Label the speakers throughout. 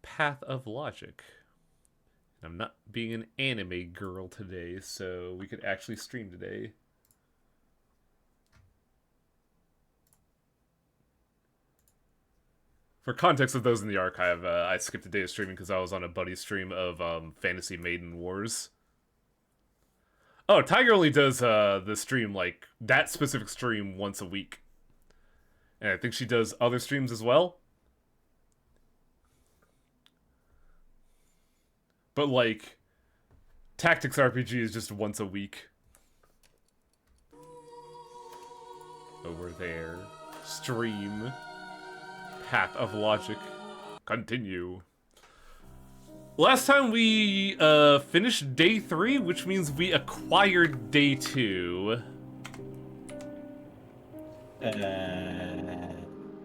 Speaker 1: Path of Logic. I'm not being an anime girl today, so we could actually stream today. For context of those in the archive, I skipped a day of streaming because I was on a buddy stream of Fantasy Maiden Wars. Oh, Tiger only does the stream, like, that specific stream once a week. And I think she does other streams as well. But, like, Tactics RPG is just once a week. Over there. Stream. Path of Logic. Continue. Last time we finished day 3, which means we acquired day 2.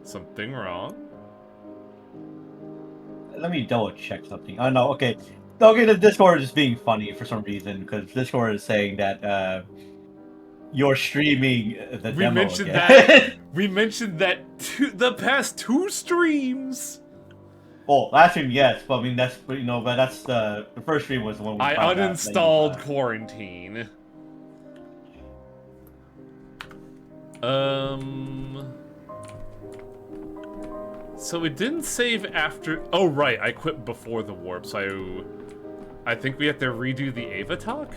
Speaker 1: Something wrong?
Speaker 2: Let me double check something. Oh no, okay. Okay, the Discord is being funny for some reason, because Discord is saying that you're streaming the
Speaker 1: We
Speaker 2: demo
Speaker 1: mentioned
Speaker 2: again.
Speaker 1: that. We mentioned that the past 2 streams.
Speaker 2: Well, last stream, yes, but I mean that's but that's the first stream was the one we
Speaker 1: I
Speaker 2: found out
Speaker 1: uninstalled Quarantine. So it didn't save after. Oh right, I quit before the warp, so I think we have to redo the Ava talk.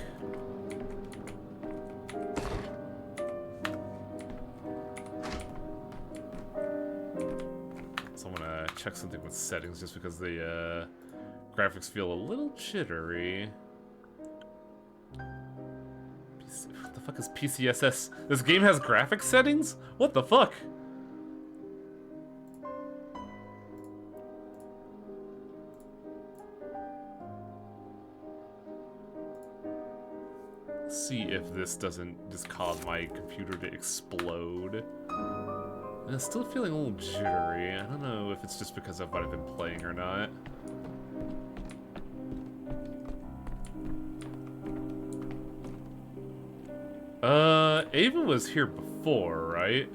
Speaker 1: So I'm gonna check something with settings just because the graphics feel a little jittery. What the fuck is PCSS? This game has graphics settings? What the fuck? See if this doesn't just cause my computer to explode. And it's still feeling a little jittery. I don't know if it's just because of what I've been playing or not. Ava was here before, right?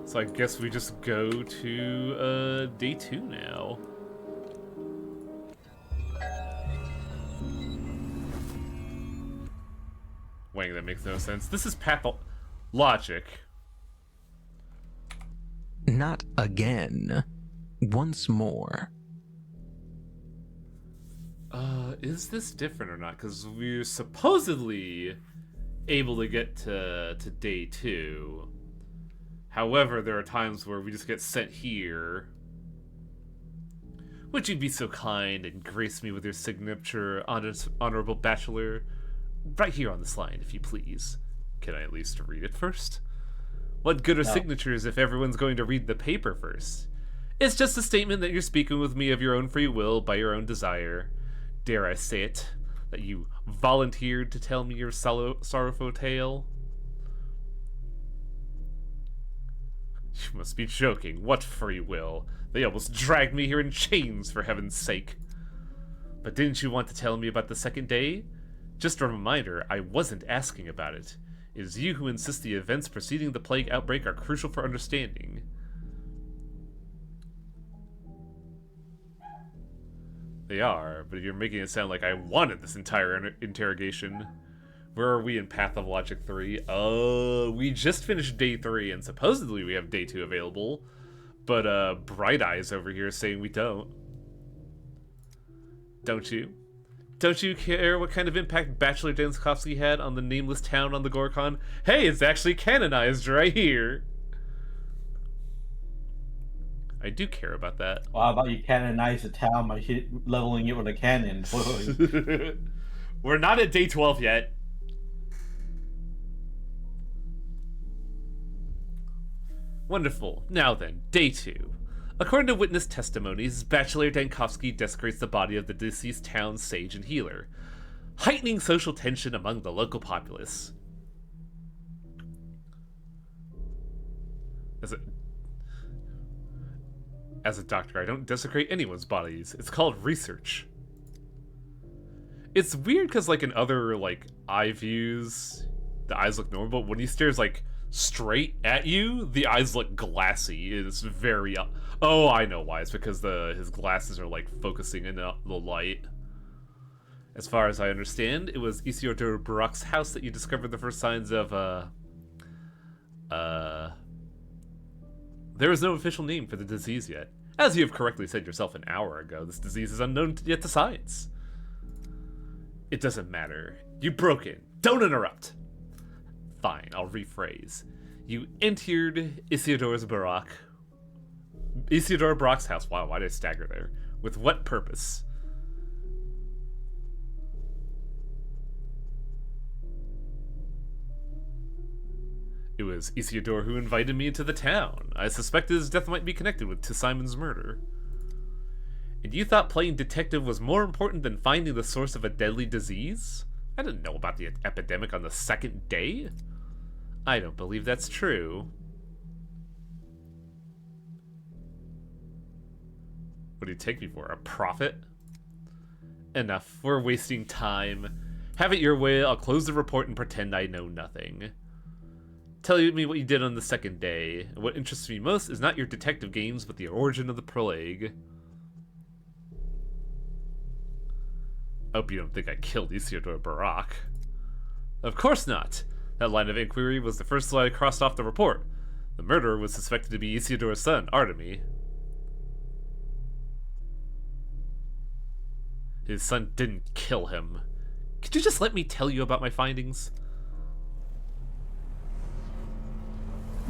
Speaker 1: So I guess we just go to, day 2 now. Wait, that makes no sense. This is Pathologic.
Speaker 3: Not again. Once more.
Speaker 1: Is this different or not? Because we're supposedly able to get to day 2. However, there are times where we just get sent here. Would you be so kind and grace me with your signature, honorable bachelor? Right here on this line, if you please. Can I at least read it first? What good are signatures if everyone's going to read the paper first? It's just a statement that you're speaking with me of your own free will, by your own desire. Dare I say it, that you volunteered to tell me your sorrowful tale? You must be joking. What free will? They almost dragged me here in chains, for heaven's sake. But didn't you want to tell me about the second day? Just a reminder, I wasn't asking about it. It is you who insist the events preceding the plague outbreak are crucial for understanding. They are, but you're making it sound like I wanted this entire interrogation. Where are we in Path of Logic 3? We just finished day 3, and supposedly we have day 2 available. But, Bright Eyes over here is saying we don't. Don't you? Don't you care what kind of impact Bachelor Danskovsky had on the nameless town on the Gorkon? Hey, it's actually canonized right here! I do care about that.
Speaker 2: Well, how about you canonize the town by leveling it with a cannon?
Speaker 1: We're not at day 12 yet. Wonderful. Now then, day 2. According to witness testimonies, Bachelor Dankovsky desecrates the body of the deceased town's sage and healer, heightening social tension among the local populace. As a doctor, I don't desecrate anyone's bodies. It's called research. It's weird because, like, in other, like, eye views, the eyes look normal, but when he stares, like, straight at you. The eyes look glassy. It's very... Oh, I know why. It's because his glasses are, like, focusing in the light. As far as I understand, it was Isidore Barak's house that you discovered the first signs of, There is no official name for the disease yet. As you have correctly said yourself an hour ago, this disease is unknown yet to science. It doesn't matter. You broke in. Don't interrupt. Fine, I'll rephrase. You entered Isidore Barak's house. Wow, why did I stagger there? With what purpose? It was Isidore who invited me into the town. I suspected his death might be connected to Simon's murder. And you thought playing detective was more important than finding the source of a deadly disease? I didn't know about the epidemic on the second day. I don't believe that's true. What do you take me for, a prophet? Enough, we're wasting time. Have it your way, I'll close the report and pretend I know nothing. Tell me what you did on the second day. What interests me most is not your detective games, but the origin of the plague. I hope you don't think I killed Isidore Barak. Of course not. That line of inquiry was the first line I crossed off the report. The murderer was suspected to be Isidore's son, Artemy. His son didn't kill him. Could you just let me tell you about my findings?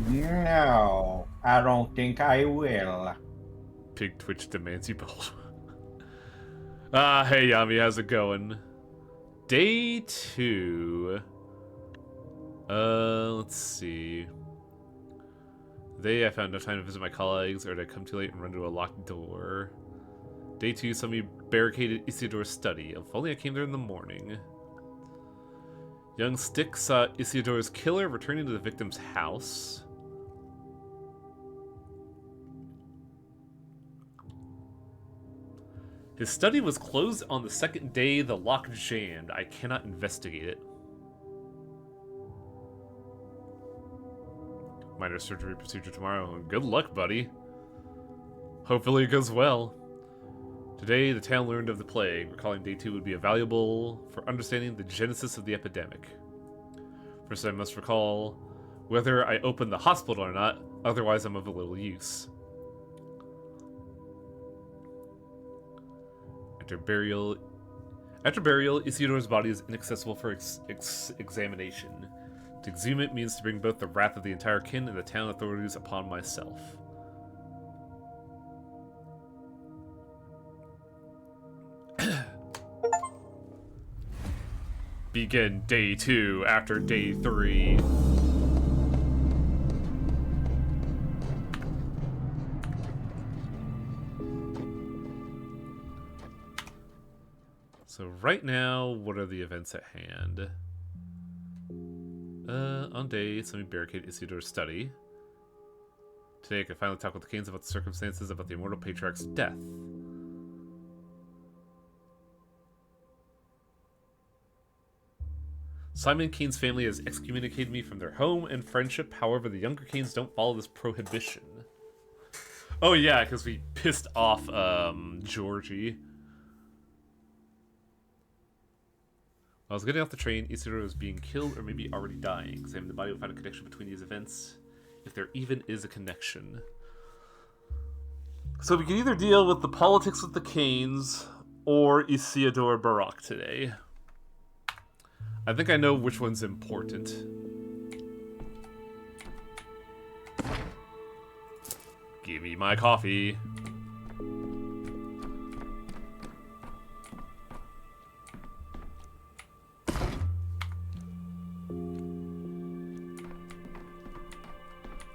Speaker 2: No, I don't think I will.
Speaker 1: Pig Twitch demands you both. Hey Yami, how's it going? Day 2. Let's see. Today I found no time to visit my colleagues, or did I come too late and run to a locked door? Day 2, somebody barricaded Isidore's study. If only I came there in the morning. Young Stick saw Isidore's killer returning to the victim's house. His study was closed on the second day. The lock jammed. I cannot investigate it. Minor surgery procedure tomorrow. Good luck, buddy. Hopefully it goes well. Today, the town learned of the plague. Recalling day 2 would be valuable for understanding the genesis of the epidemic. First, I must recall whether I opened the hospital or not, otherwise I'm of little use. After burial, Isidore's body is inaccessible for examination. To exhume it means to bring both the wrath of the entire kin and the town authorities upon myself. Begin day 2 after day 3. So right now, what are the events at hand? On day, somebody barricaded Isidore's study. Today I can finally talk with the Canes about the circumstances about the immortal patriarch's death. Simon Kane's family has excommunicated me from their home and friendship. However, the younger Kanes don't follow this prohibition. Oh yeah, because we pissed off Georgie. While I was getting off the train, Isidore was being killed or maybe already dying. Examine the body to find a connection between these events, if there even is a connection. So we can either deal with the politics with the Canes or Isidore Barak today. I think I know which one's important. Give me my coffee.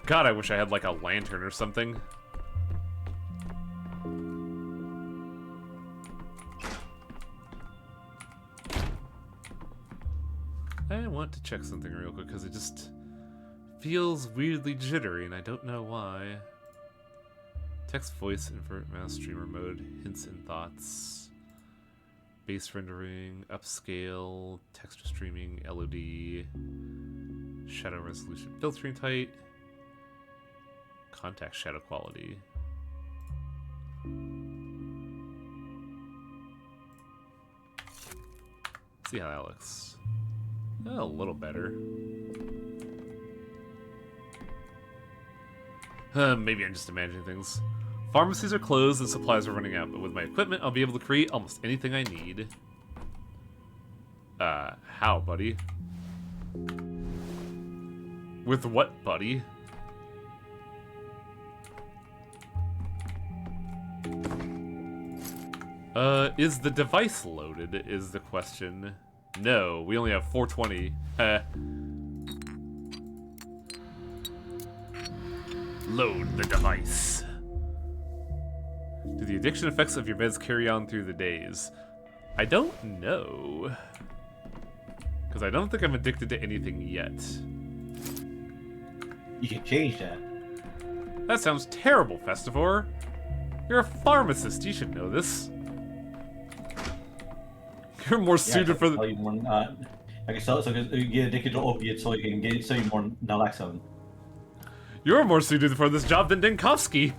Speaker 1: God, I wish I had like a lantern or something. I want to check something real quick because it just feels weirdly jittery and I don't know why. Text, voice, invert, mouse, streamer mode, hints and thoughts. Base rendering, upscale, texture streaming, LOD. Shadow resolution filtering tight. Contact shadow quality. See how that looks. A little better. Maybe I'm just imagining things. Pharmacies are closed and supplies are running out, but with my equipment, I'll be able to create almost anything I need. How, buddy? With what, buddy? Is the device loaded, is the question. No, we only have 420. Load the device. Do the addiction effects of your meds carry on through the days? I don't know. Because I don't think I'm addicted to anything yet.
Speaker 2: You can change that.
Speaker 1: That sounds terrible, Festivore. You're a pharmacist, you should know this. You're more suited for the...
Speaker 2: You more, okay, so you get addicted to opiates so you can get you more naloxone.
Speaker 1: You're more suited for this job than Dinkowski.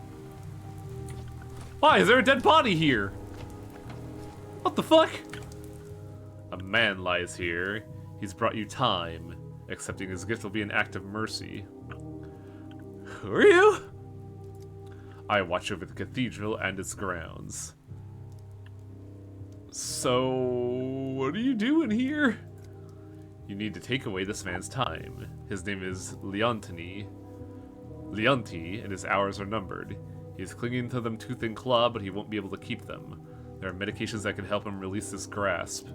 Speaker 1: Why, is there a dead body here? What the fuck? A man lies here. He's brought you time. Accepting his gift will be an act of mercy. Who are you? I watch over the cathedral and its grounds. So, what are you doing here? You need to take away this man's time. His name is Leonti, and his hours are numbered. He's clinging to them tooth and claw, but he won't be able to keep them. There are medications that can help him release this grasp.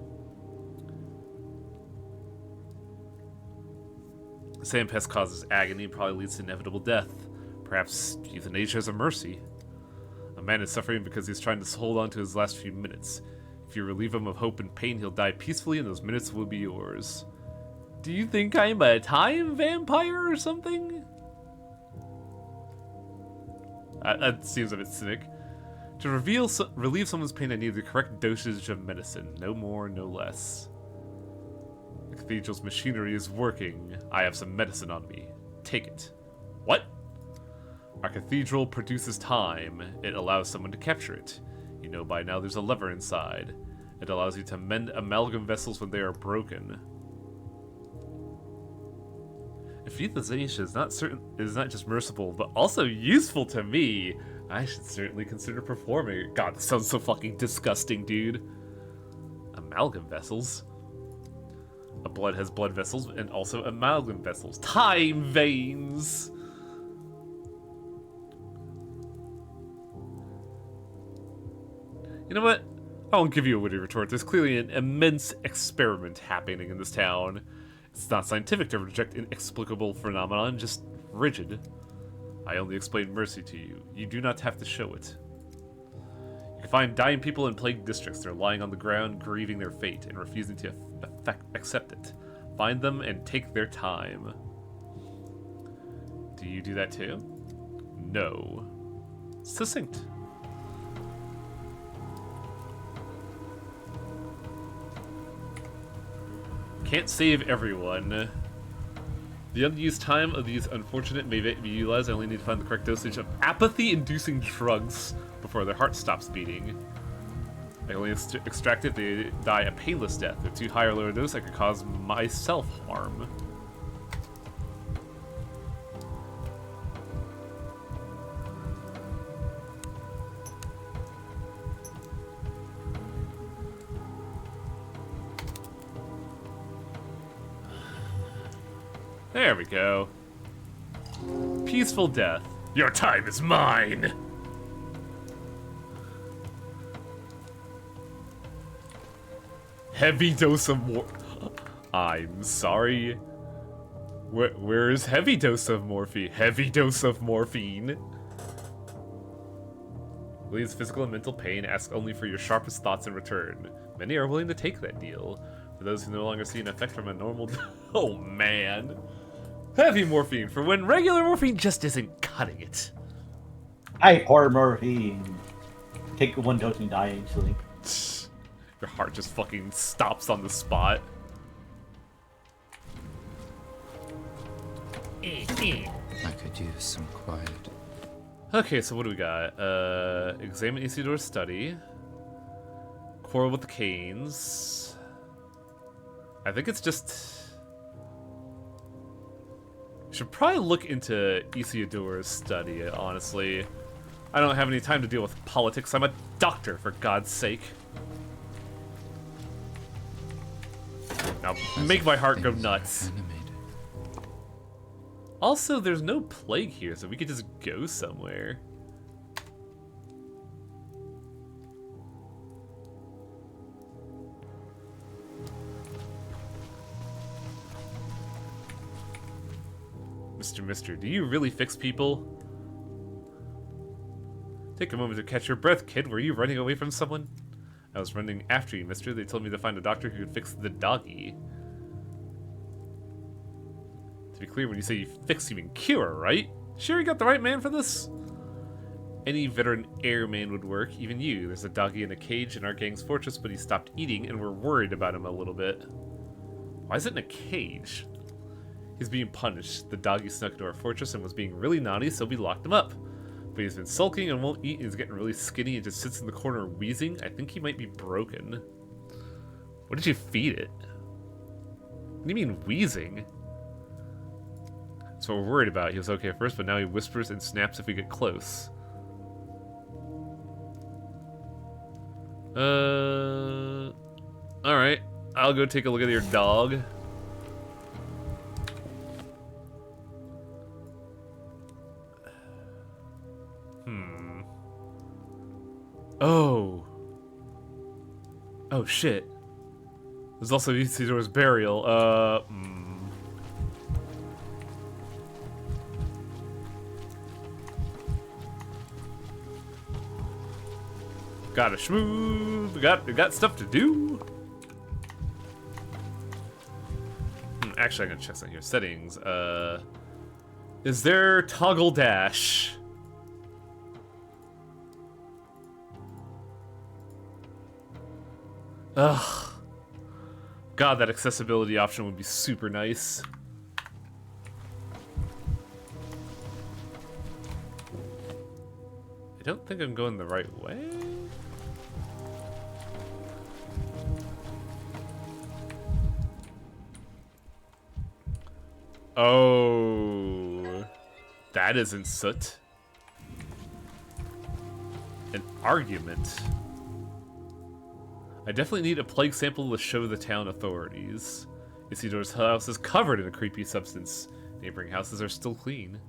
Speaker 1: Sandpest causes agony and probably leads to inevitable death. Perhaps euthanasia is a mercy. A man is suffering because he's trying to hold on to his last few minutes. If you relieve him of hope and pain, he'll die peacefully and those minutes will be yours. Do you think I'm a time vampire or something? That seems a bit cynic. To relieve someone's pain, I need the correct dosage of medicine. No more, no less. The cathedral's machinery is working. I have some medicine on me. Take it. What? Our cathedral produces time. It allows someone to capture it. You know by now there's a lever inside. It allows you to mend amalgam vessels when they are broken. If euthanasia is not just merciful, but also useful to me, I should certainly consider performing it. God, this sounds so fucking disgusting, dude. Amalgam vessels? A blood has blood vessels and also amalgam vessels. Time veins! You know what? I won't give you a witty retort. There's clearly an immense experiment happening in this town. It's not scientific to reject inexplicable phenomenon, just rigid. I only explain mercy to you. You do not have to show it. You can find dying people in plagued districts. They're lying on the ground, grieving their fate, and refusing to accept it. Find them and take their time. Do you do that too? No. Succinct. Can't save everyone. The unused time of these unfortunate may be utilized. I only need to find the correct dosage of apathy-inducing drugs before their heart stops beating. I only extract it, they die a painless death. If too high or lower dose, I could cause myself harm. There we go. Peaceful death. Your time is mine! Heavy dose of I'm sorry. Where is heavy dose of morphine? Heavy dose of morphine. Relieves physical and mental pain. Ask only for your sharpest thoughts in return. Many are willing to take that deal. For those who no longer see an effect from a normal... Oh, man. Heavy morphine for when regular morphine just isn't cutting it.
Speaker 2: I pour morphine. Take one dose and die instantly.
Speaker 1: Your heart just fucking stops on the spot.
Speaker 4: I could use some quiet.
Speaker 1: Okay, so what do we got? Examine Isidor's study. Quarrel with the Canes. I think it's just... Should probably look into Isildur's study, honestly. I don't have any time to deal with politics. I'm a doctor, for God's sake. Now, make my heart go nuts. Also, there's no plague here, so we could just go somewhere. Mister, do you really fix people? Take a moment to catch your breath, kid. Were you running away from someone? I was running after you, mister. They told me to find a doctor who could fix the doggy. To be clear, when you say you fix, you mean cure, right? Sure you got the right man for this? Any veteran airman would work, even you. There's a doggy in a cage in our gang's fortress, but he stopped eating, and we're worried about him a little bit. Why is it in a cage? He's being punished. The doggy snuck into our fortress and was being really naughty, so we locked him up. But he's been sulking and won't eat, and he's getting really skinny and just sits in the corner wheezing. I think he might be broken. What did you feed it? What do you mean wheezing? That's what we're worried about. He was okay at first, but now he whispers and snaps if we get close. Alright. I'll go take a look at your dog. Oh shit. There's also Isildur's burial. Gotta schmooze. We got stuff to do. Actually, I'm gonna check something here. Settings. Is there toggle dash? Ugh. God, that accessibility option would be super nice. I don't think I'm going the right way. Oh, that isn't soot. An argument. I definitely need a plague sample to show the town authorities. Isildur's house is covered in a creepy substance. Neighboring houses are still clean.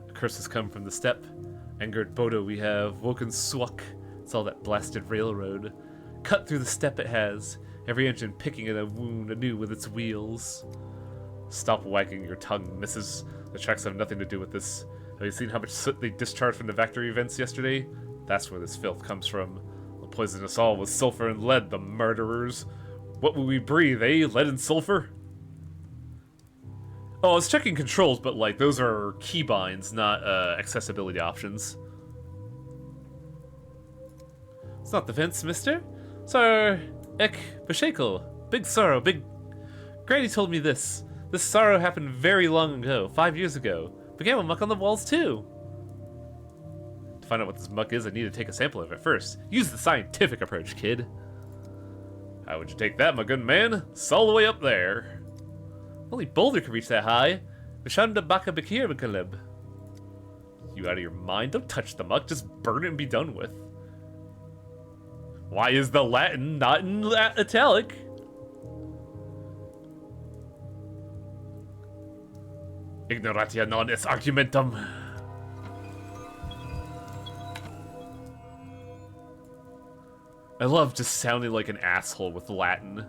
Speaker 1: A curse has come from the steppe. Angered Bodo we have, woken Swuk. It's all that blasted railroad. Cut through the steppe it has, every engine picking at a wound anew with its wheels. Stop wagging your tongue, missus. The tracks have nothing to do with this. Have you seen how much soot they discharged from the factory vents yesterday? That's where this filth comes from. They'll poison us all with sulfur and lead, the murderers. What will we breathe, eh? Lead and sulfur? Oh, I was checking controls, but like, those are keybinds, not accessibility options. It's not the vents, mister. Sir, Ek Bashakel. Big sorrow, big... Granny told me this. This sorrow happened very long ago, 5 years ago. Began with muck on the walls, too. To find out what this muck is, I need to take a sample of it first. Use the scientific approach, kid. How would you take that, my good man? It's all the way up there. Only Boulder can reach that high. Vishanda Baka Bakir Makaleb. You out of your mind? Don't touch the muck, just burn it and be done with. Why is the Latin not in italic? Ignorantia non est argumentum. I love just sounding like an asshole with Latin.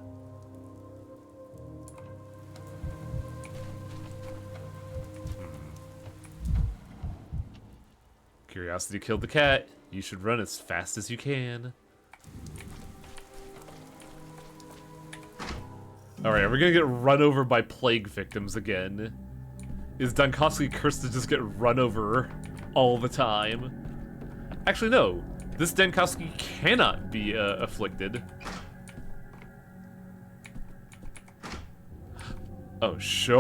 Speaker 1: Curiosity killed the cat. You should run as fast as you can. Alright, we're gonna get run over by plague victims again. Is Dunkowski cursed to just get run over all the time? Actually, no. This Dunkowski cannot be afflicted. Oh, show.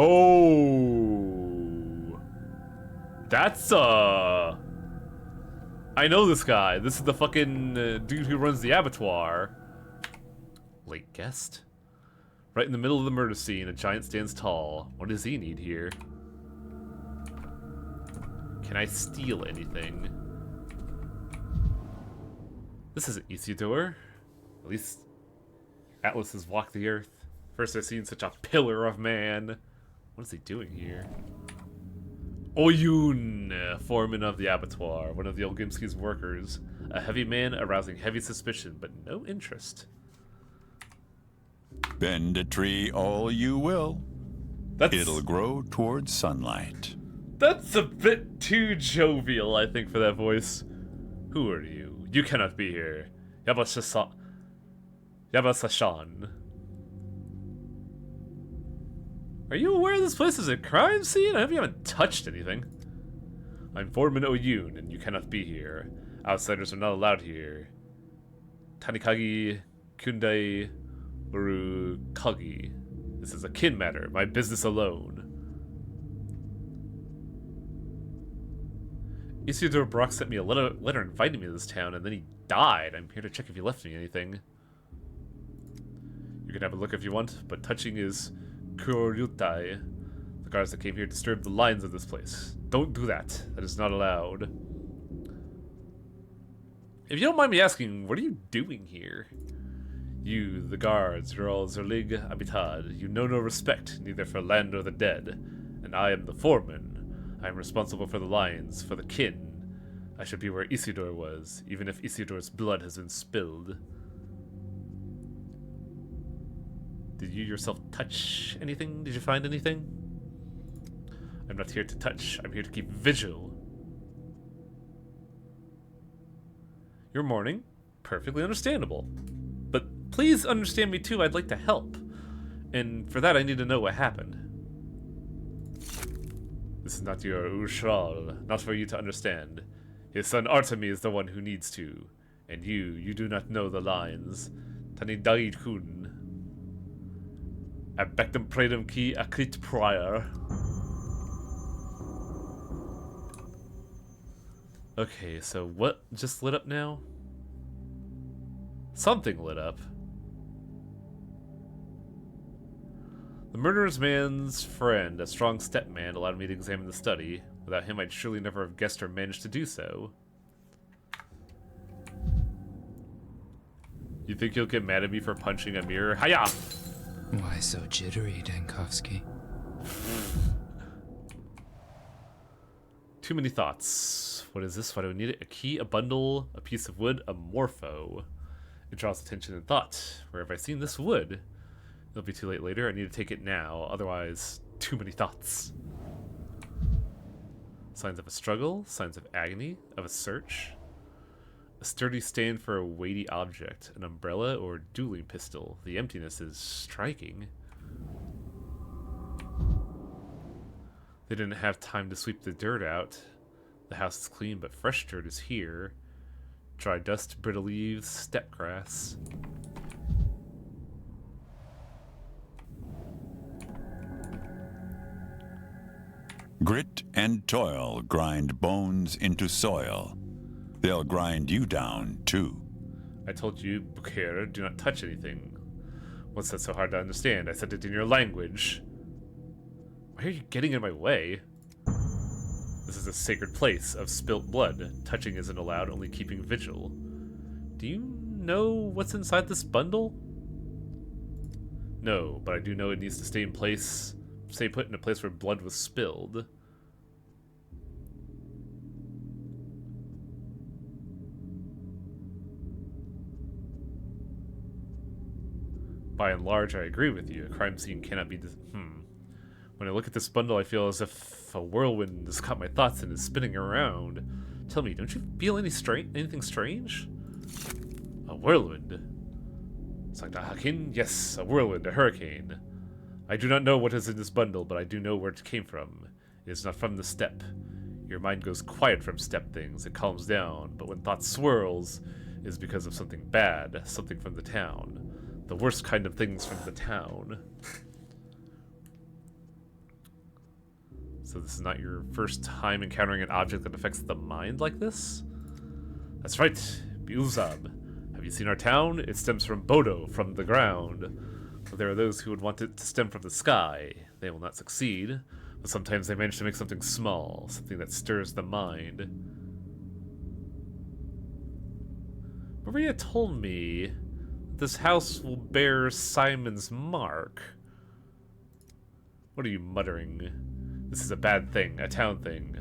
Speaker 1: That's I know this guy. This is the fucking dude who runs the abattoir. Late guest. Right in the middle of the murder scene, a giant stands tall. What does he need here? Can I steal anything? This isn't Isidore. At least Atlas has walked the earth. First I've seen such a pillar of man. What is he doing here? Oyun, foreman of the abattoir, one of the Olgimski's workers. A heavy man arousing heavy suspicion, but no interest.
Speaker 4: Bend a tree all you will. It'll grow towards sunlight.
Speaker 1: That's a bit too jovial, I think, for that voice. Who are you? You cannot be here. Yabasashan. Are you aware this place is a crime scene? I hope you haven't touched anything. I'm Foreman Oyun, and you cannot be here. Outsiders are not allowed here. Tanikagi Kundai Urukagi. This is a kin matter, my business alone. Isidore Brock sent me a letter inviting me to this town, and then he died. I'm here to check if he left me anything. You can have a look if you want, but touching is Kuryutai. The guards that came here disturbed the lines of this place. Don't do that. That is not allowed. If you don't mind me asking, what are you doing here? You, the guards, you're all Zerlig Abitad. You know no respect, neither for land or the dead. And I am the foreman. I am responsible for the lines, for the kin. I should be where Isidore was, even if Isidore's blood has been spilled. Did you yourself touch anything? Did you find anything? I'm not here to touch. I'm here to keep vigil. Your mourning? Perfectly understandable. But please understand me too. I'd like to help. And for that, I need to know what happened. This is not your Ushral. Not for you to understand. His son Artemi is the one who needs to. And you do not know the lines. Tanidagid kun. Abectum predum ki akrit prior. Okay, so what just lit up now? Something lit up. The murderous man's friend, a strong stepman, allowed me to examine the study. Without him, I'd surely never have guessed or managed to do so. You think you'll get mad at me for punching a mirror? Hiya!
Speaker 5: Why so jittery, Dankovsky?
Speaker 1: Too many thoughts. What is this? Why do I need it? A key, a bundle, a piece of wood, a morpho. It draws attention and thought. Where have I seen this wood? It'll be too late later. I need to take it now. Otherwise, too many thoughts. Signs of a struggle, signs of agony, of a search. A sturdy stand for a weighty object, an umbrella or dueling pistol. The emptiness is striking. They didn't have time to sweep the dirt out. The house is clean, but fresh dirt is here. Dry dust, brittle leaves, steppe grass.
Speaker 4: Grit and toil grind bones into soil. They'll grind you down, too.
Speaker 1: I told you, Bukir, do not touch anything. What's that so hard to understand? I said it in your language. Why are you getting in my way? This is a sacred place of spilt blood. Touching isn't allowed, only keeping vigil. Do you know what's inside this bundle? No, but I do know it needs to stay in place. Stay put in a place where blood was spilled. By and large, I agree with you. A crime scene cannot be... When I look at this bundle, I feel as if a whirlwind has caught my thoughts and is spinning around. Tell me, don't you feel anything strange? A whirlwind? Sagda Hakin? Yes, a whirlwind, a hurricane. I do not know what is in this bundle, but I do know where it came from. It is not from the steppe. Your mind goes quiet from steppe things. It calms down, but when thought swirls, it is because of something bad, something from the town. The worst kind of things from the town. So this is not your first time encountering an object that affects the mind like this? That's right, Beelzebub. Have you seen our town? It stems from Bodo, from the ground. But there are those who would want it to stem from the sky. They will not succeed, but sometimes they manage to make something small, something that stirs the mind. Maria told me this house will bear Simon's mark. What are you muttering? This is a bad thing, a town thing.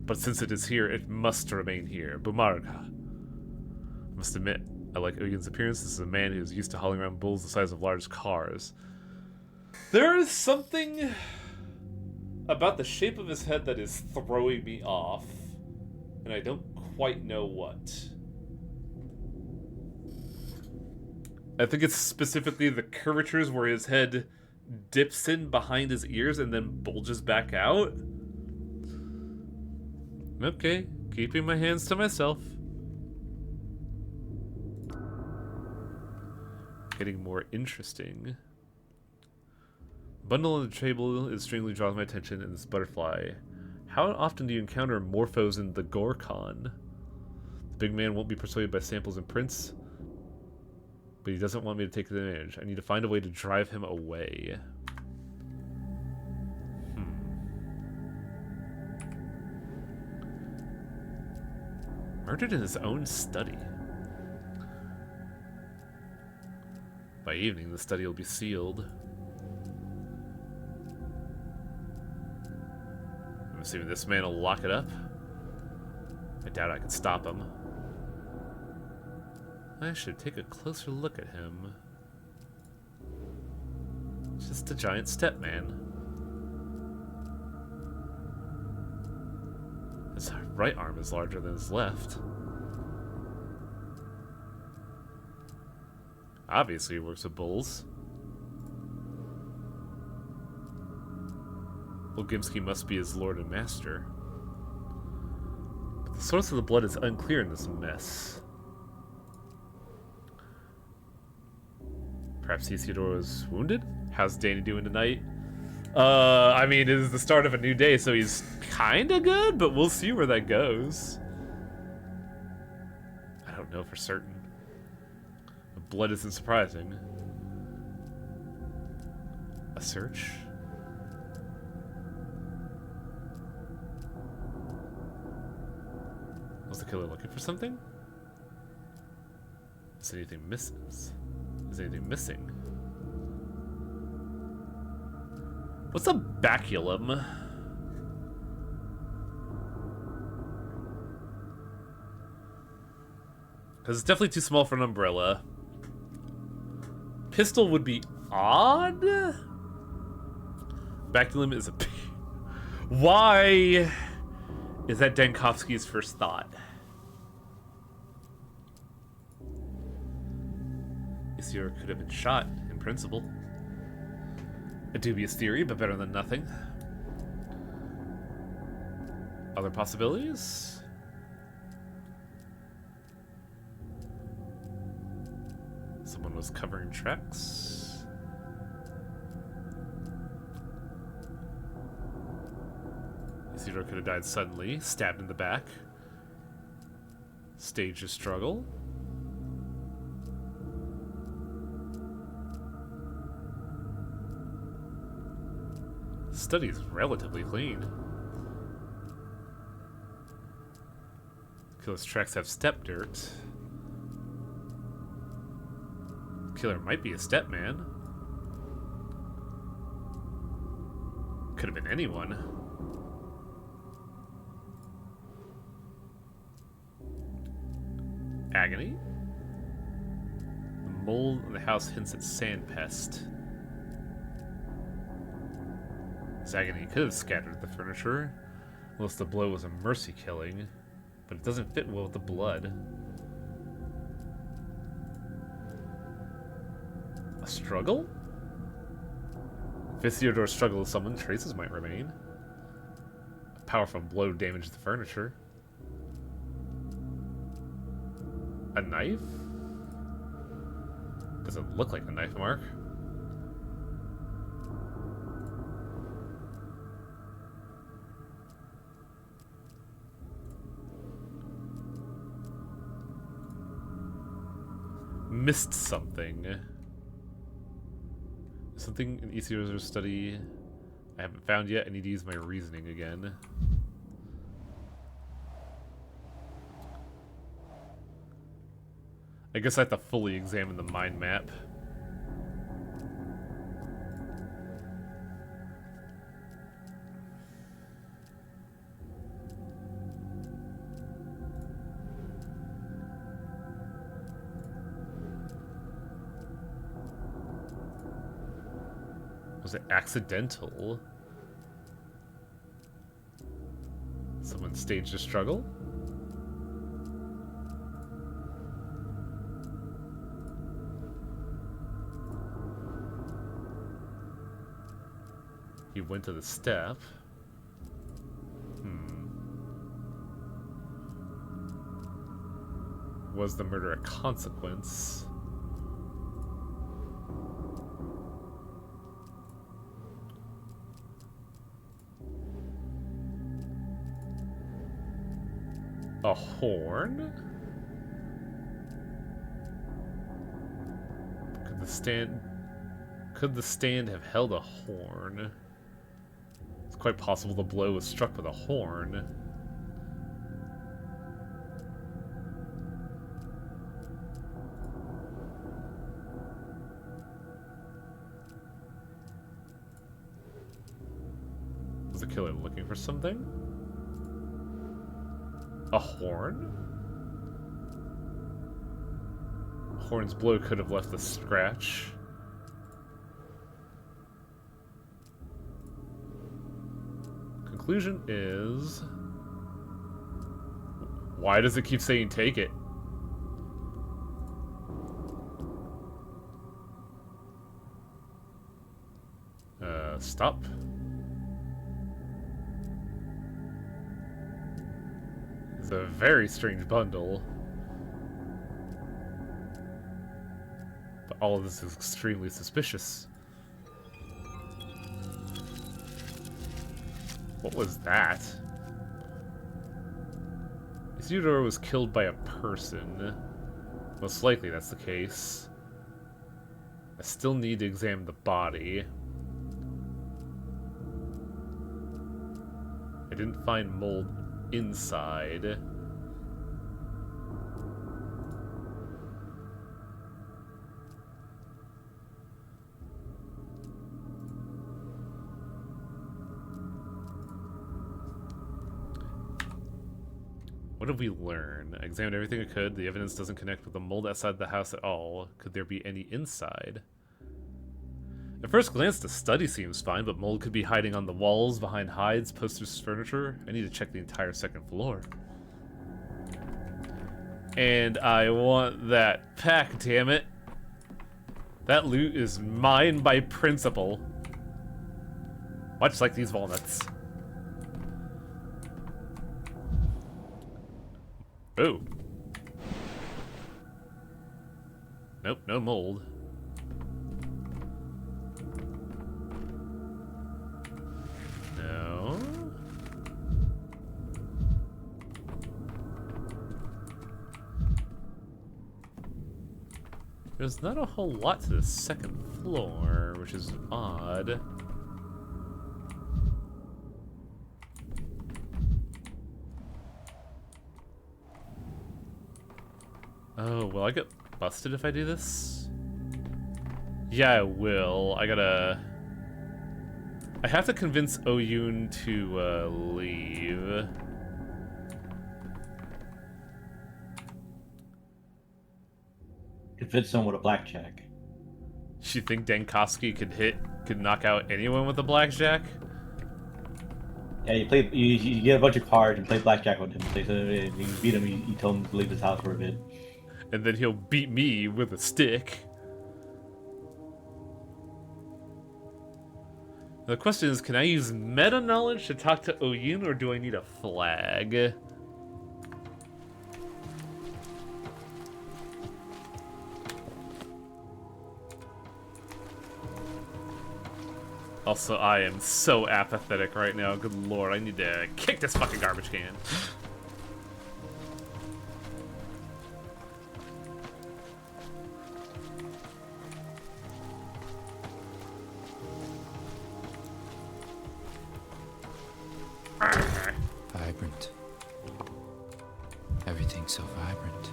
Speaker 1: But since it is here, it must remain here. Bumarga. I must admit, I like Ugin's appearance. This is a man who is used to hauling around bulls the size of large cars. There is something about the shape of his head that is throwing me off, and I don't quite know what. I think it's specifically the curvatures where his head dips in behind his ears and then bulges back out. Okay, keeping my hands to myself. Getting more interesting. Bundle on the table is strangely draws my attention in this butterfly. How often do you encounter morphos in the Gorkon? The big man won't be persuaded by samples and prints, but he doesn't want me to take advantage. I need to find a way to drive him away. Murdered in his own study. By evening, the study will be sealed. I'm assuming this man will lock it up. I doubt I can stop him. I should take a closer look at him. Just a giant step man. His right arm is larger than his left. Obviously he works with bulls. Volgimsky must be his lord and master. But the source of the blood is unclear in this mess. Perhaps Isidore was wounded? How's Danny doing tonight? I mean, it is the start of a new day, so he's kinda good, but we'll see where that goes. I don't know for certain. The blood isn't surprising. A search? Was the killer looking for something? Is anything missing? Is anything missing? What's a baculum? Because it's definitely too small for an umbrella. Pistol would be odd? Baculum is a... Why is that Dankovsky's first thought? Isidore could have been shot, in principle. A dubious theory, but better than nothing. Other possibilities? Someone was covering tracks. Isidore could have died suddenly, stabbed in the back. Staged a struggle. The study is relatively clean. Killer's tracks have step dirt. Killer might be a step man. Could have been anyone. Agony? The mold in the house hints at sand pest. This agony could have scattered the furniture, unless the blow was a mercy killing, but it doesn't fit well with the blood. A struggle? If Isidore struggled with someone, traces might remain. A powerful blow damaged the furniture. A knife? Doesn't look like a knife mark. missed something. Something in ECR's study I haven't found yet. I need to use my reasoning again. I guess I have to fully examine the mind map. Was it accidental? Someone staged a struggle? He went to the step. Was the murder a consequence? A horn? Could the stand have held a horn? It's quite possible the blow was struck with a horn. Was the killer looking for something? A horn? A horn's blow could have left a scratch. Conclusion is... Why does it keep saying take it? Stop. It's a very strange bundle. But all of this is extremely suspicious. What was that? Isidore was killed by a person. Most likely that's the case. I still need to examine the body. I didn't find mold inside. What did we learn? I examined everything I could. The evidence doesn't connect with the mold outside the house at all. Could there be any inside? At first glance, the study seems fine, but mold could be hiding on the walls, behind hides, posters, furniture. I need to check the entire second floor. And I want that pack, damn it. That loot is mine by principle. Much like these walnuts. Oh. Nope, no mold. No. There's not a whole lot to the second floor, which is odd. Oh, will I get busted if I do this? Yeah, I will. I have to convince Oyun to leave.
Speaker 2: Convince someone with a blackjack.
Speaker 1: You think Dankowski could knock out anyone with a blackjack?
Speaker 2: Yeah, you get a bunch of cards and play blackjack with him. So if you beat him, you tell him to leave his house for a bit.
Speaker 1: And then he'll beat me with a stick. The question is, can I use meta knowledge to talk to Oyun, or do I need a flag? Also, I am so apathetic right now. Good lord, I need to kick this fucking garbage can.
Speaker 5: vibrant. Everything's so vibrant.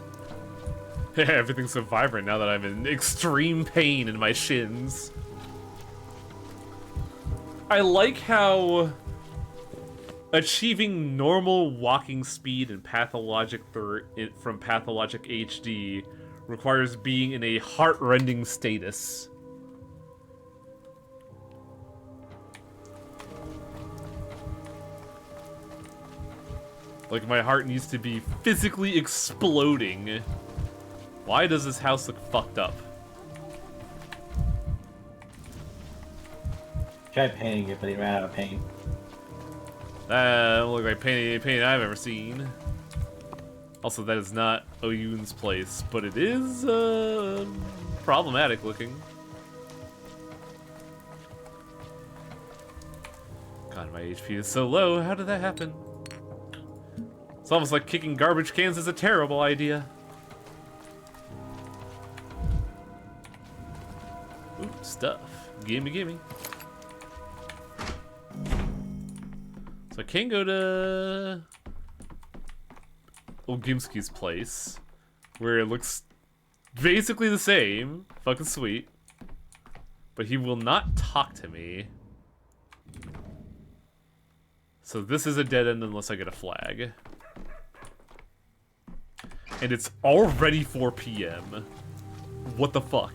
Speaker 1: Everything's so vibrant now that I'm in extreme pain in my shins. I like how achieving normal walking speed in Pathologic from Pathologic HD requires being in a heart-rending status. Like, my heart needs to be physically exploding. Why does this house look fucked up?
Speaker 2: Tried painting it, but he ran out of paint.
Speaker 1: That don't look like paint I've ever seen. Also, that is not Oyun's place, but it is problematic looking. God, my HP is so low. How did that happen? It's almost like kicking garbage cans is a terrible idea. Ooh, stuff. Gimme, gimme. So I can go to Ogimski's place, where it looks basically the same. Fucking sweet. But he will not talk to me. So this is a dead end unless I get a flag. And it's already 4 p.m. What the fuck?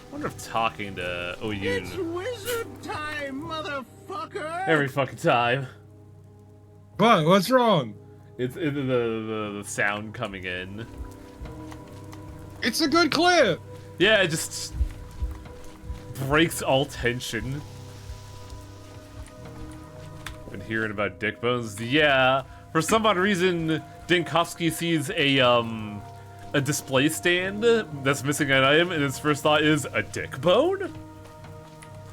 Speaker 1: I wonder if talking to Oyun
Speaker 6: It's wizard time, motherfucker!
Speaker 1: every fucking time.
Speaker 6: What? What's wrong?
Speaker 1: It's the sound coming in.
Speaker 6: It's a good clip!
Speaker 1: Yeah, it just breaks all tension. Been hearing about dick bones. Yeah, for some odd reason, Dinkovsky sees a display stand that's missing an item, and his first thought is a dick bone?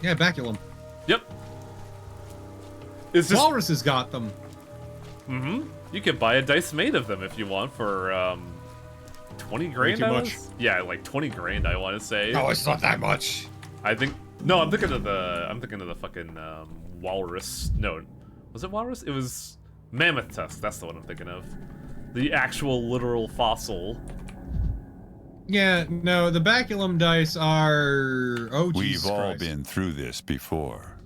Speaker 6: Yeah, baculum.
Speaker 1: Yep. It's just...
Speaker 6: Walruses got them.
Speaker 1: Mm-hmm. You can buy a dice made of them if you want for, 20 grand,
Speaker 6: too
Speaker 1: I
Speaker 6: much.
Speaker 1: was? Yeah, like 20 grand, I want to say.
Speaker 6: No, it's not that much.
Speaker 1: I think... No, I'm thinking of the fucking, walrus... No, was it walrus? It was mammoth tusk, that's the one I'm thinking of. The actual literal fossil.
Speaker 6: Yeah, no, the baculum dice are... Oh, Jesus
Speaker 4: We've all
Speaker 6: Christ.
Speaker 4: been through this before.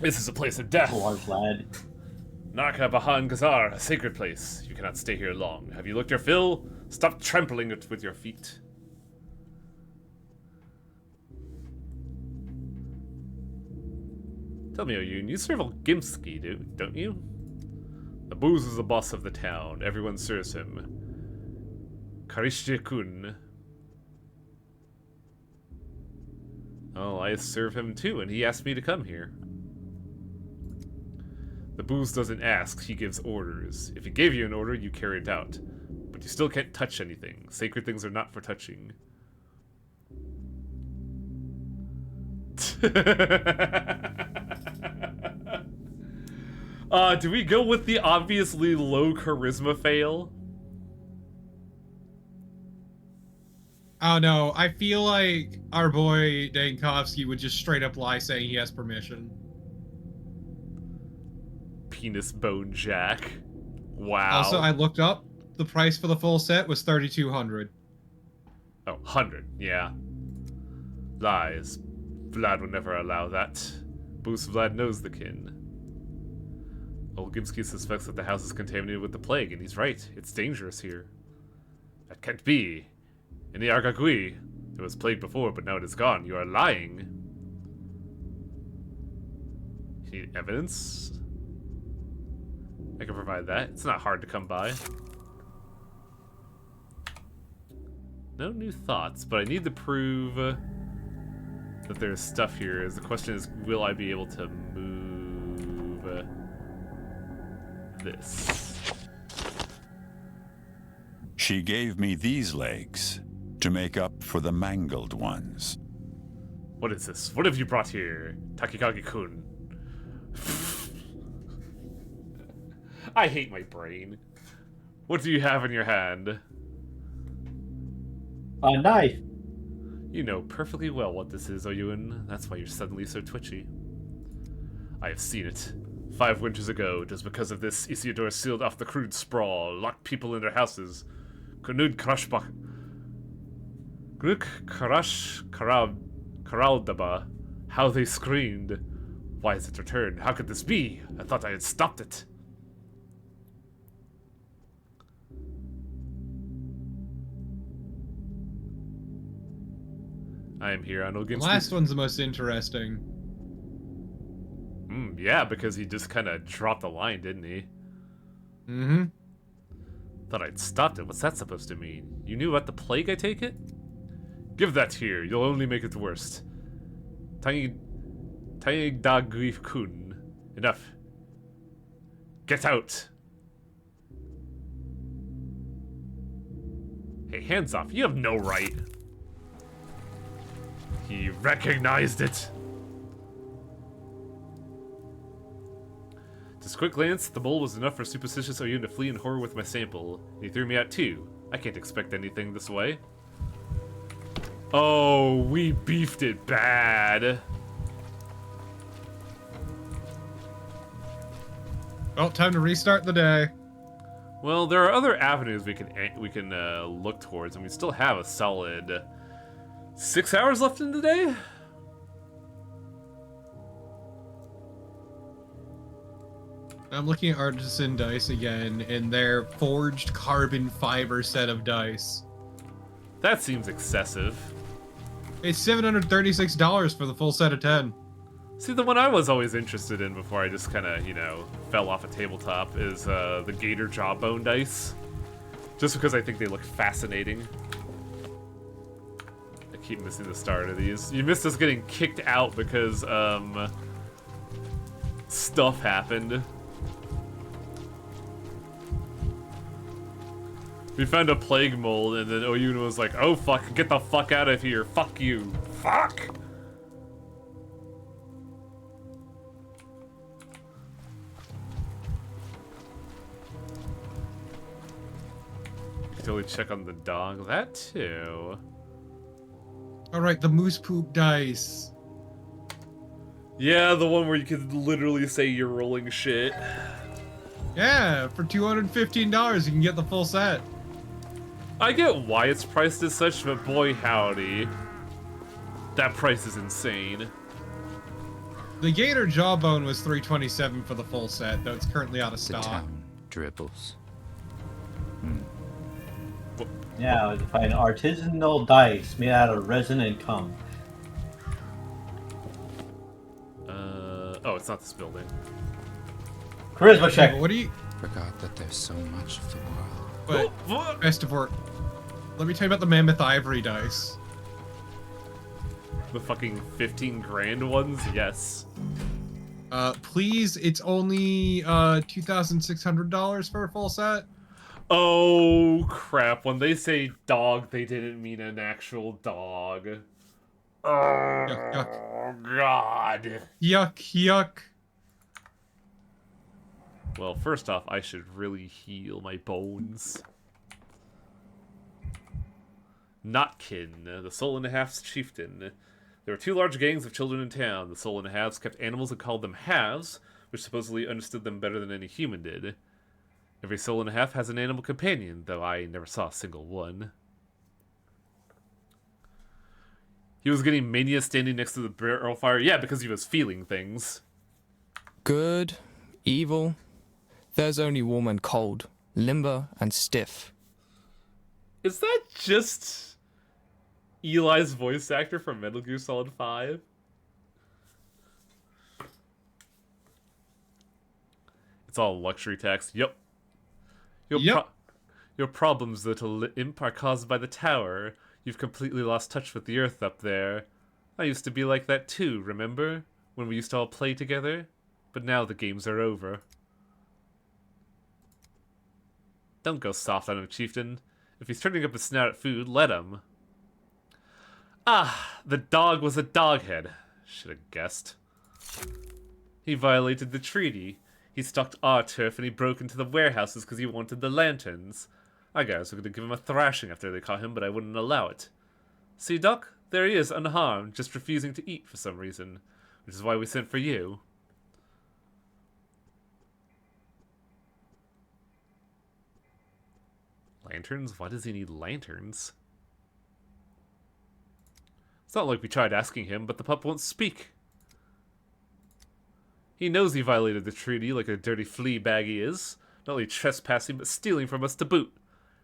Speaker 1: This is a place of death.
Speaker 2: Large lad.
Speaker 1: Narka Bahan Gazar, a sacred place. You cannot stay here long. Have you looked your fill? Stop trampling it with your feet. Tell me, Oyun, you serve Ogimski, don't you? The booze is the boss of the town. Everyone serves him. Karishje-kun. Oh, I serve him too, and he asked me to come here. The booze doesn't ask, he gives orders. If he gave you an order, you carry it out. But you still can't touch anything. Sacred things are not for touching. Do we go with the obviously low charisma fail?
Speaker 6: Oh no, I feel like our boy Dankovsky would just straight up lie saying he has permission.
Speaker 1: Penis bone jack. Wow.
Speaker 6: Also, I looked up, the price for the full set was $3,200.
Speaker 1: Oh, 100, yeah. Lies. Vlad would never allow that. Boost Vlad knows the kin. Olgimsky suspects that the house is contaminated with the plague, and he's right. It's dangerous here. That can't be. In the Argagui, there was plague before, but now it is gone. You are lying. You need evidence? I can provide that. It's not hard to come by. No new thoughts, but I need to prove that there's stuff here. The question is, will I be able to move? this?
Speaker 4: She gave me these legs to make up for the mangled ones.
Speaker 1: What is this? What have you brought here, Takikage-kun? I hate my brain. What do you have in your hand?
Speaker 2: A knife.
Speaker 1: You know perfectly well what this is, Oyun. That's why you're suddenly so twitchy. I have seen it. 5 winters ago, just because of this, Isidore sealed off the crude sprawl, locked people in their houses. Knud Krashbach. Gruk Karash Karaldaba. How they screamed. Why has it returned? How could this be? I thought I had stopped it. I am here on
Speaker 6: The
Speaker 1: Ogin's.
Speaker 6: last one's the most interesting.
Speaker 1: Yeah, because he just kind of dropped a line, didn't he?
Speaker 6: Mm-hmm.
Speaker 1: Thought I'd stopped it. What's that supposed to mean? You knew about the plague, I take it? Give that here. You'll only make it worse. Taigdagif-kun. Enough. Get out. Hey, hands off. You have no right. He recognized it. Just quick glance, the bowl was enough for superstitious Oyun to flee in horror with my sample. He threw me out too. I can't expect anything this way. Oh, we beefed it bad.
Speaker 6: Well, time to restart the day.
Speaker 1: Well, there are other avenues we can look towards, and we still have a solid 6 hours left in the day.
Speaker 6: I'm looking at Artisan Dice again, and their forged carbon fiber set of dice.
Speaker 1: That seems excessive.
Speaker 6: It's $736 for the full set of 10.
Speaker 1: See, the one I was always interested in before I just kind of, fell off a tabletop is the Gator Jawbone dice. Just because I think they look fascinating. I keep missing the start of these. You missed us getting kicked out because, stuff happened. We found a plague mold, and then Oyun was like, oh fuck, get the fuck out of here. Fuck you. Fuck! You can totally check on the dog. That too.
Speaker 6: Alright, the moose poop dice.
Speaker 1: Yeah, the one where you can literally say you're rolling shit.
Speaker 6: Yeah, for $215 you can get the full set.
Speaker 1: I get why it's priced as such, but boy howdy. That price is insane.
Speaker 6: The Gator Jawbone was $327 for the full set, though it's currently out of
Speaker 5: The
Speaker 6: stock.
Speaker 5: town dribbles.
Speaker 2: Yeah, to find artisanal dice made out of resin and cum.
Speaker 1: Oh, it's not this building.
Speaker 2: Charisma check.
Speaker 6: What do you...
Speaker 5: Forgot that there's so much of the world.
Speaker 6: But, best of work. Let me tell you about the Mammoth Ivory dice.
Speaker 1: The fucking 15 grand ones? Yes.
Speaker 6: Please, it's only $2,600 for a full set.
Speaker 1: Oh, crap. When they say dog, they didn't mean an actual dog. Oh,
Speaker 6: Yuck,
Speaker 1: God.
Speaker 6: Yuck, yuck.
Speaker 1: Well, first off, I should really heal my bones. Notkin, the Soul and a Half's chieftain. There were 2 large gangs of children in town. The Soul and a Halves kept animals and called them halves, which supposedly understood them better than any human did. Every Soul and a Half has an animal companion, though I never saw a single one. He was getting mania standing next to the barrel fire. Yeah, because he was feeling things.
Speaker 7: Good, evil. There's only warm and cold, limber and stiff.
Speaker 1: Is that just Eli's voice actor from Metal Gear Solid 5? It's all luxury tax. Yep. Your problems, little imp, are caused by the tower. You've completely lost touch with the earth up there. I used to be like that too, remember? When we used to all play together? But now the games are over. Don't go soft on him, chieftain. If he's turning up his snout at food, let him. Ah, the dog was a doghead. Should have guessed. He violated the treaty. He stalked our turf and he broke into the warehouses because he wanted the lanterns. Our guys were going to give him a thrashing after they caught him, but I wouldn't allow it. See, Doc? There he is, unharmed, just refusing to eat for some reason. Which is why we sent for you. Lanterns? Why does he need lanterns? It's not like we tried asking him, but the pup won't speak. He knows he violated the treaty like a dirty flea bag he is. Not only trespassing, but stealing from us to boot.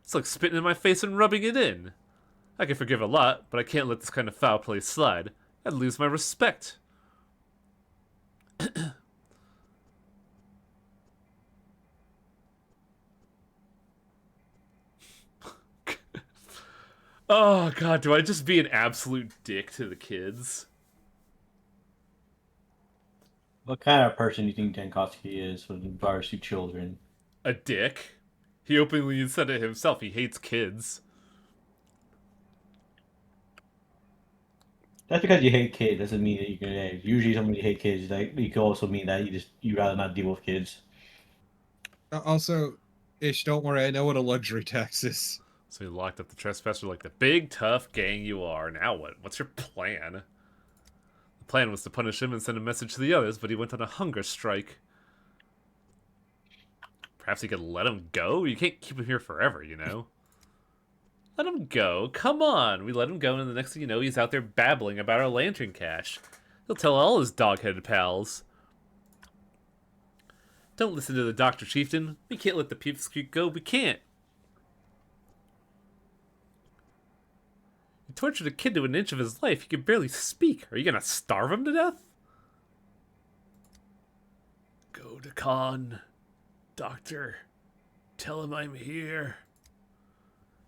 Speaker 1: It's like spitting in my face and rubbing it in. I can forgive a lot, but I can't let this kind of foul play slide. I'd lose my respect. Oh god, do I just be an absolute dick to the kids?
Speaker 2: What kind of person do you think Dankowski is with regards to children?
Speaker 1: A dick? He openly said it himself, he hates kids.
Speaker 2: That's because you hate kids. Doesn't mean that you can. Usually, somebody hate kids. Like, you could also mean that you rather not deal with kids.
Speaker 6: Also, Ish, don't worry, I know what a luxury tax is.
Speaker 1: So he locked up the trespasser like the big, tough gang you are. Now what? What's your plan? The plan was to punish him and send a message to the others, but he went on a hunger strike. Perhaps he could let him go? You can't keep him here forever, you know? Let him go. Come on. We let him go, and the next thing you know, he's out there babbling about our lantern cache. He'll tell all his dog-headed pals. Don't listen to the doctor, chieftain. We can't let the pipsqueak go. We can't. You tortured a kid to an inch of his life. He can barely speak. Are you gonna starve him to death? Go to Khan. Doctor. Tell him I'm here.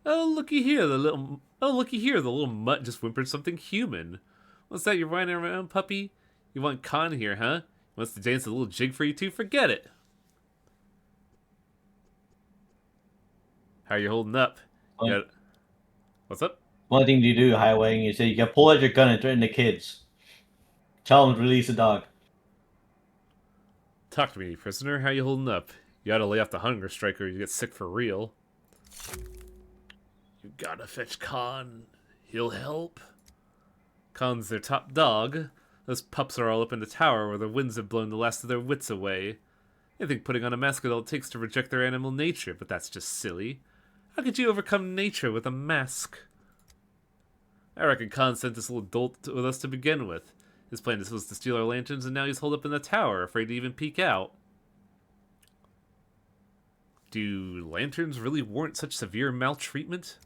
Speaker 1: Oh, looky here, the little mutt just whimpered something human. What's that you're whining around, puppy? You want Khan here, huh? He wants to dance a little jig for you too? Forget it. How are you holding up? What's up?
Speaker 2: One thing you do, highwaying, is that you can pull out your gun and threaten the kids. Tell them to release the dog.
Speaker 1: Talk to me, prisoner. How you holding up? You gotta lay off the hunger strike or you get sick for real. You gotta fetch Khan. He'll help. Khan's their top dog. Those pups are all up in the tower where the winds have blown the last of their wits away. They think putting on a mask is all it takes to reject their animal nature, but that's just silly. How could you overcome nature with a mask? I reckon Khan sent this little dolt with us to begin with. His plan was to steal our lanterns, and now he's holed up in the tower, afraid to even peek out. Do lanterns really warrant such severe maltreatment?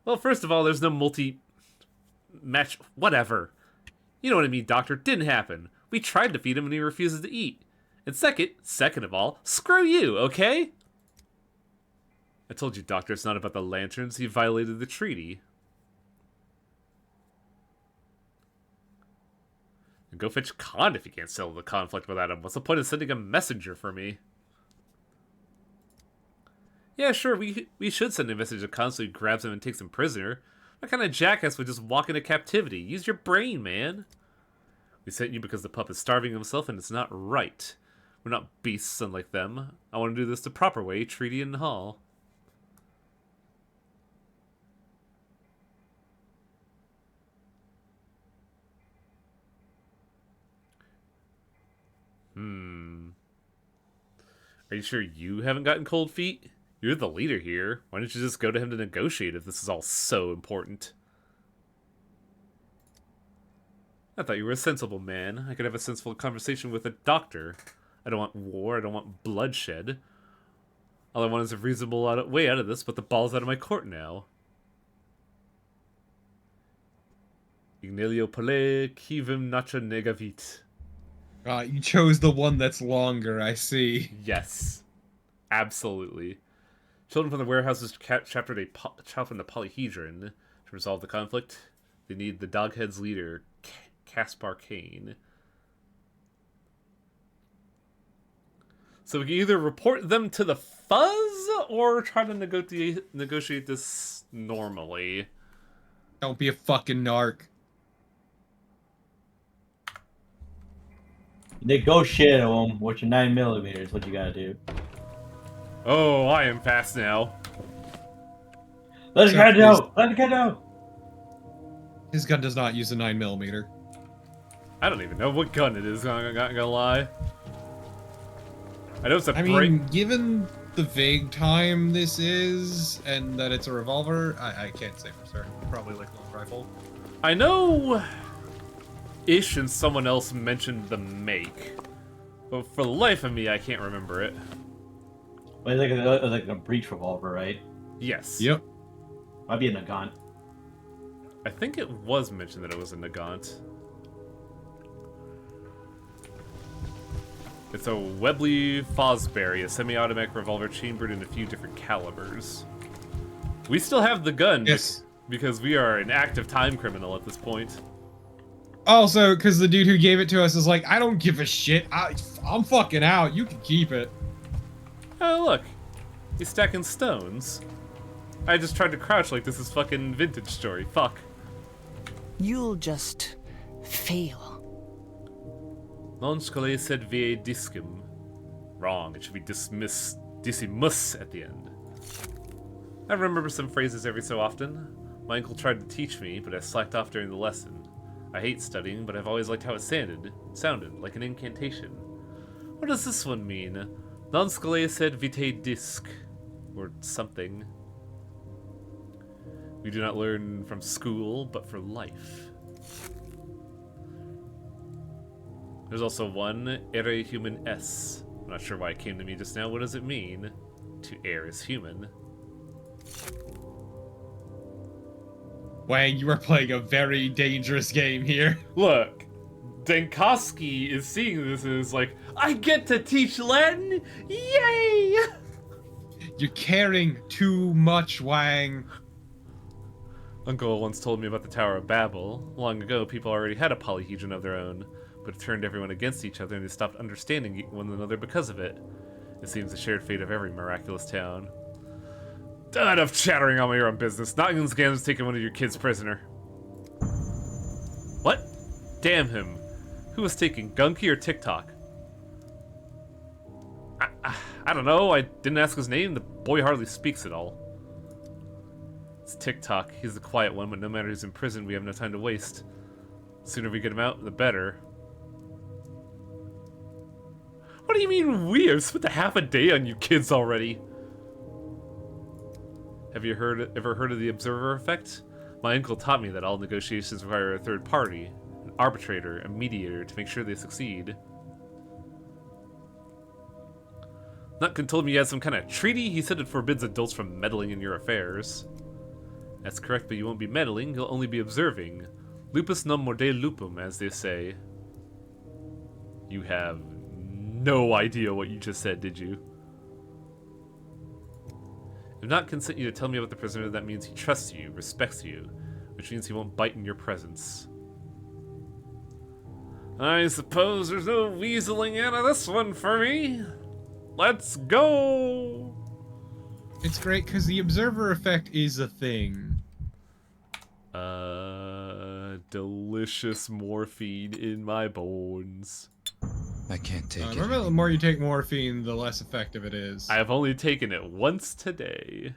Speaker 1: Well, first of all, there's no multi-match... Whatever. You know what I mean, Doctor. Didn't happen. We tried to feed him and he refuses to eat. And second of all, screw you, okay? I told you, Doctor, it's not about the lanterns. He violated the treaty. And go fetch Khan if you can't settle the conflict without him. What's the point of sending a messenger for me? Yeah, sure, we should send a message to Khan so he grabs him and takes him prisoner. What kind of jackass would just walk into captivity? Use your brain, man. We sent you because the pup is starving himself and it's not right. We're not beasts unlike them. I want to do this the proper way, treaty and hall. Are you sure you haven't gotten cold feet? You're the leader here. Why don't you just go to him to negotiate if this is all so important? I thought you were a sensible man. I could have a sensible conversation with a doctor. I don't want war. I don't want bloodshed. All I want is a reasonable way out of this, but the ball's out of my court now. Ignelio pole kivim nacha negavit.
Speaker 6: You chose the one that's longer, I see.
Speaker 1: Yes. Absolutely. Children from the warehouses trapped in the polyhedron. To resolve the conflict, they need the Doghead's leader, Caspar Kane. So we can either report them to the Fuzz, or try to negotiate this normally.
Speaker 6: Don't be a fucking narc.
Speaker 2: Negotiate them with your 9mm. What you gotta do.
Speaker 1: Oh, I am fast now.
Speaker 2: Let's
Speaker 6: So
Speaker 2: go! Let's go!
Speaker 6: His gun does not use a 9mm.
Speaker 1: I don't even know what gun it is, I'm not gonna lie. I know it's a
Speaker 6: I mean, given the vague time this is, and that it's a revolver, I can't say for certain. Probably like a long rifle.
Speaker 1: I know Ish and someone else mentioned the make, but for the life of me, I can't remember it.
Speaker 2: Well, it's like a breech revolver, right?
Speaker 1: Yes.
Speaker 6: Yep.
Speaker 2: Might be a Nagant.
Speaker 1: I think it was mentioned that it was a Nagant. It's a Webley Fosbury, a semi-automatic revolver chambered in a few different calibers. We still have the gun,
Speaker 6: Yes.
Speaker 1: because we are an active time criminal at this point.
Speaker 6: Also, because the dude who gave it to us is like, I don't give a shit. I'm fucking out. You can keep it.
Speaker 1: Oh, look. He's stacking stones. I just tried to crouch like this is fucking vintage story. Fuck.
Speaker 8: You'll just fail.
Speaker 1: Non scole sed vie discum. Wrong. It should be decimus at the end. I remember some phrases every so often. My uncle tried to teach me, but I slacked off during the lesson. I hate studying, but I've always liked how it sounded like an incantation. What does this one mean? Non scole sed vitae disc. Or something. We do not learn from school, but for life. There's also one, ere human s. I'm not sure why it came to me just now. What does it mean? To err is human.
Speaker 6: Wang, you are playing a very dangerous game here.
Speaker 1: Look, Denkoski is seeing this as like, I get to teach Latin? Yay!
Speaker 6: You're caring too much, Wang.
Speaker 1: Uncle once told me about the Tower of Babel. Long ago, people already had a polyhedron of their own, but it turned everyone against each other and they stopped understanding one another because of it. It seems the shared fate of every miraculous town. Enough chattering on my own business. Nottingham's taking one of your kids prisoner. What? Damn him. Who was taking Gunky or TikTok? I don't know. I didn't ask his name. The boy hardly speaks at all. It's TikTok. He's the quiet one, but no matter who's in prison, we have no time to waste. The sooner we get him out, the better. What do you mean we? I've spent a half a day on you kids already. Have you ever heard of the observer effect? My uncle taught me that all negotiations require a third party, an arbitrator, a mediator, to make sure they succeed. Nutkin told me you had some kind of treaty. He said it forbids adults from meddling in your affairs. That's correct, but you won't be meddling, you'll only be observing. Lupus non morde lupum, as they say. You have no idea what you just said, did you? If not consent you to tell me about the prisoner, that means he trusts you, respects you, which means he won't bite in your presence. I suppose there's no weaseling out of this one for me. Let's go!
Speaker 6: It's great because the observer effect is a thing.
Speaker 1: Delicious morphine in my bones.
Speaker 5: I can't take it.
Speaker 6: Remember, the more you take morphine, the less effective it is.
Speaker 1: I have only taken it once today.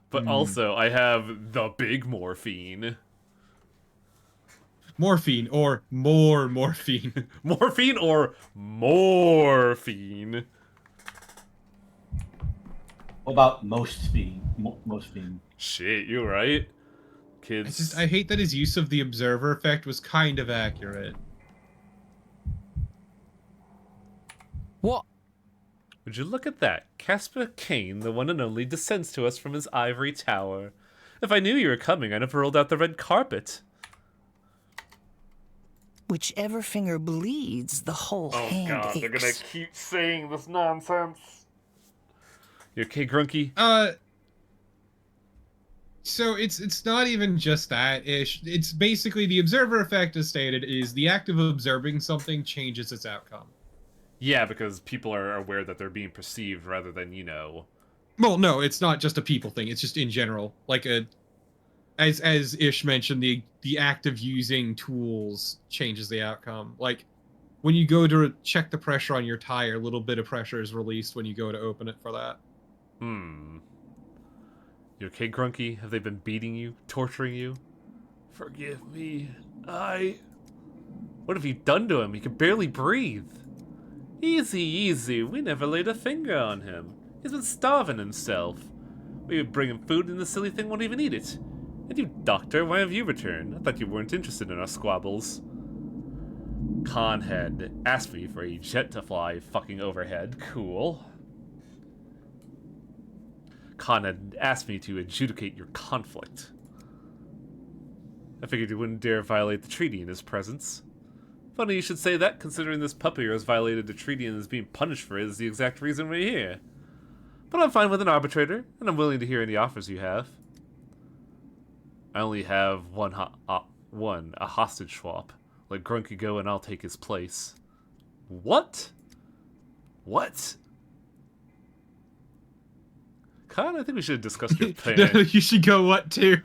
Speaker 1: But also, I have the big morphine.
Speaker 6: Morphine or more morphine.
Speaker 1: Morphine or morphine?
Speaker 2: What about most speed? Most speed.
Speaker 1: Shit, you right? Kids.
Speaker 6: I hate that his use of the observer effect was kind of accurate.
Speaker 7: What?
Speaker 1: Would you look at that? Caspar Kane, the one and only, descends to us from his ivory tower. If I knew you were coming, I'd have rolled out the red carpet.
Speaker 8: Whichever finger bleeds, the whole hand aches.
Speaker 1: they're gonna keep saying this nonsense. You okay, Grunky?
Speaker 6: So it's not even just that ish. It's basically the observer effect, as stated, is the act of observing something changes its outcome.
Speaker 1: Yeah, because people are aware that they're being perceived rather than, you know,
Speaker 6: Well, no, it's not just a people thing. It's just in general. Like as Ish mentioned, the act of using tools changes the outcome. Like when you go to check the pressure on your tire, a little bit of pressure is released when you go to open it for that.
Speaker 1: You okay, Grunky? Have they been beating you, torturing you? Forgive me. What have you done to him? He can barely breathe. Easy, easy. We never laid a finger on him. He's been starving himself. We would bring him food and the silly thing won't even eat it. And you, Doctor, why have you returned? I thought you weren't interested in our squabbles. Khan had asked me for a jet to fly fucking overhead. Cool. Khan had asked me to adjudicate your conflict. I figured you wouldn't dare violate the treaty in his presence. Funny you should say that, considering this puppy has violated the treaty and is being punished for it is the exact reason we're here. But I'm fine with an arbitrator, and I'm willing to hear any offers you have. I only have one, a hostage swap. Let Grunky go and I'll take his place. What? What? Khan, I think we should have discussed your plan.
Speaker 6: No, you should go what too?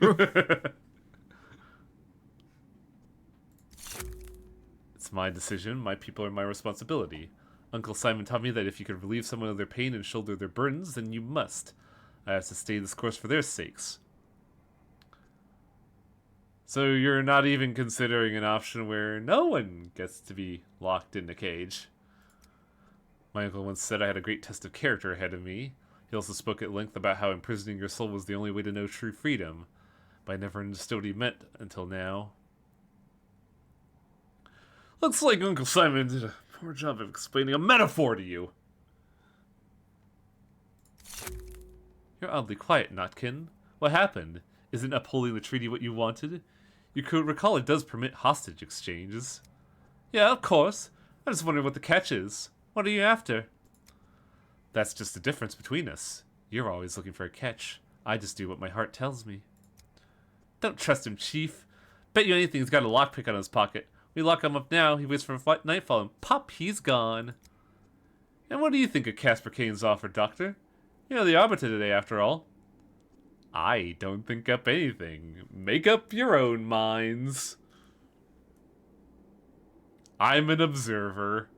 Speaker 1: It's my decision. My people are my responsibility. Uncle Simon taught me that if you could relieve someone of their pain and shoulder their burdens, then you must. I have to stay this course for their sakes. So you're not even considering an option where no one gets to be locked in a cage. My uncle once said I had a great test of character ahead of me. He also spoke at length about how imprisoning your soul was the only way to know true freedom. But I never understood what he meant until now. Looks like Uncle Simon did a poor job of explaining a metaphor to you. You're oddly quiet, Notkin. What happened? Isn't upholding the treaty what you wanted? You could recall it does permit hostage exchanges. Yeah, of course. I just wondered what the catch is. What are you after? That's just the difference between us. You're always looking for a catch. I just do what my heart tells me. Don't trust him, Chief. Bet you anything he's got a lockpick on his pocket. We lock him up now, he waits for nightfall, and pop, he's gone. And what do you think of Casper Kane's offer, Doctor? You're the arbiter today, after all. I don't think up anything. Make up your own minds. I'm an observer.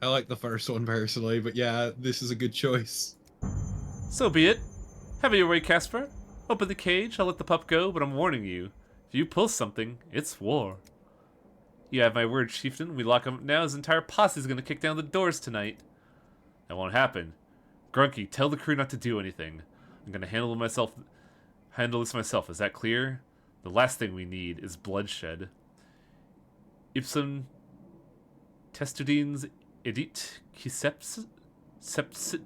Speaker 6: I like the first one personally, but yeah, this is a good choice.
Speaker 1: So be it. Have it your way, Casper. Open the cage, I'll let the pup go, but I'm warning you. If you pull something, it's war. You have my word, Chieftain. We lock him up now, his entire posse's gonna kick down the doors tonight. That won't happen. Grunky, tell the crew not to do anything. I'm gonna handle this myself, is that clear? The last thing we need is bloodshed. Ipsum testudines edit quiceps sepistus.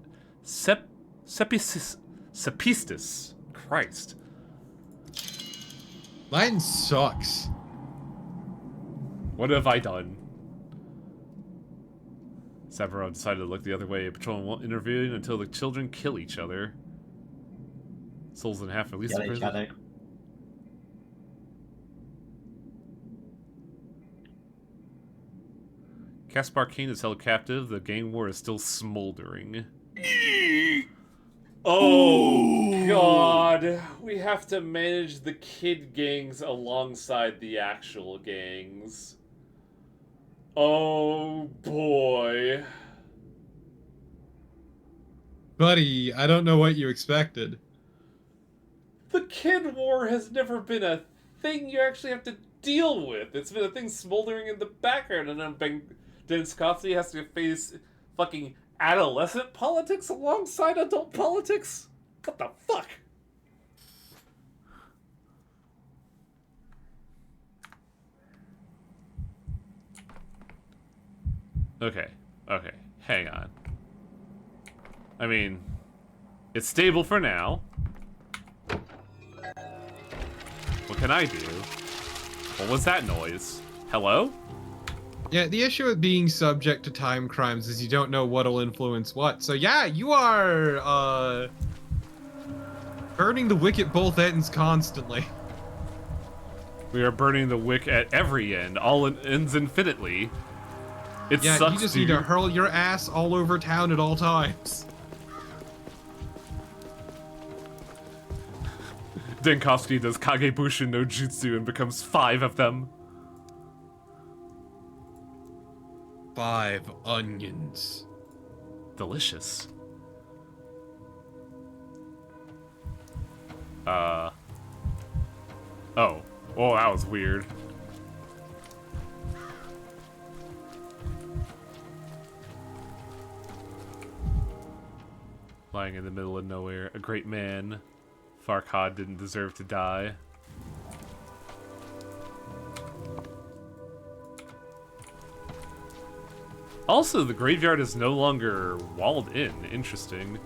Speaker 1: Christ.
Speaker 6: Mine sucks.
Speaker 1: What have I done? Sephiroth decided to look the other way. Patrolman won't intervene until the children kill each other. Souls in half released the prison. Caspar Kane is held captive. The gang war is still smoldering. Oh, God. We have to manage the kid gangs alongside the actual gangs. Oh, boy.
Speaker 6: Buddy, I don't know what you expected.
Speaker 1: The kid war has never been a thing you actually have to deal with. It's been a thing smoldering in the background, and then Denskowski has to face fucking adolescent politics alongside adult politics? What the fuck? Okay, hang on. I mean, it's stable for now. What can I do? What was that noise? Hello?
Speaker 6: Yeah, the issue with being subject to time crimes is you don't know what'll influence what. So yeah, you are, burning the wick at both ends constantly.
Speaker 1: We are burning the wick at every end, all ends infinitely. It
Speaker 6: Yeah,
Speaker 1: sucks,
Speaker 6: you just
Speaker 1: dude.
Speaker 6: need to hurl your ass all over town at all times.
Speaker 1: Denkovsky does Kagebushin no Jutsu and becomes 5 of them.
Speaker 6: 5 onions.
Speaker 1: Delicious. Oh. Oh, that was weird. Lying in the middle of nowhere, a great man. Farkhad didn't deserve to die. Also, the graveyard is no longer walled in. Interesting.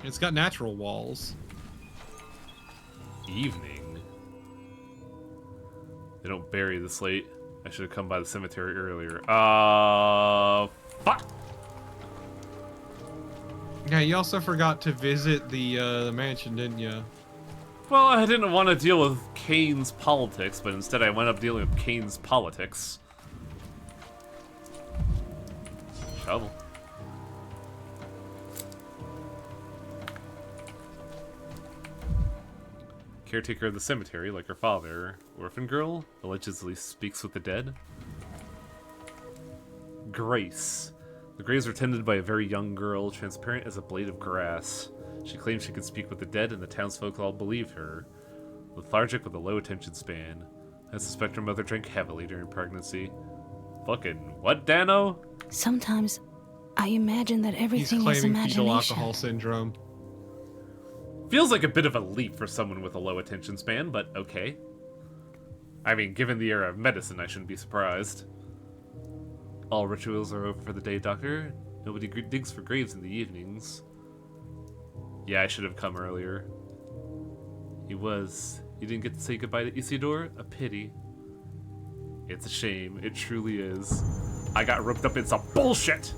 Speaker 6: It's got natural walls.
Speaker 1: Evening. They don't bury this late. I should have come by the cemetery earlier. Fuck!
Speaker 6: Yeah, you also forgot to visit the mansion, didn't you?
Speaker 1: Well, I didn't want to deal with Kane's politics, but instead I went up dealing with Kane's politics. Shovel. Caretaker of the cemetery, like her father. Orphan girl, allegedly speaks with the dead. Grace. The graves were tended by a very young girl, transparent as a blade of grass. She claimed she could speak with the dead, and the townsfolk all believed her. Lethargic with a low attention span. I suspect her mother drank heavily during pregnancy. Fucking what, Dano?
Speaker 8: Sometimes I imagine that
Speaker 6: He's
Speaker 8: everything is
Speaker 6: claiming fetal
Speaker 8: imagination.
Speaker 6: alcohol syndrome.
Speaker 1: Feels like a bit of a leap for someone with a low attention span, but okay. I mean, given the era of medicine, I shouldn't be surprised. All rituals are over for the day, Doctor. Nobody digs for graves in the evenings. Yeah, I should have come earlier. You didn't get to say goodbye to Isidore? A pity. It's a shame. It truly is. I got roped up in some bullshit!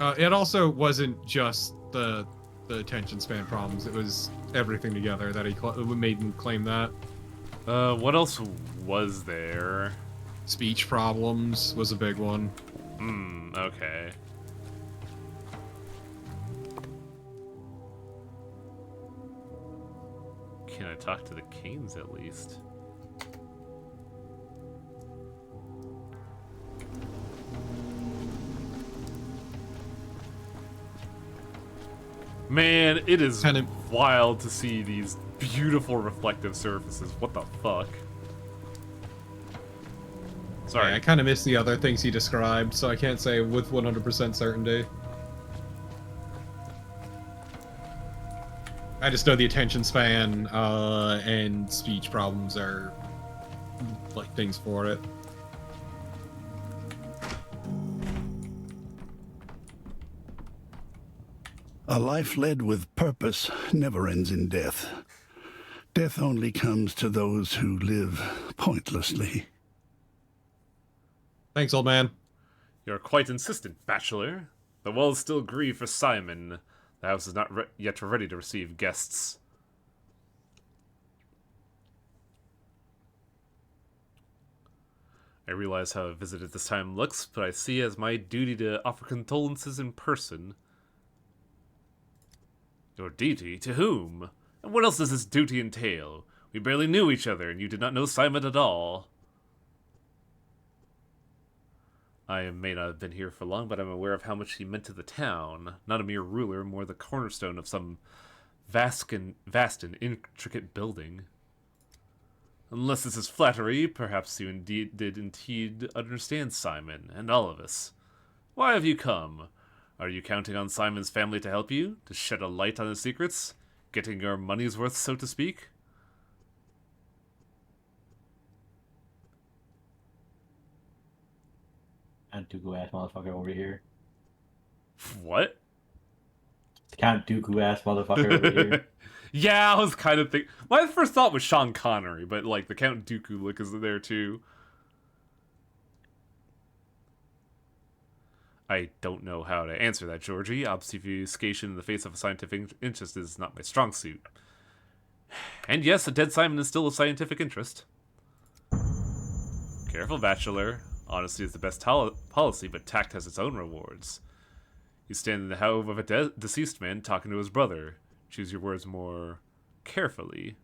Speaker 6: It also wasn't just the attention span problems. It was everything together that made him claim that.
Speaker 1: What else was there?
Speaker 6: Speech problems was a big one.
Speaker 1: Okay. Can I talk to the Canes at least? Man, it is
Speaker 6: Kinda-
Speaker 1: wild to see these beautiful reflective surfaces. What the fuck? Sorry.
Speaker 6: Yeah, I kind of missed the other things he described, so I can't say with 100% certainty. I just know the attention span and speech problems are like things for it.
Speaker 9: A life led with purpose never ends in death. Death only comes to those who live pointlessly.
Speaker 6: Thanks, old man.
Speaker 1: You're quite insistent, bachelor. The walls still grieve for Simon. The house is not yet ready to receive guests. I realize how a visit at this time looks, but I see it as my duty to offer condolences in person. Your duty? To whom? And what else does this duty entail? We barely knew each other, and you did not know Simon at all. I may not have been here for long, but I'm aware of how much he meant to the town. Not a mere ruler, more the cornerstone of some vast and intricate building. Unless this is flattery, perhaps you did indeed understand Simon, and all of us. Why have you come? Are you counting on Simon's family to help you? To shed a light on his secrets? Getting your money's worth, so to speak?
Speaker 2: Count Dooku ass motherfucker over here.
Speaker 1: What?
Speaker 2: Count Dooku ass motherfucker over here.
Speaker 1: Yeah, I was kind of thinking... My first thought was Sean Connery, but, like, the Count Dooku look is there, too. I don't know how to answer that, Georgie. Obfuscation in the face of a scientific interest is not my strong suit. And yes, a dead Simon is still a scientific interest. Careful, bachelor. Honesty is the best policy, but tact has its own rewards. You stand in the home of a deceased man talking to his brother. Choose your words more carefully.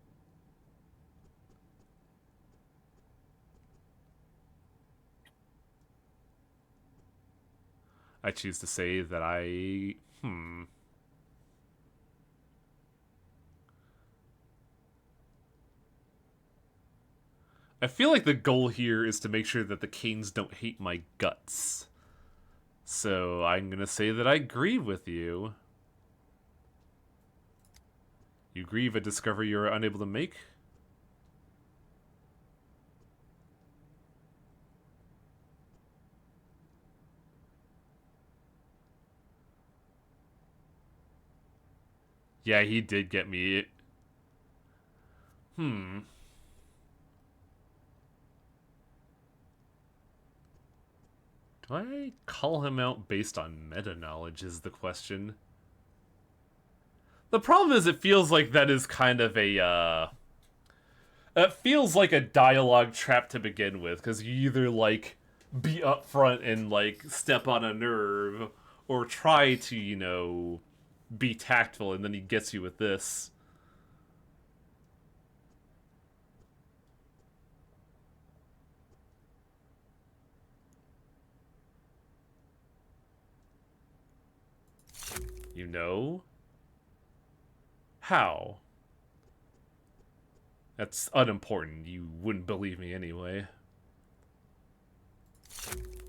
Speaker 1: I choose to say that I feel like the goal here is to make sure that the Canes don't hate my guts. So I'm gonna say that I grieve with you. You grieve a discovery you are unable to make? Yeah, he did get me. Do I call him out based on meta-knowledge is the question. The problem is it feels like that is kind of a, it feels like a dialogue trap to begin with, because you either, like, be upfront and, like, step on a nerve, or try to, you know, be tactful, and then he gets you with this. You know? How? That's unimportant. You wouldn't believe me anyway.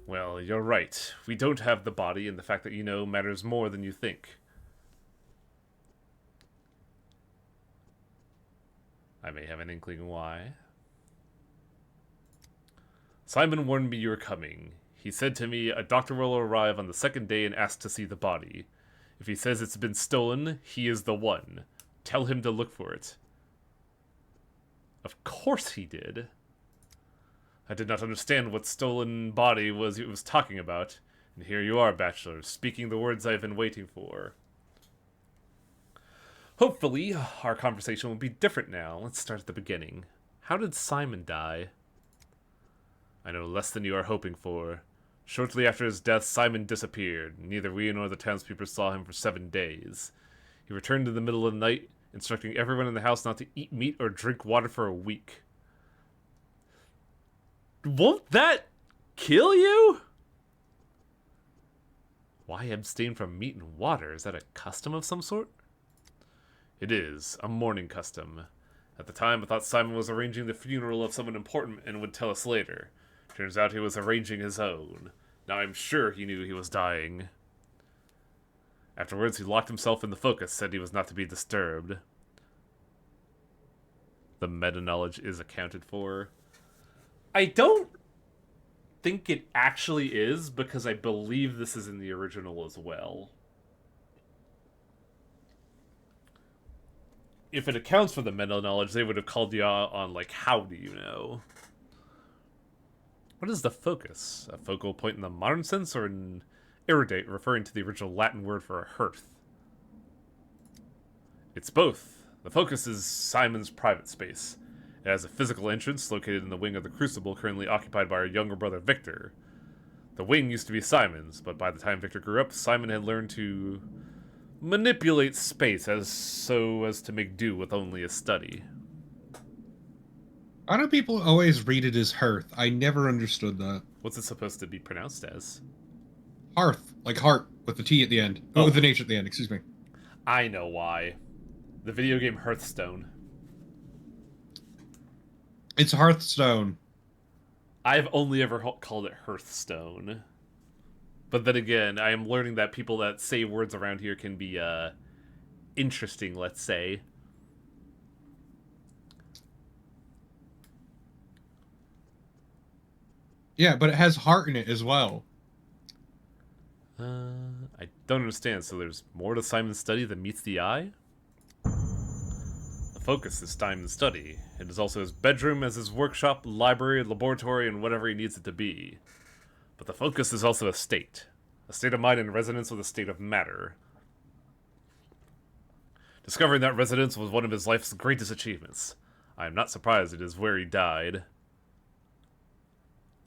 Speaker 1: Well, you're right. We don't have the body, and the fact that you know matters more than you think. I may have an inkling why. Simon warned me you were coming. He said to me, a doctor will arrive on the second day and ask to see the body. If he says it's been stolen, he is the one. Tell him to look for it. Of course he did. I did not understand what stolen body was he was talking about. And here you are, Bachelor, speaking the words I've been waiting for. Hopefully, our conversation will be different now. Let's start at the beginning. How did Simon die? I know less than you are hoping for. Shortly after his death, Simon disappeared. Neither we nor the townspeople saw him for 7 days. He returned in the middle of the night, instructing everyone in the house not to eat meat or drink water for a week. Won't that kill you? Why abstain from meat and water? Is that a custom of some sort? It is, a mourning custom. At the time, I thought Simon was arranging the funeral of someone important and would tell us later. Turns out he was arranging his own. Now I'm sure he knew he was dying. Afterwards, he locked himself in the focus, said he was not to be disturbed. The meta-knowledge is accounted for. I don't think it actually is, because I believe this is in the original as well. If it accounts for the meta-knowledge, they would have called you out on, like, how do you know? What is the focus? A focal point in the modern sense, or an erudite, referring to the original Latin word for a hearth? It's both. The focus is Simon's private space. It has a physical entrance located in the wing of the Crucible, currently occupied by our younger brother Victor. The wing used to be Simon's, but by the time Victor grew up, Simon had learned to manipulate space so as to make do with only a study.
Speaker 6: Why do people always read it as hearth? I never understood that.
Speaker 1: What's it supposed to be pronounced as?
Speaker 6: Hearth, like heart, with the T at the end. Oh, with an H at the end, excuse me.
Speaker 1: I know why. The video game Hearthstone.
Speaker 6: It's Hearthstone.
Speaker 1: I've only ever called it Hearthstone. But then again, I am learning that people that say words around here can be, interesting, let's say.
Speaker 6: Yeah, but it has heart in it as well.
Speaker 1: I don't understand. So there's more to Simon's study than meets the eye? The focus is Simon's study. It is also his bedroom as his workshop, library, laboratory, and whatever he needs it to be. But the focus is also a state of mind in resonance with a state of matter. Discovering that resonance was one of his life's greatest achievements. I am not surprised it is where he died.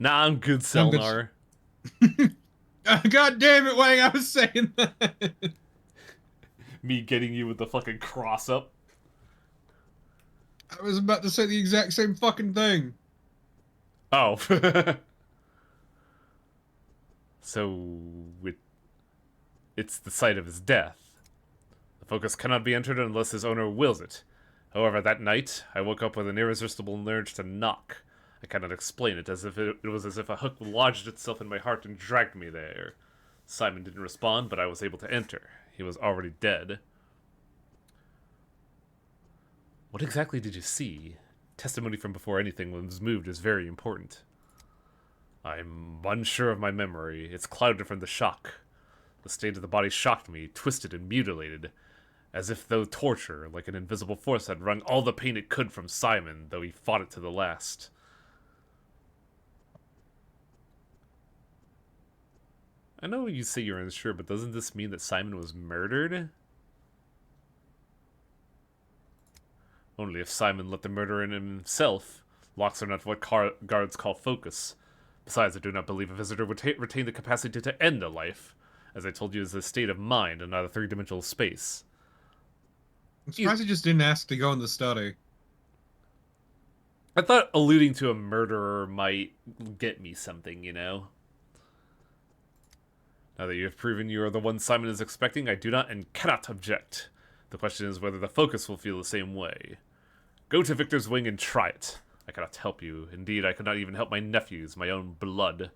Speaker 1: Nah, I'm good, Selnar.
Speaker 6: God damn it, Wang, I was saying that.
Speaker 1: Me getting you with the fucking cross up.
Speaker 6: I was about to say the exact same fucking thing.
Speaker 1: Oh. So, it's the site of his death. The focus cannot be entered unless his owner wills it. However, that night, I woke up with an irresistible urge to knock. I cannot explain it, as if it was as if a hook lodged itself in my heart and dragged me there. Simon didn't respond, but I was able to enter. He was already dead. What exactly did you see? Testimony from before anything was moved is very important. I'm unsure of my memory. It's clouded from the shock. The state of the body shocked me, twisted and mutilated, as if though torture, like an invisible force, had wrung all the pain it could from Simon, though he fought it to the last. I know you say you're unsure, but doesn't this mean that Simon was murdered? Only if Simon let the murder in himself. Locks are not what guards call focus. Besides, I do not believe a visitor would retain the capacity to end a life. As I told you, it's a state of mind and not a three-dimensional space.
Speaker 6: I'm surprised he just didn't ask to go in the study.
Speaker 1: I thought alluding to a murderer might get me something, you know? Now that you have proven you are the one Simon is expecting, I do not and cannot object. The question is whether the focus will feel the same way. Go to Victor's wing and try it. I cannot help you. Indeed, I could not even help my nephews, my own blood.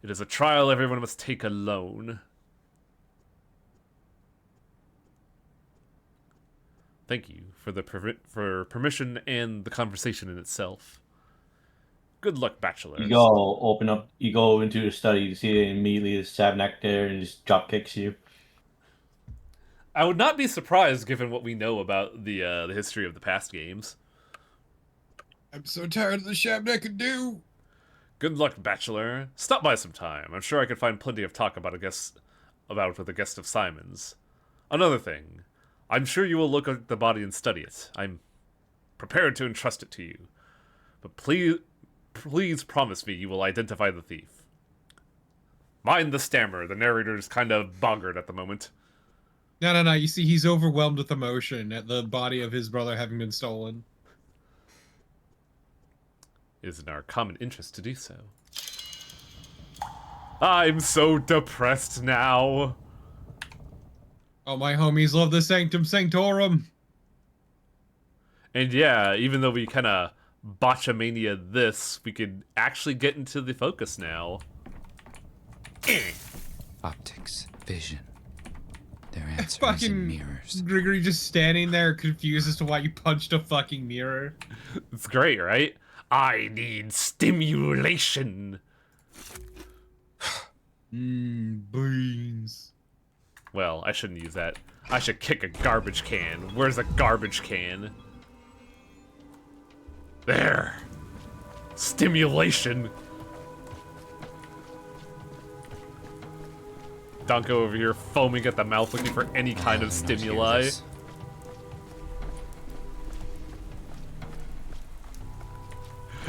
Speaker 1: It is a trial everyone must take alone. Thank you for permission and the conversation in itself. Good luck, bachelors.
Speaker 2: You go into the study, you see it immediately is Savnak there and just drop kicks you.
Speaker 1: I would not be surprised given what we know about the history of the past games.
Speaker 6: I'm so tired of the Shabnak could do.
Speaker 1: Good luck, bachelor. Stop by sometime. I'm sure I could find plenty of talk about with a guest of Simon's. Another thing, I'm sure you will look at the body and study it. I'm prepared to entrust it to you. But please promise me you will identify the thief. Mind the stammer. The narrator is kind of bongered at the moment.
Speaker 6: No. You see, he's overwhelmed with emotion at the body of his brother having been stolen.
Speaker 1: It is in our common interest to do so. I'm so depressed now.
Speaker 6: Oh, my homies love the Sanctum Sanctorum.
Speaker 1: And yeah, even though we kind of botchamania this, we could actually get into the focus now.
Speaker 5: Optics, vision. Their answer is
Speaker 6: Fucking
Speaker 5: in mirrors.
Speaker 6: Grigory just standing there confused as to why you punched a fucking mirror.
Speaker 1: It's great, right? I need stimulation.
Speaker 6: Beans.
Speaker 1: Well, I shouldn't use that. I should kick a garbage can. Where's a garbage can? There. Stimulation. Donko over here foaming at the mouth looking for any kind of stimuli.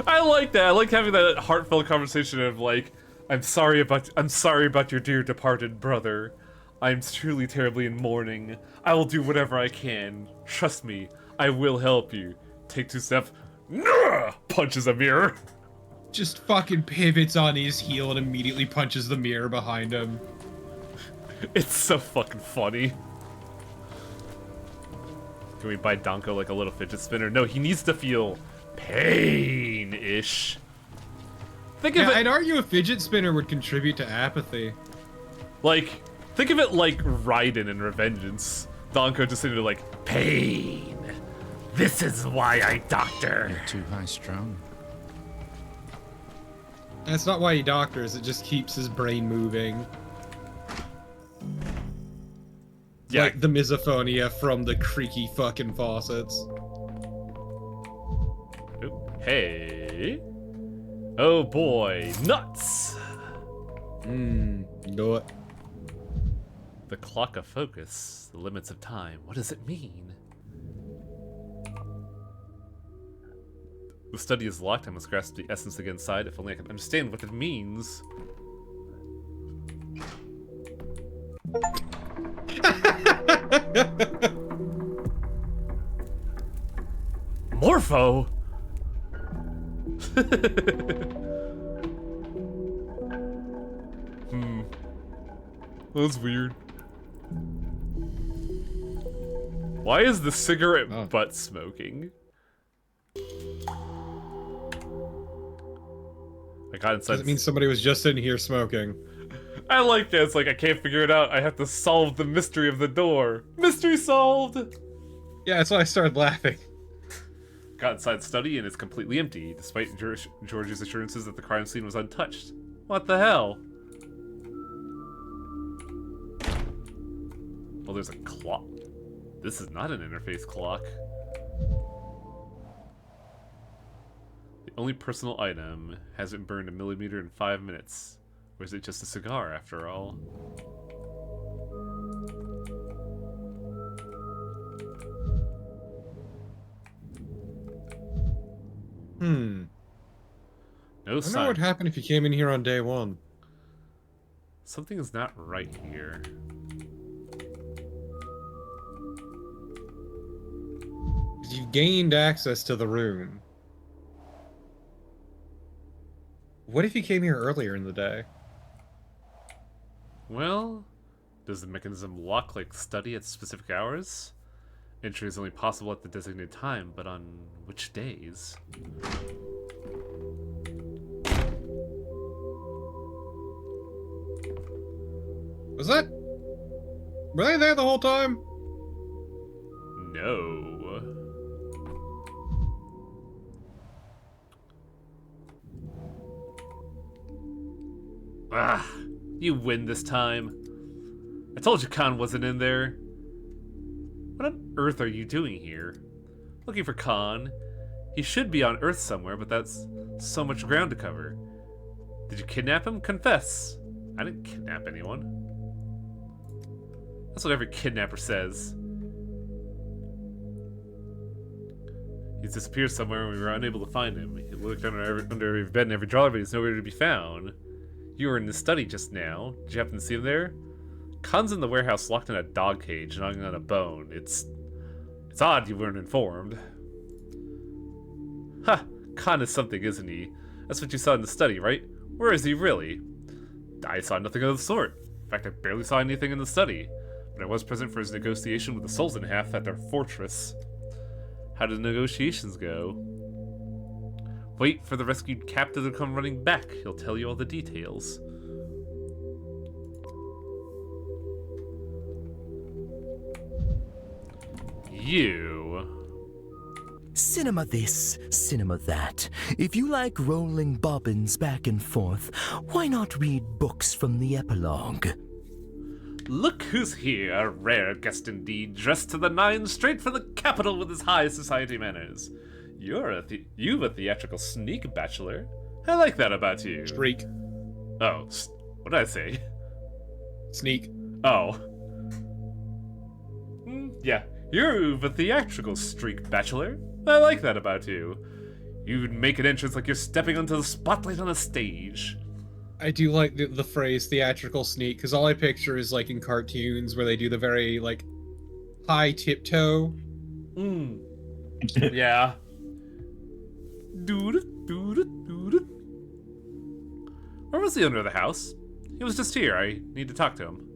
Speaker 1: I like that. I like having that heartfelt conversation of like, I'm sorry about your dear departed brother. I'm truly terribly in mourning. I will do whatever I can. Trust me, I will help you. Take 2 steps. Punches a mirror.
Speaker 6: Just fucking pivots on his heel and immediately punches the mirror behind him.
Speaker 1: It's so fucking funny. Can we buy Donko like a little fidget spinner? No, he needs to feel pain-ish. Think of it.
Speaker 6: I'd argue a fidget spinner would contribute to apathy.
Speaker 1: Like, think of it like Raiden in Revengeance. Donko just sitting there like, pain. This is why I doctor.
Speaker 5: You're too high strung.
Speaker 6: That's not why he doctors, it just keeps his brain moving.
Speaker 1: Yeah.
Speaker 6: Like the misophonia from the creaky fucking faucets.
Speaker 1: Ooh, hey. Oh boy, nuts!
Speaker 6: Do it.
Speaker 1: The clock of focus, the limits of time. What does it mean? The study is locked. I must grasp the essence again inside. If only I can understand what it means. Morpho? That's weird. Why is the cigarette butt smoking? I got inside.
Speaker 6: Does it mean somebody was just in here smoking?
Speaker 1: I like that. It's like, I can't figure it out. I have to solve the mystery of the door. Mystery solved!
Speaker 6: Yeah, that's why I started laughing.
Speaker 1: Got inside the study and it's completely empty, despite George's assurances that the crime scene was untouched. What the hell? Well, there's a clock. This is not an interface clock. The only personal item hasn't burned a millimeter in 5 minutes. Or is it just a cigar, after all?
Speaker 6: No
Speaker 1: No
Speaker 6: I
Speaker 1: sign.
Speaker 6: know what would happen if you came in here on day one.
Speaker 1: Something is not right here.
Speaker 6: You've gained access to the room. What if you came here earlier in the day?
Speaker 1: Well, does the mechanism lock like study at specific hours? Entry is only possible at the designated time, but on which days?
Speaker 6: Was that... Were they there the whole time?
Speaker 1: No. Ah, you win this time. I told you Khan wasn't in there. What on earth are you doing here? Looking for Khan. He should be on Earth somewhere, but that's so much ground to cover. Did you kidnap him? Confess. I didn't kidnap anyone. That's what every kidnapper says. He's disappeared somewhere and we were unable to find him. He looked under every bed and every drawer, but he's nowhere to be found. You were in the study just now. Did you happen to see him there? Khan's in the warehouse locked in a dog cage, gnawing on a bone. It's odd you weren't informed. Ha! Khan is something, isn't he? That's what you saw in the study, right? Where is he really? I saw nothing of the sort. In fact, I barely saw anything in the study. But I was present for his negotiation with the Souls in Half at their fortress. How did the negotiations go? Wait for the rescued captive to come running back. He'll tell you all the details. You...
Speaker 10: Cinema this, cinema that. If you like rolling bobbins back and forth, why not read books from the epilogue?
Speaker 1: Look who's here, a rare guest indeed, dressed to the nines, straight for the capital with his high society manners. You've a theatrical sneak, bachelor. I like that about you.
Speaker 6: Streak.
Speaker 1: Oh, what did I say?
Speaker 6: Sneak.
Speaker 1: Oh. Yeah, you've a theatrical streak, bachelor. I like that about you. You'd make an entrance like you're stepping onto the spotlight on a stage.
Speaker 6: I do like the phrase theatrical sneak, because all I picture is like in cartoons where they do the very, like, high tiptoe.
Speaker 1: Yeah. Where was the owner of the house? He was just here. I need to talk to him.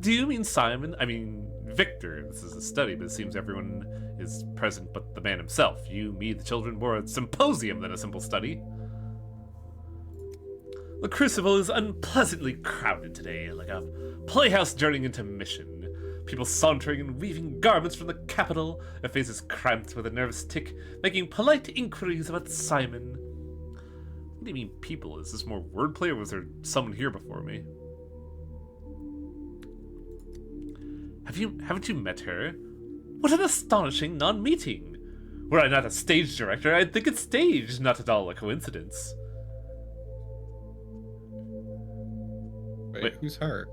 Speaker 1: Do you mean Simon? I mean, Victor. This is a study, but it seems everyone is present but the man himself. You, me, the children, more a symposium than a simple study. The Crucible is unpleasantly crowded today, like a playhouse journeying into mission. People sauntering and weaving garments from the capital, their faces cramped with a nervous tic, making polite inquiries about Simon. What do you mean people? Is this more wordplay, or was there someone here before me? Haven't you met her? What an astonishing non-meeting! Were I not a stage director, I'd think it staged, not at all a coincidence.
Speaker 6: Wait, who's her?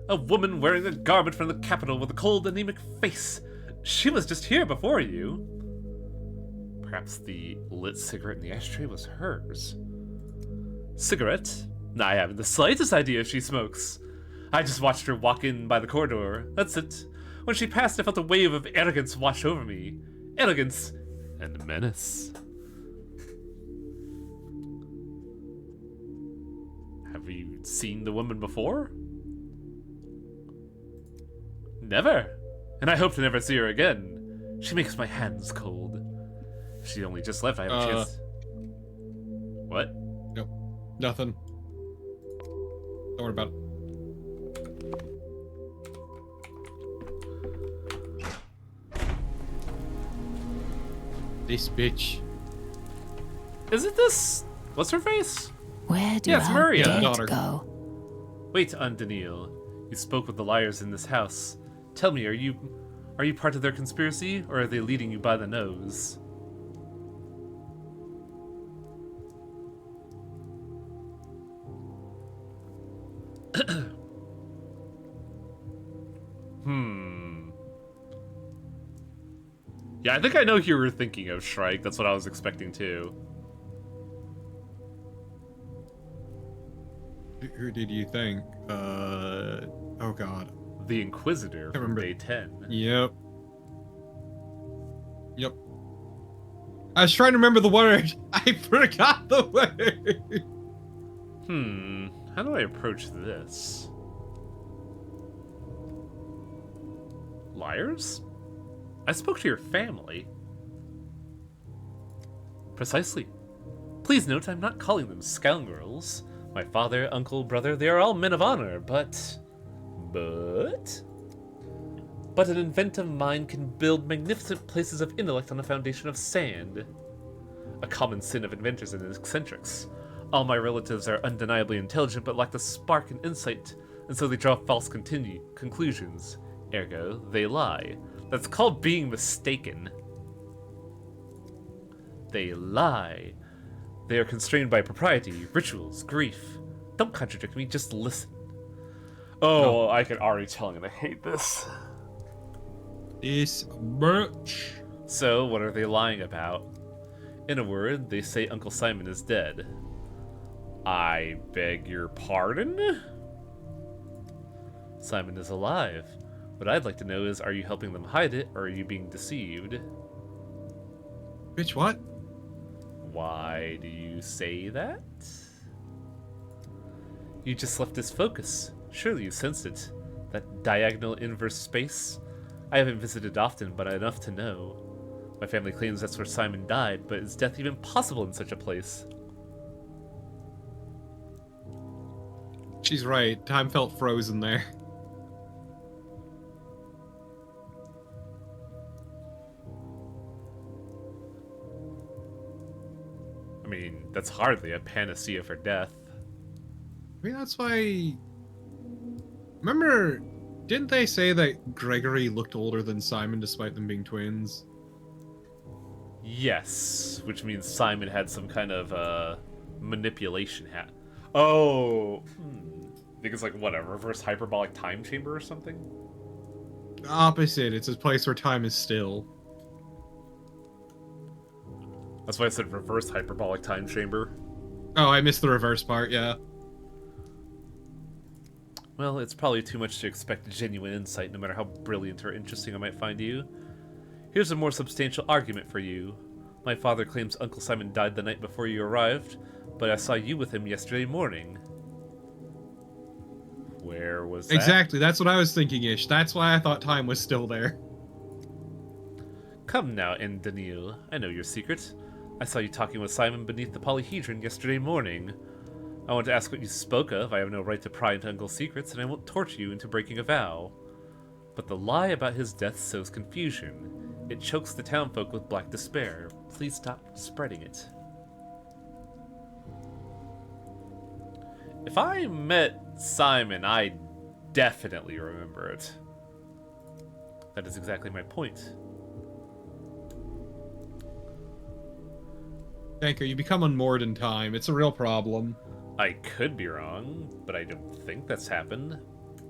Speaker 1: A woman wearing a garment from the capital with a cold, anemic face. She was just here before you. Perhaps the lit cigarette in the ashtray was hers. Cigarette? I haven't the slightest idea if she smokes. I just watched her walk in by the corridor. That's it. When she passed, I felt a wave of arrogance wash over me. Arrogance and menace. Have you seen the woman before? Never. And I hope to never see her again. She makes my hands cold. If she only just left, I have a chance. What?
Speaker 6: Nope. Nothing. Don't worry about it. This bitch.
Speaker 1: Is it this? What's her face?
Speaker 8: Where do
Speaker 1: it's
Speaker 8: our
Speaker 1: Maria.
Speaker 8: dead
Speaker 6: Daughter.
Speaker 8: go?
Speaker 1: Wait, Aunt Daniil. You spoke with the liars in this house. Tell me, are you part of their conspiracy, or are they leading you by the nose? Yeah, I think I know who you were thinking of, Shrike. That's what I was expecting too.
Speaker 6: Who did you think? Oh god.
Speaker 1: The Inquisitor from
Speaker 6: remember.
Speaker 1: Day 10.
Speaker 6: Yep. Yep. I was trying to remember the word. I forgot the word.
Speaker 1: How do I approach this? Liars? I spoke to your family. Precisely. Please note, I'm not calling them scoundrels. My father, uncle, brother, they are all men of honor, but an inventive mind can build magnificent places of intellect on a foundation of sand. A common sin of inventors and eccentrics. All my relatives are undeniably intelligent, but lack the spark and insight, and so they draw false conclusions. Ergo, they lie. That's called being mistaken. They lie. They are constrained by propriety, rituals, grief. Don't contradict me, just listen. Oh, no. I can already tell I'm gonna hate this.
Speaker 6: This bitch.
Speaker 1: So, what are they lying about? In a word, they say Uncle Simon is dead. I beg your pardon? Simon is alive. What I'd like to know is, are you helping them hide it, or are you being deceived?
Speaker 6: Bitch, what?
Speaker 1: Why do you say that? You just left his focus. Surely you sensed it. That diagonal inverse space? I haven't visited often, but enough to know. My family claims that's where Simon died, but is death even possible in such a place?
Speaker 6: She's right. Time felt frozen there.
Speaker 1: I mean, that's hardly a panacea for death.
Speaker 6: I mean, that's why... Remember, didn't they say that Gregory looked older than Simon despite them being twins?
Speaker 1: Yes, which means Simon had some kind of manipulation hat. Oh, I think it's like, what, a reverse hyperbolic time chamber or something?
Speaker 6: Opposite, it's a place where time is still.
Speaker 1: That's why I said reverse hyperbolic time chamber.
Speaker 6: Oh, I missed the reverse part, yeah.
Speaker 1: Well, it's probably too much to expect genuine insight, no matter how brilliant or interesting I might find you. Here's a more substantial argument for you. My father claims Uncle Simon died the night before you arrived, but I saw you with him yesterday morning. Where was that?
Speaker 6: Exactly, that's what I was thinking, Ish. That's why I thought time was still there.
Speaker 1: Come now, Daniil. I know your secret. I saw you talking with Simon beneath the polyhedron yesterday morning. I want to ask what you spoke of. I have no right to pry into Uncle's secrets, and I won't torture you into breaking a vow. But the lie about his death sows confusion. It chokes the townfolk with black despair. Please stop spreading it. If I met Simon, I definitely remember it. That is exactly my point.
Speaker 6: Danko, you become unmoored in time. It's a real problem.
Speaker 1: I could be wrong, but I don't think that's happened.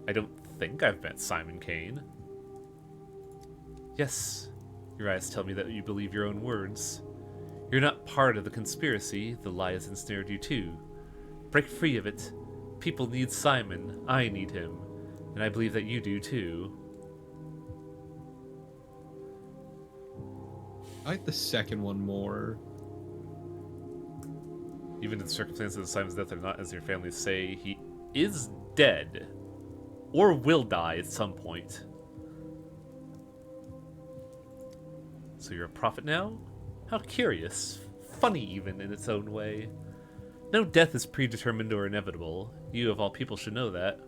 Speaker 1: I don't think I've met Simon Kane. Yes, your eyes tell me that you believe your own words. You're not part of the conspiracy. The lie has ensnared you too. Break free of it. People need Simon. I need him. And I believe that you do too.
Speaker 6: I like the second one more.
Speaker 1: Even in the circumstances of Simon's death are not as your family say, he is dead. Or will die at some point. So you're a prophet now? How curious. Funny even in its own way. No death is predetermined or inevitable. You of all people should know that.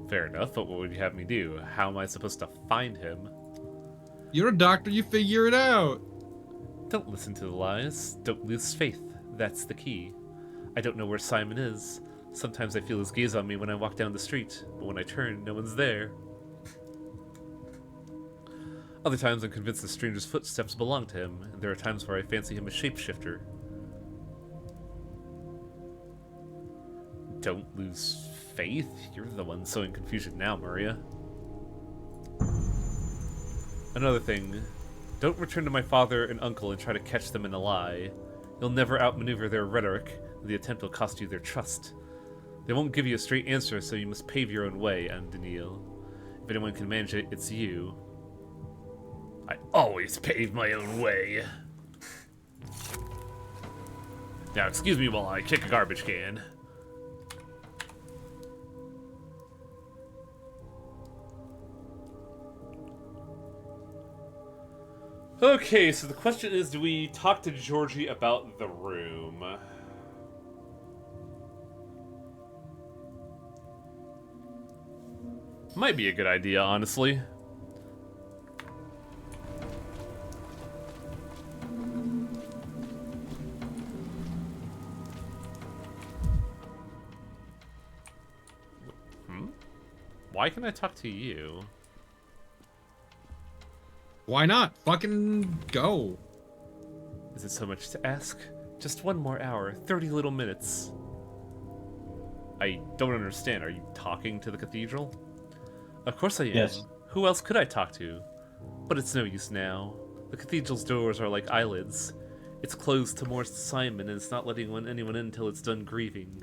Speaker 1: Fair enough, but what would you have me do? How am I supposed to find him?
Speaker 6: You're a doctor, you figure it out.
Speaker 1: Don't listen to the lies. Don't lose faith. That's the key. I don't know where Simon is. Sometimes I feel his gaze on me when I walk down the street, but when I turn, no one's there. Other times I'm convinced the stranger's footsteps belong to him, and there are times where I fancy him a shapeshifter. Don't lose faith? You're the one sowing confusion now, Maria. Another thing, don't return to my father and uncle and try to catch them in a lie. You'll never outmaneuver their rhetoric, and the attempt will cost you their trust. They won't give you a straight answer, so you must pave your own way, Anne Daniil. If anyone can manage it, it's you. I always pave my own way. Now, excuse me while I kick a garbage can. Okay, so the question is, do we talk to Georgie about the room? Might be a good idea, honestly. Why can I talk to you?
Speaker 6: Why not? Fucking go.
Speaker 1: Is it so much to ask? Just one more hour, 30 little minutes. I don't understand. Are you talking to the cathedral? Of course I am.
Speaker 2: Yes.
Speaker 1: Who else could I talk to? But it's no use now. The cathedral's doors are like eyelids. It's closed to more Simon, and it's not letting anyone in until it's done grieving.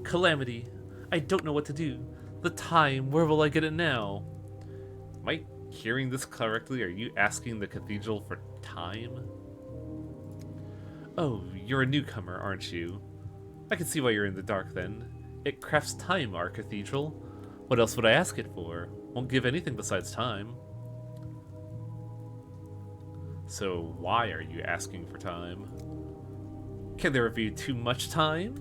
Speaker 1: Calamity. I don't know what to do. The time, where will I get it now? Am I hearing this correctly? Are you asking the cathedral for time? Oh, you're a newcomer, aren't you? I can see why you're in the dark then. It crafts time, our cathedral. What else would I ask it for? Won't give anything besides time. So why are you asking for time? Can there be too much time?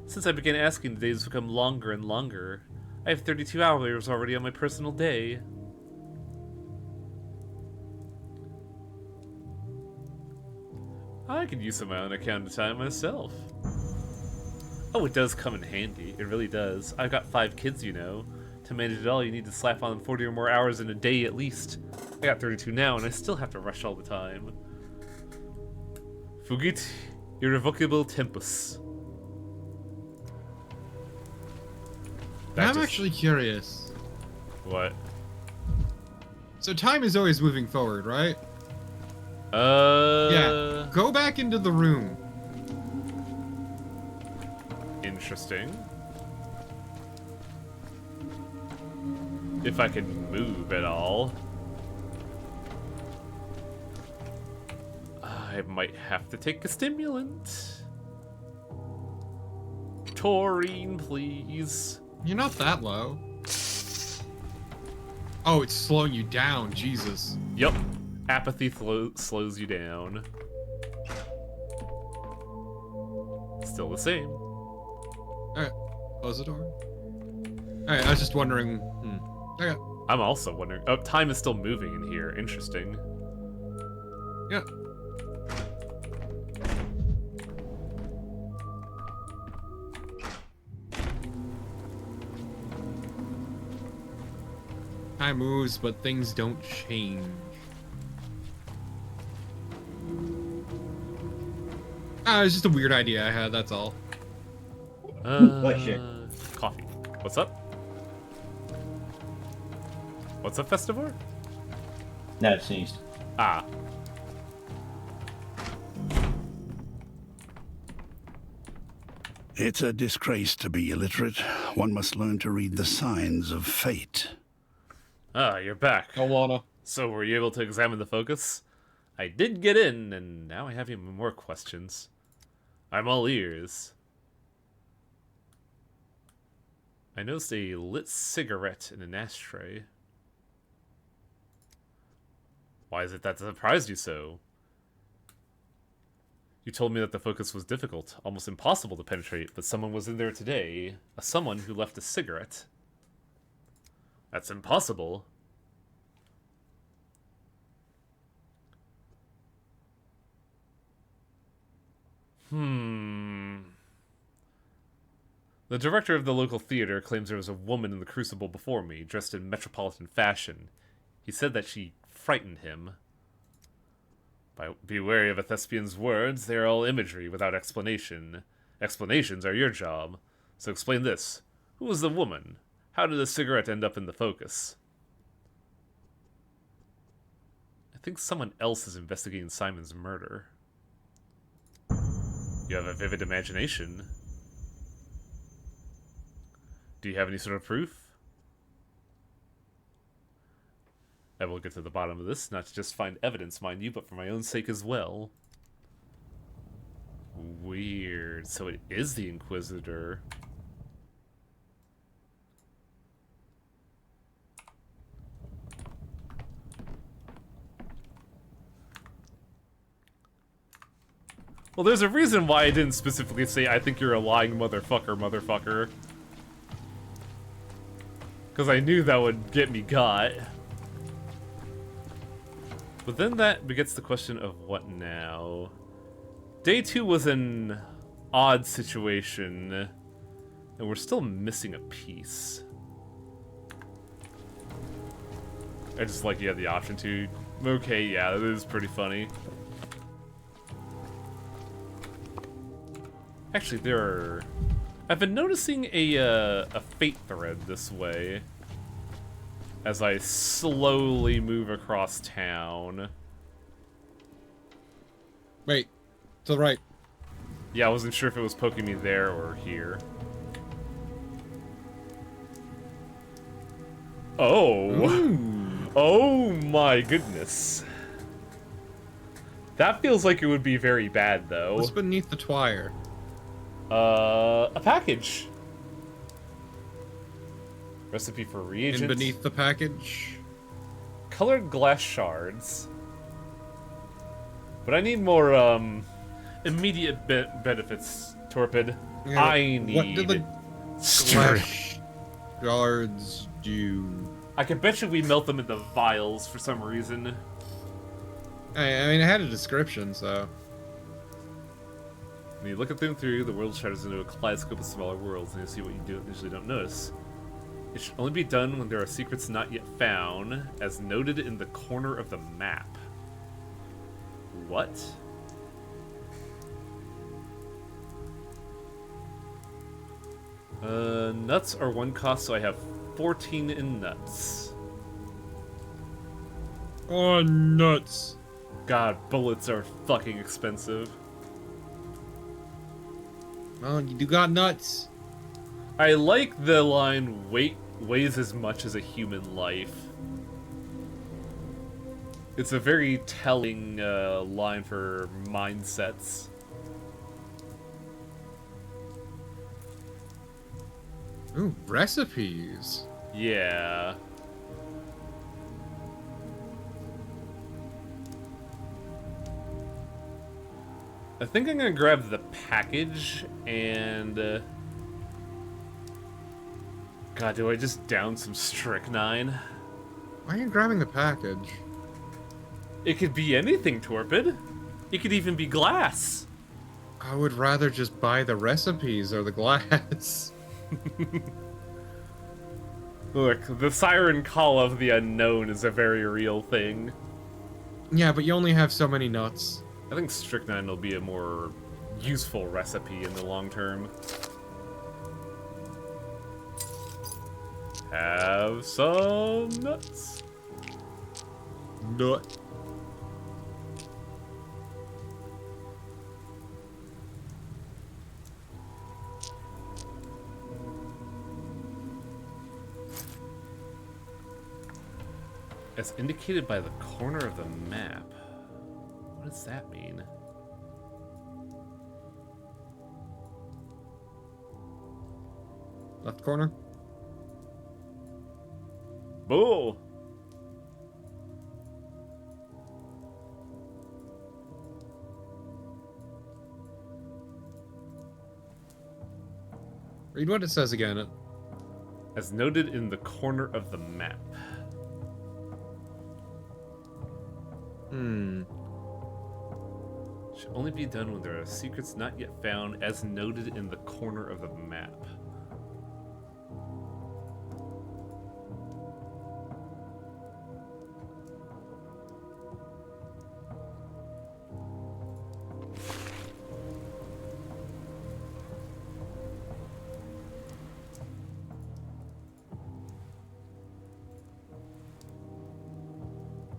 Speaker 1: Since I began asking, the days have become longer and longer. I have 32 hours already on my personal day. I could use some of my own account of time myself. Oh, it does come in handy. It really does. I've got 5 kids, you know. To manage it all, you need to slap on 40 or more hours in a day at least. I got 32 now, and I still have to rush all the time. Fugit irrevocable tempus.
Speaker 6: I'm actually curious.
Speaker 1: What?
Speaker 6: So time is always moving forward, right? Yeah. Go back into the room.
Speaker 1: Interesting. If I can move at all. I might have to take a stimulant. Taurine, please.
Speaker 6: You're not that low. Oh, it's slowing you down. Jesus.
Speaker 1: Yep. Apathy slows you down. Still the same.
Speaker 6: Alright. Close the door. Alright, I was just wondering. Okay.
Speaker 1: I'm also wondering. Oh, time is still moving in here. Interesting.
Speaker 6: Yeah. Time moves, but things don't change. It's just a weird idea I had, that's all.
Speaker 1: Coffee. What's up? What's up, Festivor?
Speaker 2: No, it sneezed.
Speaker 1: Ah.
Speaker 9: It's a disgrace to be illiterate. One must learn to read the signs of fate.
Speaker 1: Ah, you're back.
Speaker 6: Alana.
Speaker 1: So, were you able to examine the focus? I did get in, and now I have even more questions. I'm all ears. I noticed a lit cigarette in an ashtray. Why is it that surprised you so? You told me that the focus was difficult, almost impossible to penetrate, but someone was in there today. Someone who left a cigarette. That's impossible. The director of the local theater claims there was a woman in the crucible before me, dressed in metropolitan fashion. He said that she frightened him. Be wary of a thespian's words. They are all imagery without explanation. Explanations are your job. So explain this. Who was the woman? How did the cigarette end up in the focus? I think someone else is investigating Simon's murder. You have a vivid imagination. Do you have any sort of proof? I will get to the bottom of this, not to just find evidence, mind you, but for my own sake as well. Weird. So it is the Inquisitor. Well, there's a reason why I didn't specifically say, I think you're a lying motherfucker. Because I knew that would get me got. But then that begets the question of what now? Day 2 was an odd situation, and we're still missing a piece. I just like you had the option to. Okay, yeah, that is pretty funny. Actually, I've been noticing a fate thread this way as I slowly move across town.
Speaker 6: Wait, to the right.
Speaker 1: Yeah, I wasn't sure if it was poking me there or here. Oh.
Speaker 6: Ooh.
Speaker 1: Oh my goodness. That feels like it would be very bad, though.
Speaker 6: What's beneath the twire?
Speaker 1: A package. Recipe for reagents.
Speaker 6: And beneath the package?
Speaker 1: Colored glass shards. But I need more, immediate benefits, Torpid.
Speaker 6: Yeah,
Speaker 1: I need...
Speaker 6: What do the glass shards do?
Speaker 1: I can bet you we melt them in the vials for some reason.
Speaker 6: I mean, I had a description, so...
Speaker 1: When you look at them through, the world shatters into a kaleidoscope of smaller worlds, and you see what you usually don't notice. It should only be done when there are secrets not yet found, as noted in the corner of the map. What? Nuts are 1 cost, so I have 14 in nuts.
Speaker 6: Oh, nuts.
Speaker 1: God, bullets are fucking expensive.
Speaker 6: Oh, you do got nuts.
Speaker 1: I like the line, weight weighs as much as a human life. It's a very telling line for mindsets.
Speaker 6: Ooh, recipes.
Speaker 1: Yeah. I think I'm gonna grab the package and... God, do I just down some strychnine?
Speaker 6: Why are you grabbing the package?
Speaker 1: It could be anything, Torpid. It could even be glass.
Speaker 6: I would rather just buy the recipes or the glass.
Speaker 1: Look, the siren call of the unknown is a very real thing.
Speaker 6: Yeah, but you only have so many nuts.
Speaker 1: I think strychnine will be a more useful recipe in the long term. Have some nuts.
Speaker 6: Nut.
Speaker 1: As indicated by the corner of the map. What does that mean?
Speaker 6: Left corner.
Speaker 1: Bull!
Speaker 6: Read what it says again.
Speaker 1: As noted in the corner of the map. Should only be done when there are secrets not yet found, as noted in the corner of the map.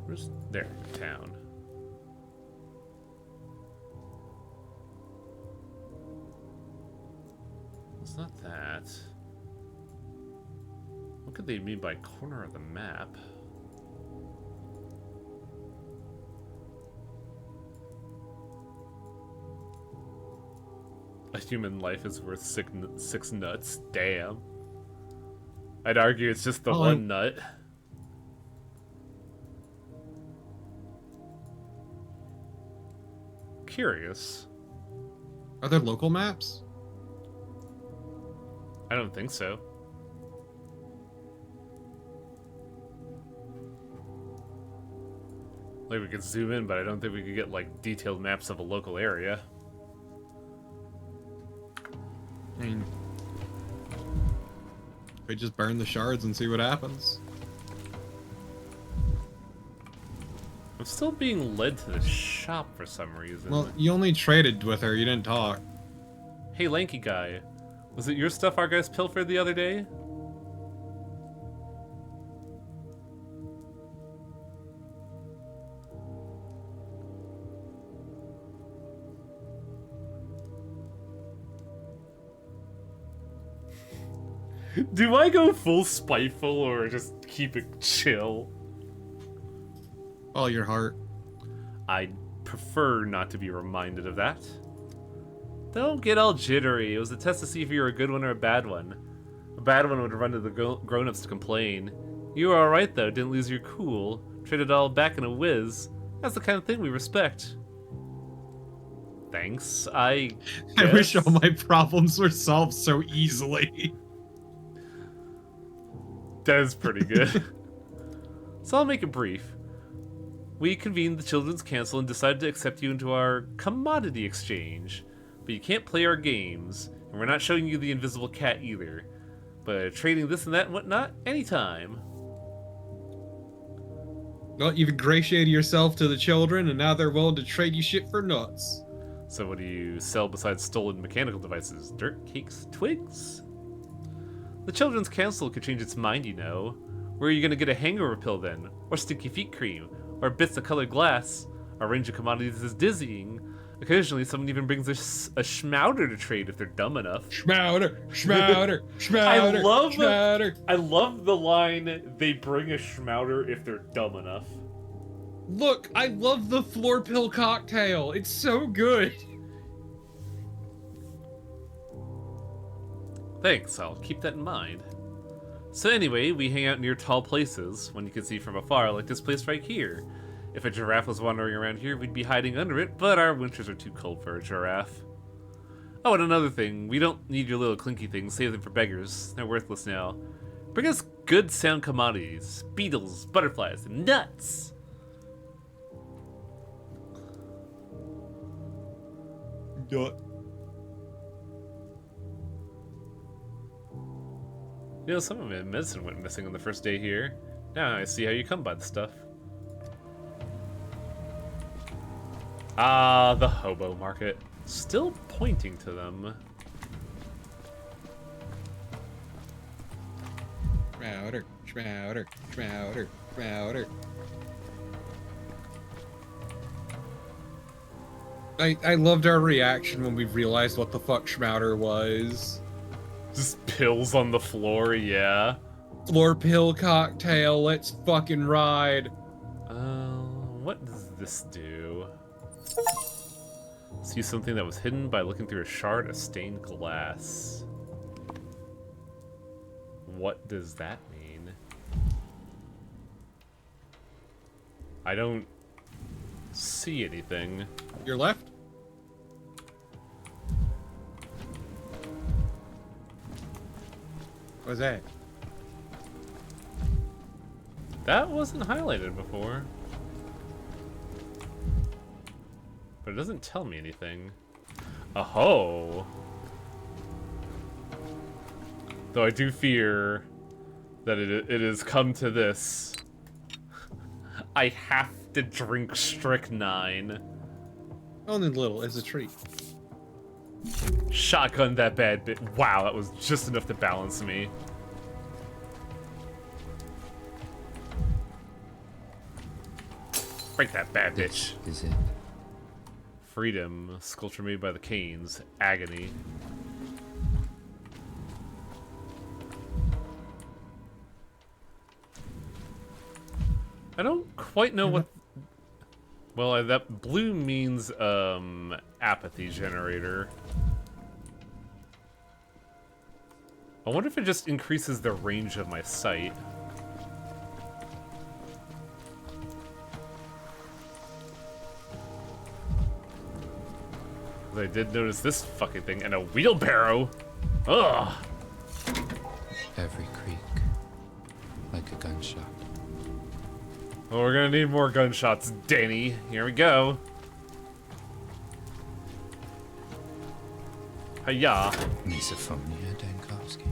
Speaker 1: Where's there? Town. It's not that. What could they mean by corner of the map? A human life is worth six nuts. Damn. I'd argue it's just the one nut. Curious.
Speaker 6: Are there local maps?
Speaker 1: I don't think so. Like, we could zoom in, but I don't think we could get, like, detailed maps of a local area.
Speaker 6: I mean, we just burn the shards and see what happens.
Speaker 1: I'm still being led to the shop for some reason.
Speaker 6: Well, you only traded with her, you didn't talk.
Speaker 1: Hey, lanky guy. Was it your stuff our guys pilfered the other day? Do I go full spiteful or just keep it chill?
Speaker 6: All your heart.
Speaker 1: I'd prefer not to be reminded of that. Don't get all jittery. It was a test to see if you were a good one or a bad one. A bad one would run to the grown-ups to complain. You were alright though, didn't lose your cool. Traded all back in a whiz. That's the kind of thing we respect. Thanks, I
Speaker 6: wish all my problems were solved so easily.
Speaker 1: That is pretty good. So I'll make it brief. We convened the Children's Council and decided to accept you into our commodity exchange. But you can't play our games, and we're not showing you the invisible cat either. But trading this and that and whatnot, anytime.
Speaker 6: Well, you've ingratiated yourself to the children, and now they're willing to trade you shit for nuts.
Speaker 1: So what do you sell besides stolen mechanical devices? Dirt, cakes, twigs? The Children's Council could change its mind, you know. Where are you gonna get a hangover pill then? Or sticky feet cream? Or bits of colored glass? Our range of commodities is dizzying. Occasionally, someone even brings a schmouder to trade if they're dumb enough.
Speaker 6: Schmouder, schmouder, schmouder,
Speaker 1: I love the line, they bring a schmouder if they're dumb enough.
Speaker 6: Look, I love the floor pill cocktail. It's so good.
Speaker 1: Thanks, I'll keep that in mind. So anyway, we hang out near tall places, one you can see from afar, like this place right here. If a giraffe was wandering around here, we'd be hiding under it, but our winters are too cold for a giraffe. Oh, and another thing, we don't need your little clinky things, save them for beggars. They're worthless now. Bring us good sound commodities, beetles, butterflies, and nuts!
Speaker 6: Nut.
Speaker 1: You know, some of my medicine went missing on the first day here. Now I see how you come by the stuff. Ah, the hobo market. Still pointing to them.
Speaker 6: Schmouder, schmouder, schmouder, schmouder. I loved our reaction when we realized what the fuck schmouder was.
Speaker 1: Just pills on the floor, yeah.
Speaker 6: Floor pill cocktail, let's fucking ride.
Speaker 1: What does this do? See something that was hidden by looking through a shard of stained glass. What does that mean? I don't see anything.
Speaker 6: Your left? What's that?
Speaker 1: That wasn't highlighted before. But it doesn't tell me anything. Oh. Though I do fear that it has come to this. I have to drink strychnine.
Speaker 6: Only a little, as a treat.
Speaker 1: Shotgun that bad bit. Wow, that was just enough to balance me. Break that bad bitch.
Speaker 5: Is it?
Speaker 1: Freedom, sculpture made by the Canes. Agony. I don't quite know what... Well, that blue means, apathy generator. I wonder if it just increases the range of my sight. I did notice this fucking thing, and a wheelbarrow! Ugh!
Speaker 5: Every creak, like a gunshot.
Speaker 1: Well, we're gonna need more gunshots, Danny. Here we go. Hiya.
Speaker 5: Misophonia, Dankovsky.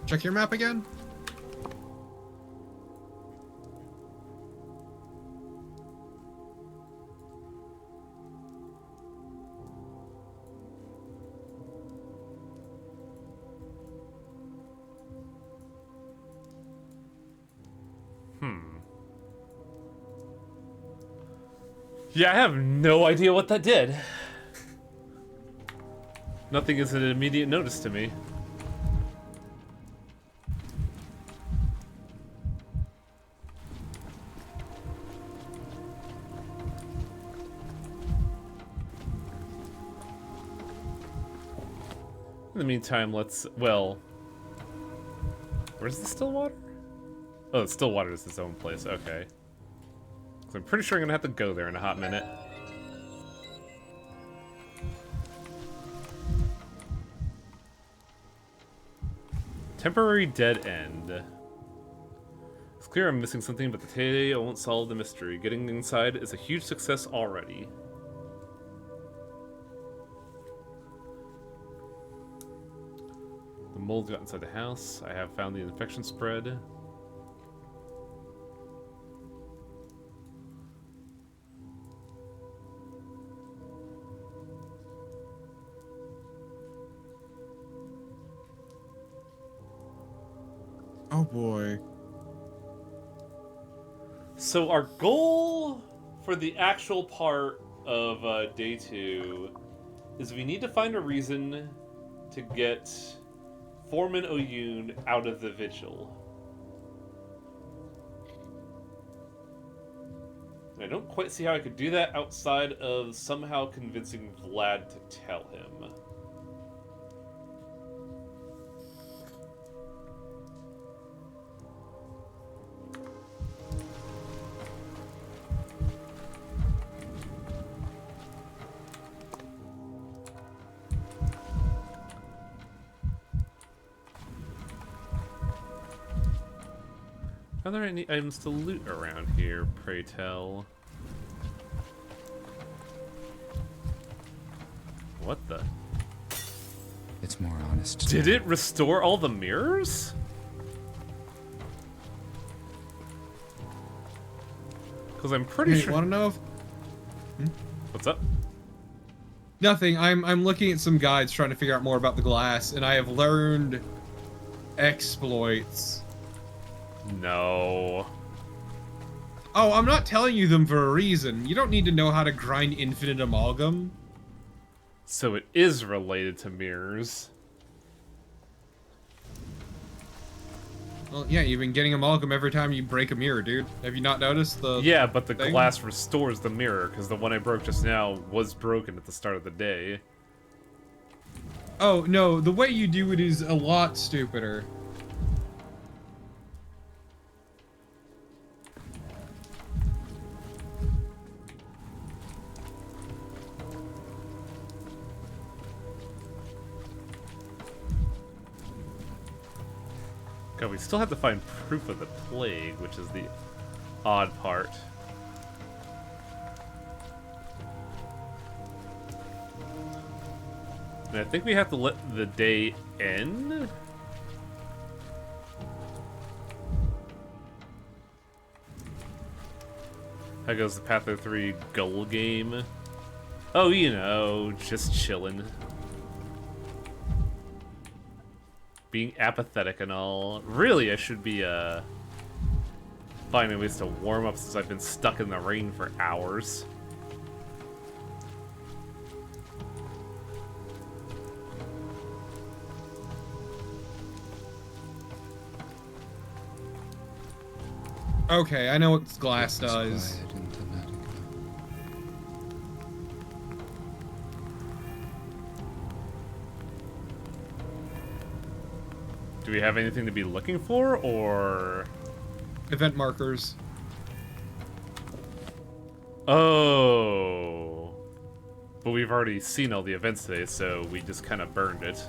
Speaker 6: Check your map again.
Speaker 1: Yeah, I have no idea what that did. Nothing is an immediate notice to me. In the meantime, let's, well... Where's the Stillwater? Oh, the Stillwater is its own place, okay. So I'm pretty sure I'm gonna have to go there in a hot minute. Temporary dead end. It's clear I'm missing something, but the tail won't solve the mystery. Getting inside is a huge success already. The mold got inside the house. I have found the infection spread.
Speaker 6: Oh boy.
Speaker 1: So our goal for the actual part of day 2 is we need to find a reason to get Foreman Oyun out of the vigil. And I don't quite see how I could do that outside of somehow convincing Vlad to tell him. Are there any items to loot around here, pray tell? What the?
Speaker 5: It's more honest.
Speaker 1: Did it restore all the mirrors? Because I'm pretty
Speaker 6: Hey,
Speaker 1: sure...
Speaker 6: want to know if...
Speaker 1: What's up?
Speaker 6: Nothing. I'm looking at some guides trying to figure out more about the glass, and I have learned exploits.
Speaker 1: No.
Speaker 6: Oh, I'm not telling you them for a reason. You don't need to know how to grind infinite amalgam.
Speaker 1: So it is related to mirrors.
Speaker 6: Well, yeah, you've been getting amalgam every time you break a mirror, dude. Have you not noticed the
Speaker 1: Yeah, but the
Speaker 6: thing?
Speaker 1: glass restores the mirror, because the one I broke just now was broken at the start of the day.
Speaker 6: Oh, no, the way you do it is a lot stupider.
Speaker 1: God, we still have to find proof of the plague, which is the odd part. And I think we have to let the day end? How goes the Pathologic 3 goal game? Oh, you know, just chillin'. Being apathetic and all. Really, I should be, finding ways to warm up since I've been stuck in the rain for hours.
Speaker 6: Okay, I know what glass does.
Speaker 1: Do we have anything to be looking for, or...?
Speaker 6: Event markers.
Speaker 1: Oh. But we've already seen all the events today, so we just kind of burned it.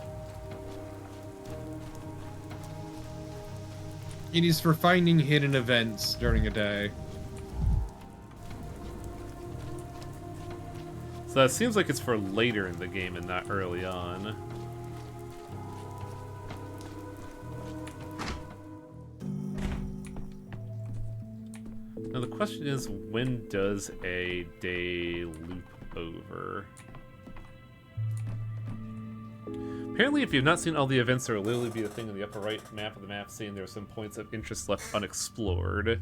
Speaker 6: It is for finding hidden events during a day.
Speaker 1: So that seems like it's for later in the game and not early on. Now the question is, when does a day loop over? Apparently, if you've not seen all the events, there will literally be a thing in the upper right map of the map saying there are some points of interest left unexplored.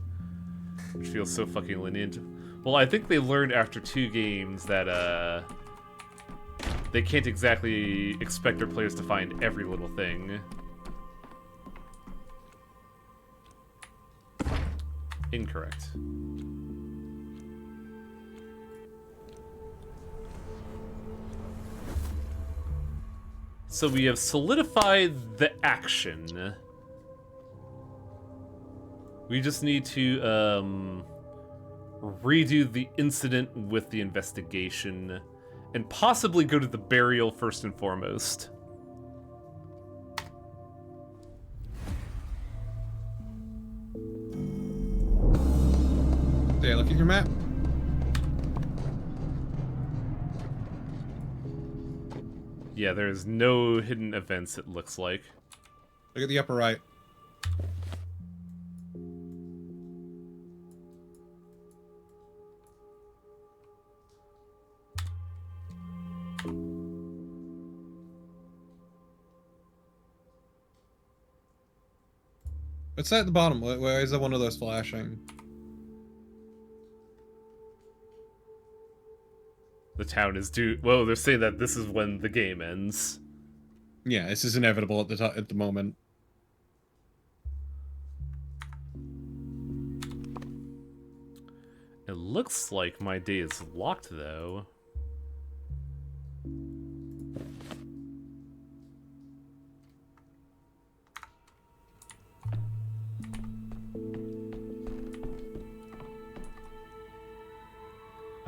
Speaker 1: Which feels so fucking lenient. Well, I think they learned after 2 games that, they can't exactly expect their players to find every little thing. Incorrect. So we have solidified the action. We just need to redo the incident with the investigation and possibly go to the burial first and foremost.
Speaker 6: Okay, look at your map.
Speaker 1: Yeah, there's no hidden events, it looks like.
Speaker 6: Look at the upper right. What's that at the bottom? Why is that one of those flashing?
Speaker 1: The town is due. Well, they're saying that this is when the game ends.
Speaker 6: Yeah, this is inevitable at the moment.
Speaker 1: It looks like my day is locked, though.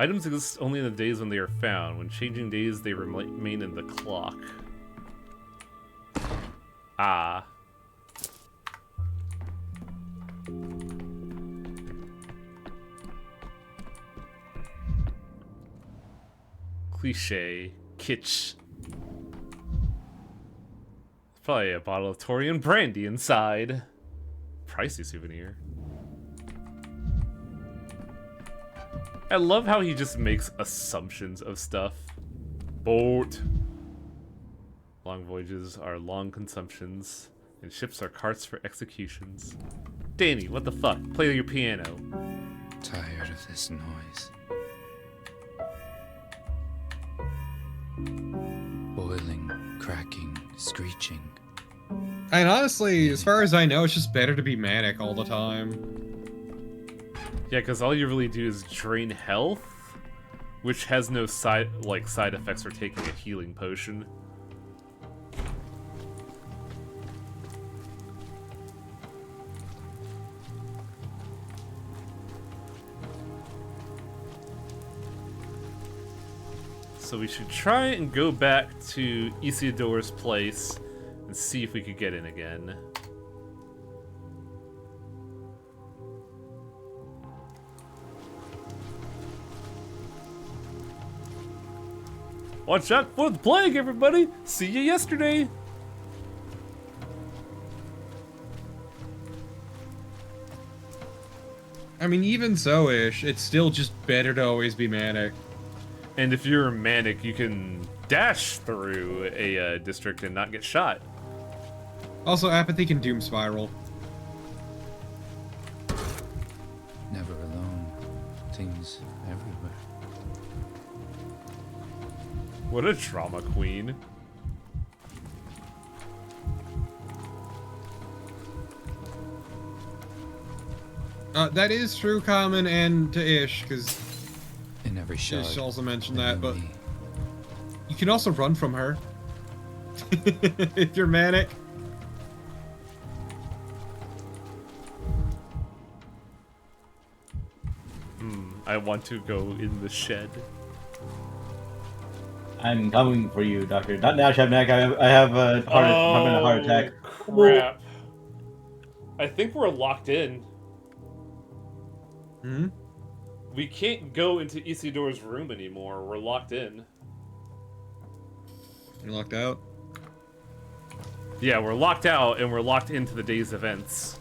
Speaker 1: Items exist only in the days when they are found. When changing days, they remain in the clock. Ah. Cliche. Kitsch. Probably a bottle of Torian brandy inside. Pricey souvenir. I love how he just makes assumptions of stuff. Boat. Long voyages are long consumptions, and ships are carts for executions. Danny, what the fuck? Play your piano.
Speaker 5: Tired of this noise. Boiling, cracking, screeching.
Speaker 6: And honestly, as far as I know, it's just better to be manic all the time.
Speaker 1: Yeah, because all you really do is drain health, which has no side effects for taking a healing potion. So we should try and go back to Isildur's place and see if we could get in again. Watch out for the plague, everybody! See you yesterday!
Speaker 6: I mean, even so-ish, it's still just better to always be manic.
Speaker 1: And if you're manic, you can dash through a district and not get shot.
Speaker 6: Also, apathy can doom spiral.
Speaker 5: Never alone. Things everywhere.
Speaker 1: What a drama queen.
Speaker 6: That is true, Common, and to Ish, because
Speaker 5: In every shard.
Speaker 6: Ish also mentioned that,
Speaker 5: in
Speaker 6: but
Speaker 5: me.
Speaker 6: you can also run from her. If you're manic.
Speaker 1: I want to go in the shed.
Speaker 2: I'm coming for you, Doctor. Not now, Shabnak. I have a heart. I'm having a heart attack.
Speaker 1: Crap. I think we're locked in.
Speaker 6: Hmm?
Speaker 1: We can't go into Isildur's room anymore. We're locked in.
Speaker 6: You're locked out?
Speaker 1: Yeah, we're locked out and we're locked into the day's events.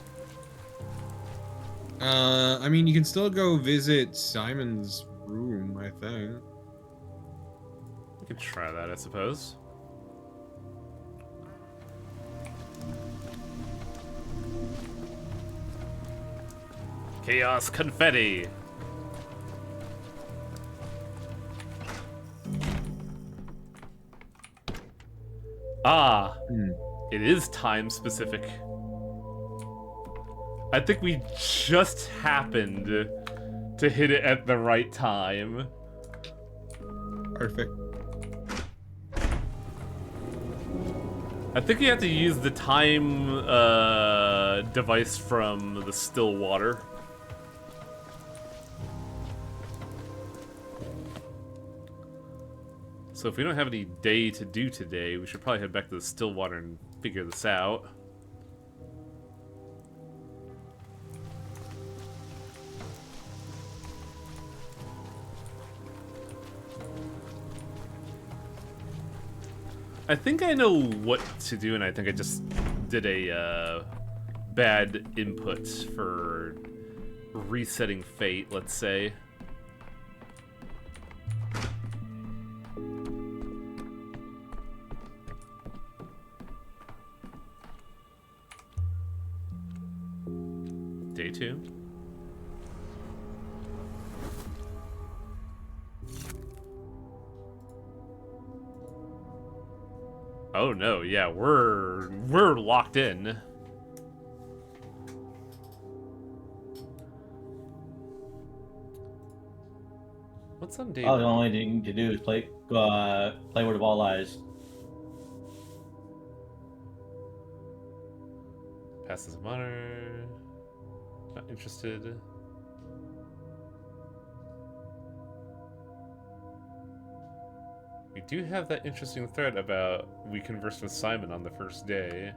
Speaker 6: I mean, you can still go visit Simon's room, I think.
Speaker 1: We could try that, I suppose. Chaos confetti. Ah, it is time specific. I think we just happened to hit it at the right time.
Speaker 6: Perfect.
Speaker 1: I think you have to use the time device from the still water. So if we don't have any day to do today, we should probably head back to the still water and figure this out. I think I know what to do, and I think I just did a bad input for resetting fate, let's say. Day 2. Oh no, yeah, we're locked in. What's on day
Speaker 2: Oh, the
Speaker 1: 1?
Speaker 2: only thing to do is play Word of All Eyes.
Speaker 1: Passes of honor. Not interested. We do have that interesting thread about we conversed with Simon on the first day.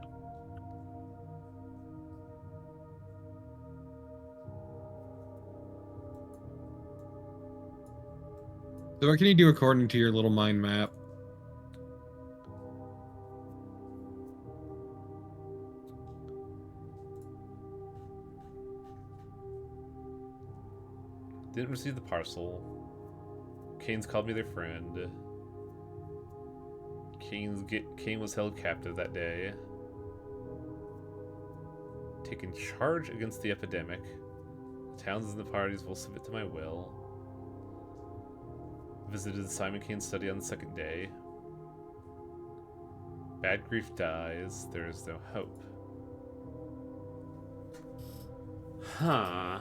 Speaker 6: So what can you do according to your little mind map?
Speaker 1: Didn't receive the parcel. Kane's called me their friend. Kane was held captive that day. Taken charge against the epidemic. The towns and the parties will submit to my will. Visited the Simon Kane study on the second day. Bad grief dies. There is no hope. Huh.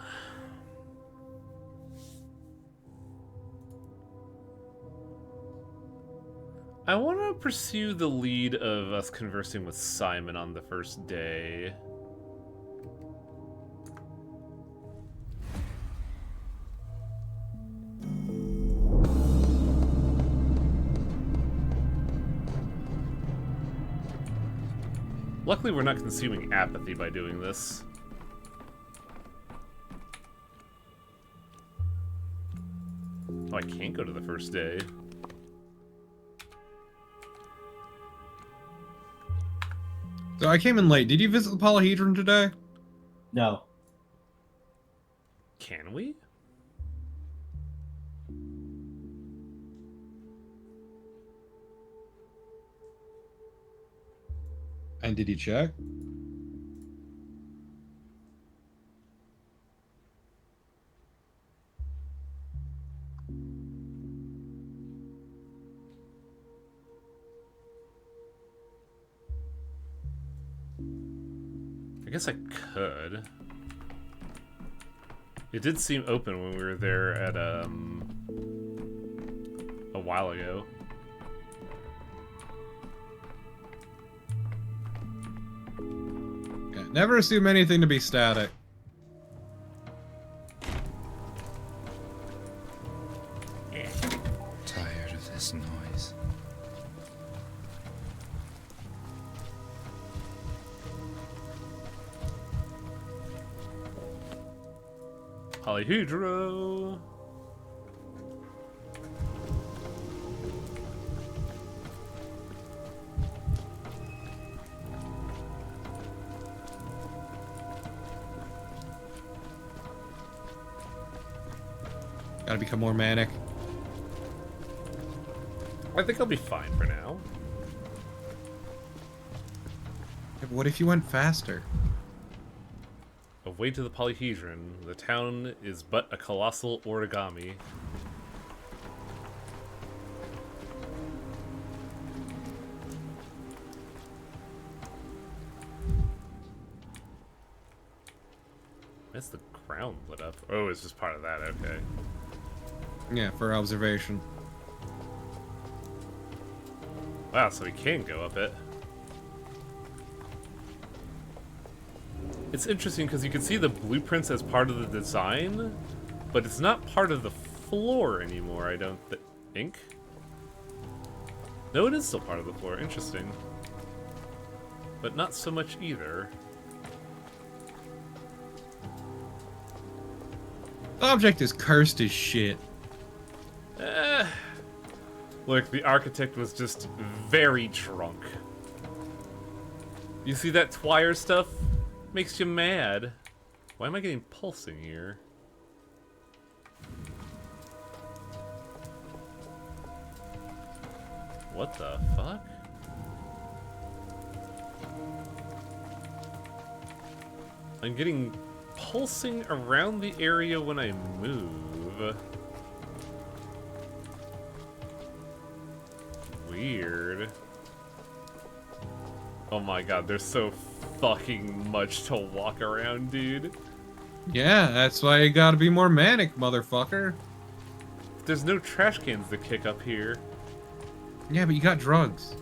Speaker 1: I want to pursue the lead of us conversing with Simon on the first day. Luckily, we're not consuming apathy by doing this. Oh, I can't go to the first day.
Speaker 6: So I came in late. Did you visit the Polyhedron today?
Speaker 2: No.
Speaker 1: Can we?
Speaker 6: And did you check?
Speaker 1: I guess I could. It did seem open when we were there at, a while ago.
Speaker 6: Yeah, never assume anything to be static.
Speaker 5: Tired of this noise.
Speaker 1: Polyhedro!
Speaker 6: Gotta become more manic.
Speaker 1: I think I'll be fine for now.
Speaker 6: Yeah, but what if you went faster?
Speaker 1: Away to the Polyhedron. The town is but a colossal origami. That's the ground lit up. Oh, it's just part of that, okay.
Speaker 6: Yeah, for observation.
Speaker 1: Wow, so we can go up it. It's interesting because you can see the blueprints as part of the design, but it's not part of the floor anymore, I don't think. No, it is still part of the floor. Interesting. But not so much either.
Speaker 6: The object is cursed as shit.
Speaker 1: Look, the architect was just very drunk. You see that Twire stuff? Makes you mad. Why am I getting pulsing here? What the fuck? I'm getting pulsing around the area when I move. Weird. Oh my god, there's so fucking much to walk around, dude.
Speaker 6: Yeah, that's why you gotta be more manic, motherfucker.
Speaker 1: There's no trash cans to kick up here.
Speaker 6: Yeah, but you got drugs.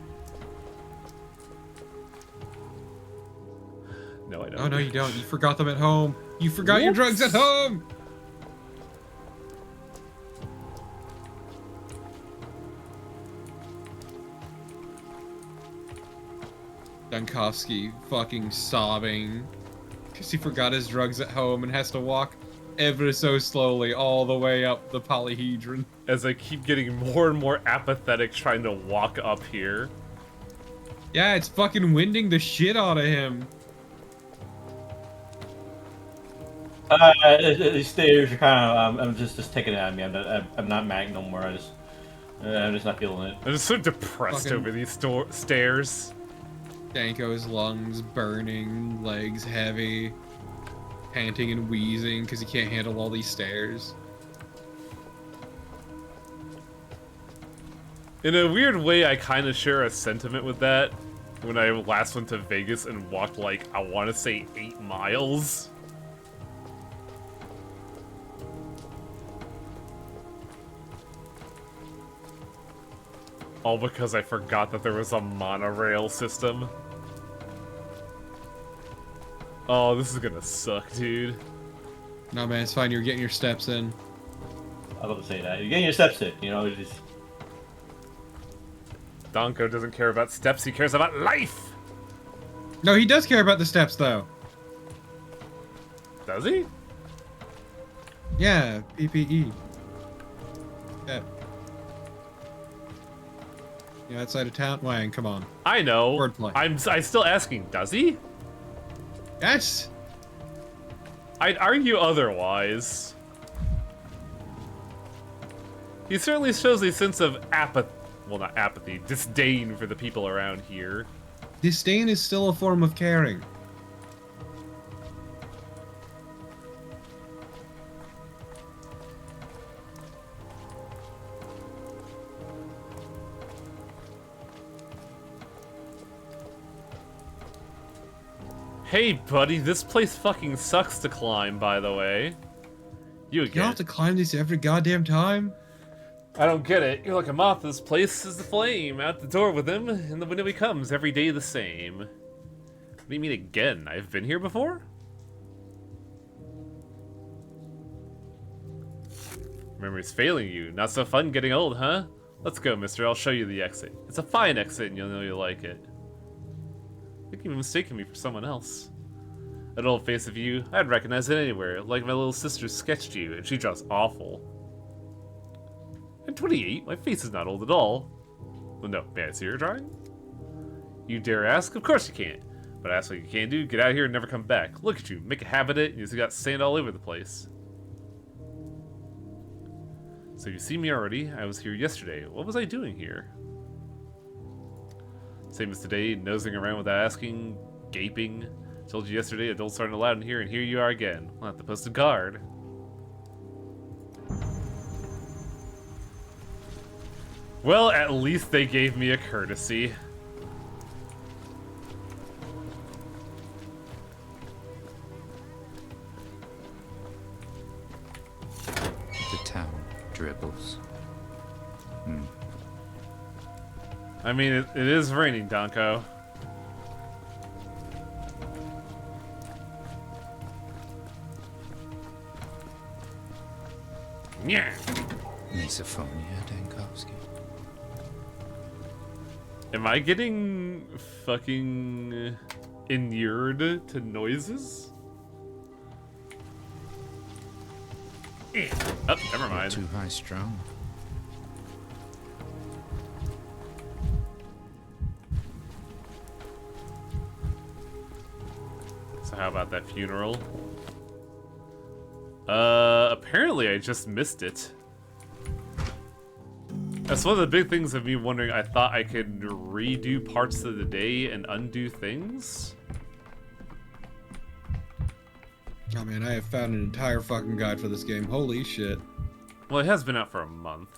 Speaker 1: No, I don't.
Speaker 6: Oh, no, you don't. You forgot them at home. You forgot your drugs at home! Dunkowski fucking sobbing because he forgot his drugs at home and has to walk ever so slowly all the way up the Polyhedron.
Speaker 1: As I keep getting more and more apathetic trying to walk up here.
Speaker 6: Yeah, it's fucking winding the shit out of him.
Speaker 2: These stairs are kind of. I'm just taking it out of me. I'm not mag no more. I'm just not feeling it.
Speaker 1: I'm just so depressed
Speaker 6: Fucking-
Speaker 1: over these stairs.
Speaker 6: Danko's lungs burning, legs heavy, panting and wheezing because he can't handle all these stairs.
Speaker 1: In a weird way, I kind of share a sentiment with that. When I last went to Vegas and walked, like, I want to say 8 miles. All because I forgot that there was a monorail system. Oh, this is gonna suck, dude.
Speaker 6: No, man, it's fine. You're getting your steps in.
Speaker 2: I was about to say that. You're getting your steps in, you know, it's just...
Speaker 1: Donko doesn't care about steps, he cares about life!
Speaker 6: No, he does care about the steps, though.
Speaker 1: Does he?
Speaker 6: Yeah, PPE. Yeah. You outside of town? Wang, come on.
Speaker 1: I know.
Speaker 6: Wordplay.
Speaker 1: I'm still asking, does he?
Speaker 6: Yes!
Speaker 1: I'd argue otherwise. He certainly shows a sense of apathy. Well, not apathy, disdain for the people around here.
Speaker 6: Disdain is still a form of caring.
Speaker 1: Hey, buddy, this place fucking sucks to climb, by the way. You
Speaker 6: You
Speaker 1: again.
Speaker 6: have to climb these every goddamn time?
Speaker 1: I don't get it. You're like a moth. This place is the flame. Out the door with him, and the window he comes. Every day the same. What do you mean again? I've been here before? Memory's failing you. Not so fun getting old, huh? Let's go, mister. I'll show you the exit. It's a fine exit, and you'll know you like it. I think you've mistaken me for someone else. That old face of you, I'd recognize it anywhere, like my little sister sketched you, and she draws awful. I'm 28, my face is not old at all. Well, no, may I see your drawing? You dare ask? Of course you can't. But ask what you can do, get out of here and never come back. Look at you, make a habit of it, and you've got sand all over the place. So you see me already, I was here yesterday. What was I doing here? Same as today, nosing around without asking, gaping. Told you yesterday adults aren't allowed in here, and here you are again. I'll have to post a guard. Well, at least they gave me a courtesy.
Speaker 5: The town dribbles.
Speaker 1: I mean, it is raining, Donko. Yeah.
Speaker 5: Misophonia, Dankowski.
Speaker 1: Am I getting fucking inured to noises? Oh, never mind.
Speaker 5: Too high strung.
Speaker 1: So how about that funeral? Apparently I just missed it. That's one of the big things of me wondering. I thought I could redo parts of the day and undo things.
Speaker 6: Oh man, I have found an entire fucking guide for this game. Holy shit.
Speaker 1: Well, it has been out for a month.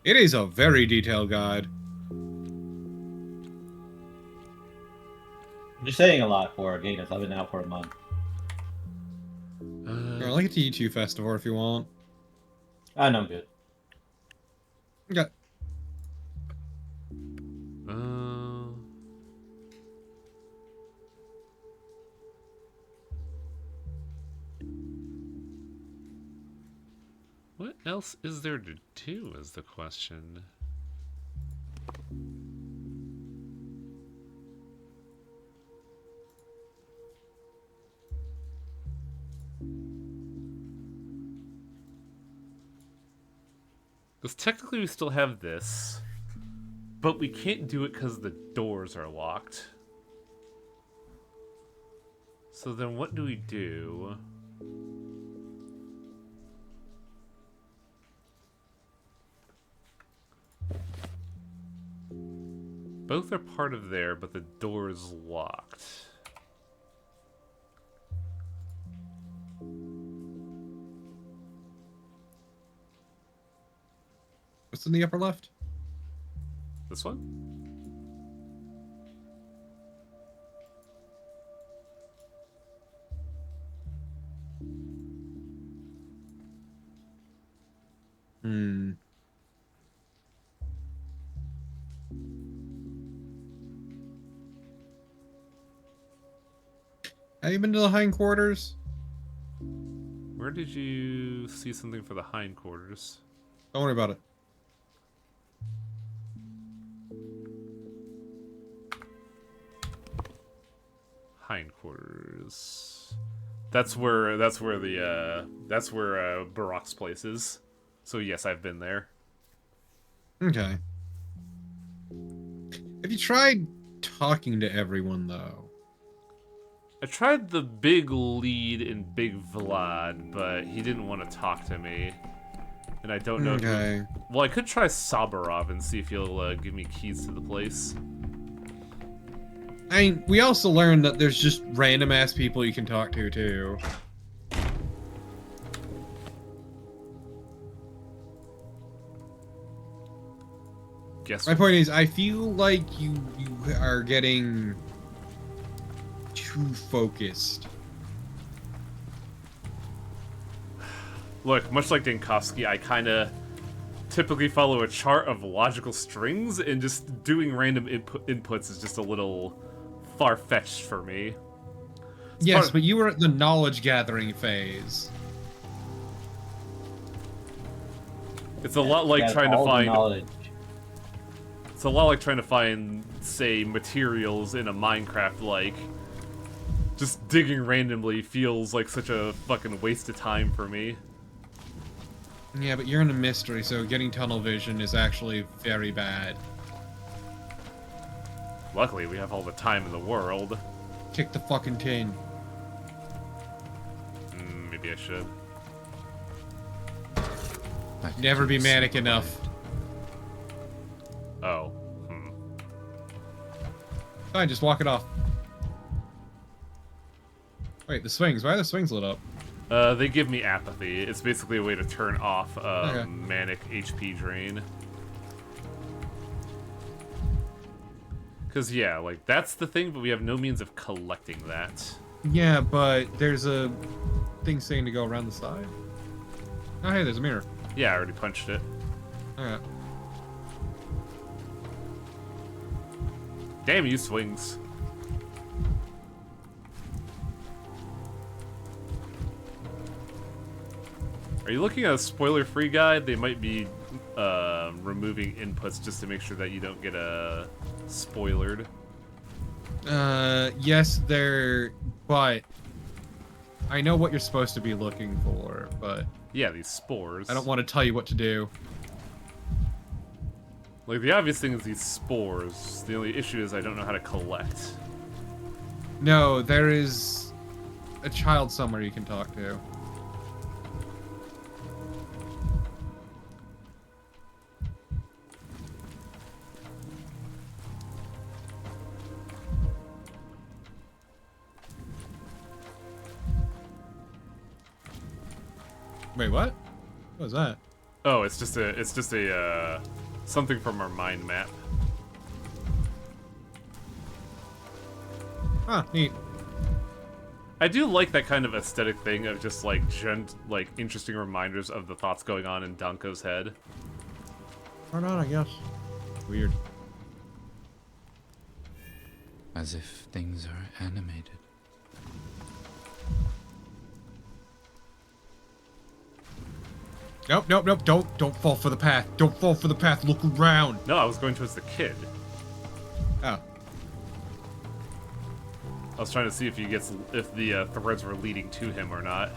Speaker 6: It is a very detailed guide.
Speaker 2: You're saying a lot for a game that's been out for a month.
Speaker 6: Here, I'll get to E2 Festival if you want.
Speaker 2: I know I'm good.
Speaker 6: Okay.
Speaker 1: What else is there to do is the question. Because technically we still have this, but we can't do it because the doors are locked. So then what do we do? Both are part of there, but the door is locked.
Speaker 6: What's in the upper left?
Speaker 1: This one?
Speaker 6: Hmm. Have you been to the hindquarters?
Speaker 1: Where did you see something for the hindquarters?
Speaker 6: Don't worry about it.
Speaker 1: Hindquarters. That's where Barak's place is. So yes, I've been there.
Speaker 6: Okay. Have you tried talking to everyone, though?
Speaker 1: I tried the big lead in Big Vlad, but he didn't want to talk to me. And I don't know
Speaker 6: Okay.
Speaker 1: Well, I could try Sabarov and see if he'll give me keys to the place.
Speaker 6: I mean, we also learned that there's just random-ass people you can talk to, too.
Speaker 1: Guess
Speaker 6: My point is, I feel like you are getting too focused.
Speaker 1: Look, much like Dinkowski, I kind of typically follow a chart of logical strings, and just doing random inputs is just a little far-fetched for me.
Speaker 6: Yes, but you were at the knowledge-gathering phase.
Speaker 1: It's a lot like
Speaker 2: Yeah,
Speaker 1: trying to
Speaker 2: all the
Speaker 1: find...
Speaker 2: knowledge.
Speaker 1: It's a lot like trying to find, say, materials in a Minecraft, like... Just digging randomly feels like such a fucking waste of time for me.
Speaker 6: Yeah, but you're in a mystery, so getting tunnel vision is actually very bad.
Speaker 1: Luckily, we have all the time in the world.
Speaker 6: Kick the fucking tin.
Speaker 1: Maybe I should.
Speaker 6: Never be manic enough.
Speaker 1: Oh.
Speaker 6: Fine, just walk it off. Wait, the swings. Why are the swings lit up?
Speaker 1: They give me apathy. It's basically a way to turn off
Speaker 6: Okay.
Speaker 1: manic HP drain. Because, yeah, like, that's the thing, but we have no means of collecting that.
Speaker 6: Yeah, but there's a thing saying to go around the side. Oh, hey, there's a mirror.
Speaker 1: Yeah, I already punched it.
Speaker 6: Alright.
Speaker 1: Damn you, swings. Are you looking at a spoiler-free guide? They might be removing inputs just to make sure that you don't get spoilered.
Speaker 6: Yes, but I know what you're supposed to be looking for, but
Speaker 1: Yeah, these spores.
Speaker 6: I don't want to tell you what to do.
Speaker 1: Like, the obvious thing is these spores. The only issue is I don't know how to collect.
Speaker 6: No, there is a child somewhere you can talk to. Wait, what? What was that?
Speaker 1: Oh, it's just a something from our mind map.
Speaker 6: Huh, neat.
Speaker 1: I do like that kind of aesthetic thing of just like interesting reminders of the thoughts going on in Danko's head.
Speaker 6: Or not, I guess. Weird.
Speaker 5: As if things are animated.
Speaker 6: Nope, nope, nope, don't fall for the path. Don't fall for the path, look around.
Speaker 1: No, I was going towards the kid.
Speaker 6: Oh.
Speaker 1: I was trying to see if the threads were leading to him or not.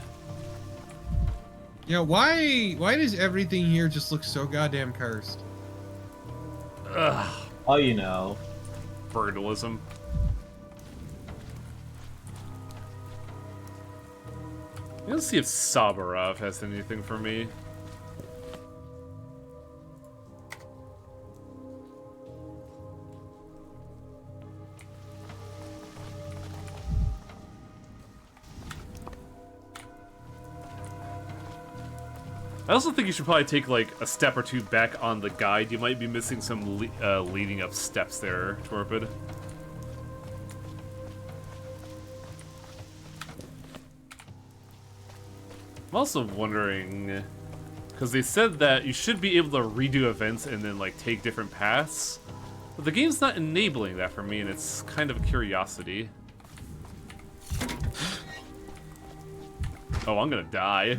Speaker 6: Yeah, why does everything here just look so goddamn cursed?
Speaker 1: Ugh.
Speaker 2: Oh, you know.
Speaker 1: Brutalism. Let's see if Sabarov has anything for me. I also think you should probably take like a step or two back on the guide. You might be missing some leading up steps there, Torpid. I'm also wondering, because they said that you should be able to redo events and then like take different paths, but the game's not enabling that for me, and it's kind of a curiosity. Oh, I'm gonna die.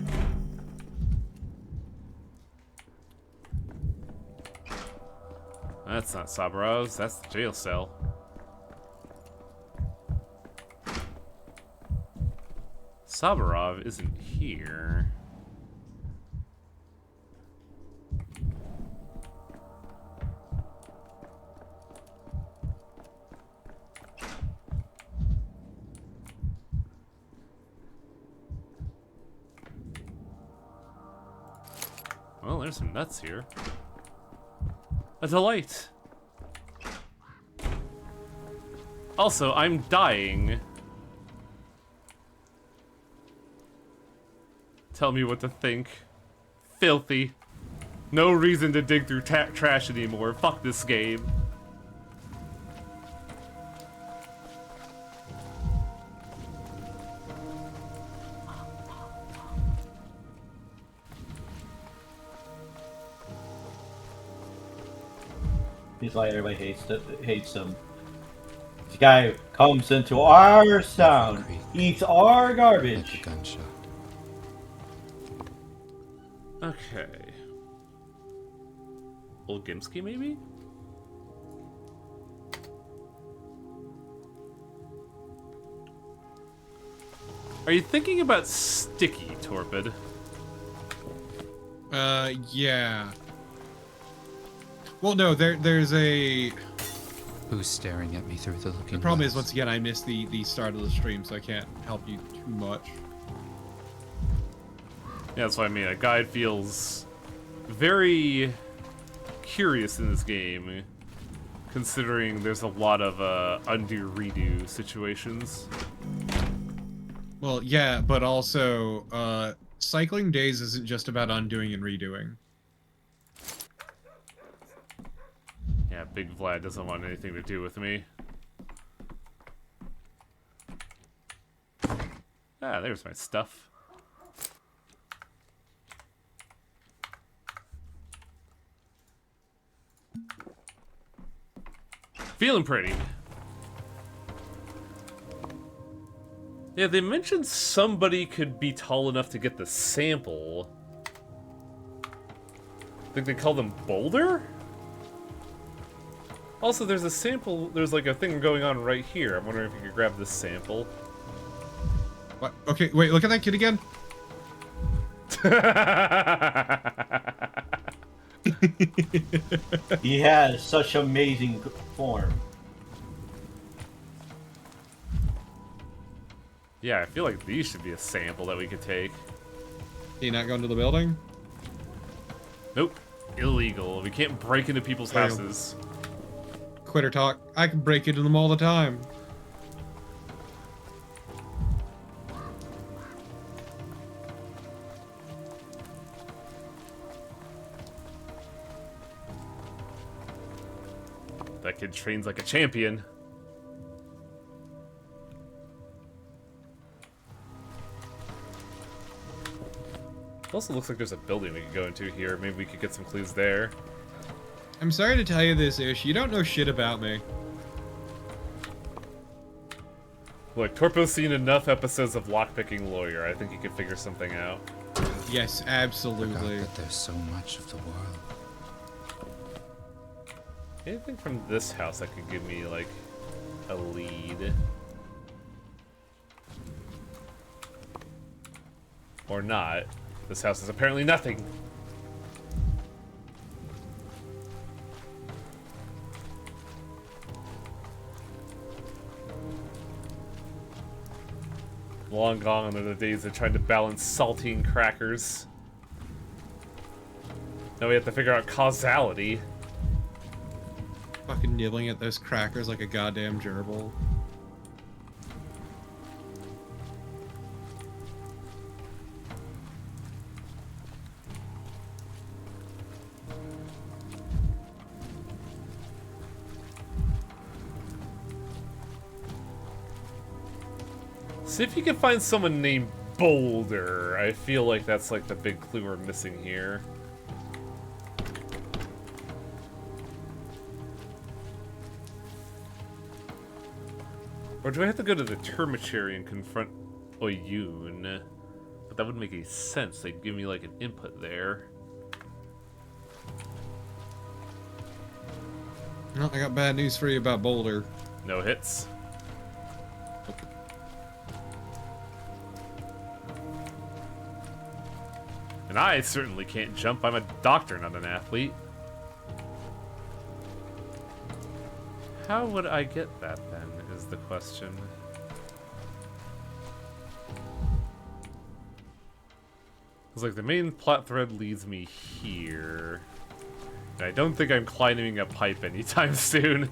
Speaker 1: That's not Sabarov's, that's the jail cell. Sabarov isn't here. Well, there's some nuts here. A delight. Also, I'm dying. Tell me what to think. Filthy. No reason to dig through trash anymore. Fuck this game.
Speaker 2: He's like everybody hates him. This guy comes into our town, eats our garbage.
Speaker 5: Like a gunshot.
Speaker 1: Okay. Old Gimsky, maybe? Are you thinking about Sticky, Torpid?
Speaker 6: Yeah. Well, no, there's a...
Speaker 5: Who's staring at me through the looking
Speaker 6: The problem
Speaker 5: glass?
Speaker 6: is, once again, I missed the start of the stream, so I can't help you too much.
Speaker 1: Yeah, that's what I mean. A guide feels very curious in this game, considering there's a lot of undo-redo situations.
Speaker 6: Well, yeah, but also, cycling days isn't just about undoing and redoing.
Speaker 1: Yeah, Big Vlad doesn't want anything to do with me. Ah, there's my stuff. Feeling pretty. Yeah, they mentioned somebody could be tall enough to get the sample. I think they call them Boulder? Also, there's a sample, there's like a thing going on right here. I'm wondering if you could grab this sample.
Speaker 6: What? Okay, wait, look at that kid again.
Speaker 2: He has such amazing form.
Speaker 1: Yeah, I feel like these should be a sample that we could take.
Speaker 6: You not going to the building?
Speaker 1: Nope. Illegal. We can't break into people's houses.
Speaker 6: Quitter talk. I can break into them all the time.
Speaker 1: That kid trains like a champion. It also looks like there's a building we could go into here. Maybe we could get some clues there.
Speaker 6: I'm sorry to tell you this, Ish. You don't know shit about me.
Speaker 1: Look, Torpo's seen enough episodes of Lockpicking Lawyer. I think he could figure something out.
Speaker 6: Yes, absolutely.
Speaker 5: Forgot that there's so much of the world.
Speaker 1: Anything from this house that could give me, like, a lead? Or not. This house is apparently nothing. Long gone are the days of trying to balance saltine crackers. Now we have to figure out causality.
Speaker 6: Fucking nibbling at those crackers like a goddamn gerbil.
Speaker 1: See if you can find someone named Boulder. I feel like that's like the big clue we're missing here. Or do I have to go to the Termitiary and confront Oyun? But that wouldn't make any sense. They'd give me like an input there.
Speaker 6: No, I got bad news for you about Boulder.
Speaker 1: No hits. And I certainly can't jump. I'm a doctor, not an athlete. How would I get that, then, is the question. It's like the main plot thread leads me here. And I don't think I'm climbing a pipe anytime soon.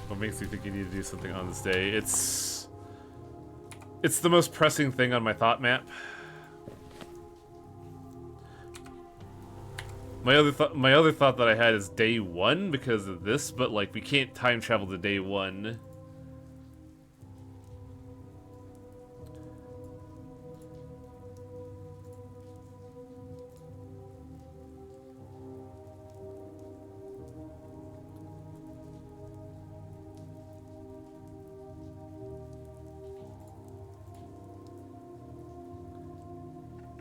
Speaker 1: What makes you think you need to do something on this day? It's the most pressing thing on my thought map. My other thought that I had is day 1 because of this, but like we can't time travel to day 1.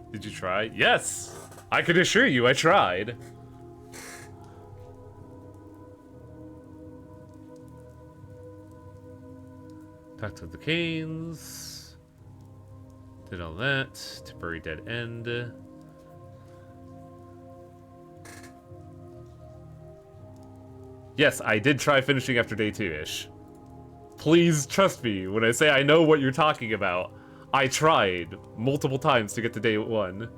Speaker 1: Did you try? Yes! I can assure you I tried. Talked to the Canes. Did all that. Temporary dead end. Yes, I did try finishing after day 2-ish. Please trust me when I say I know what you're talking about. I tried multiple times to get to day 1.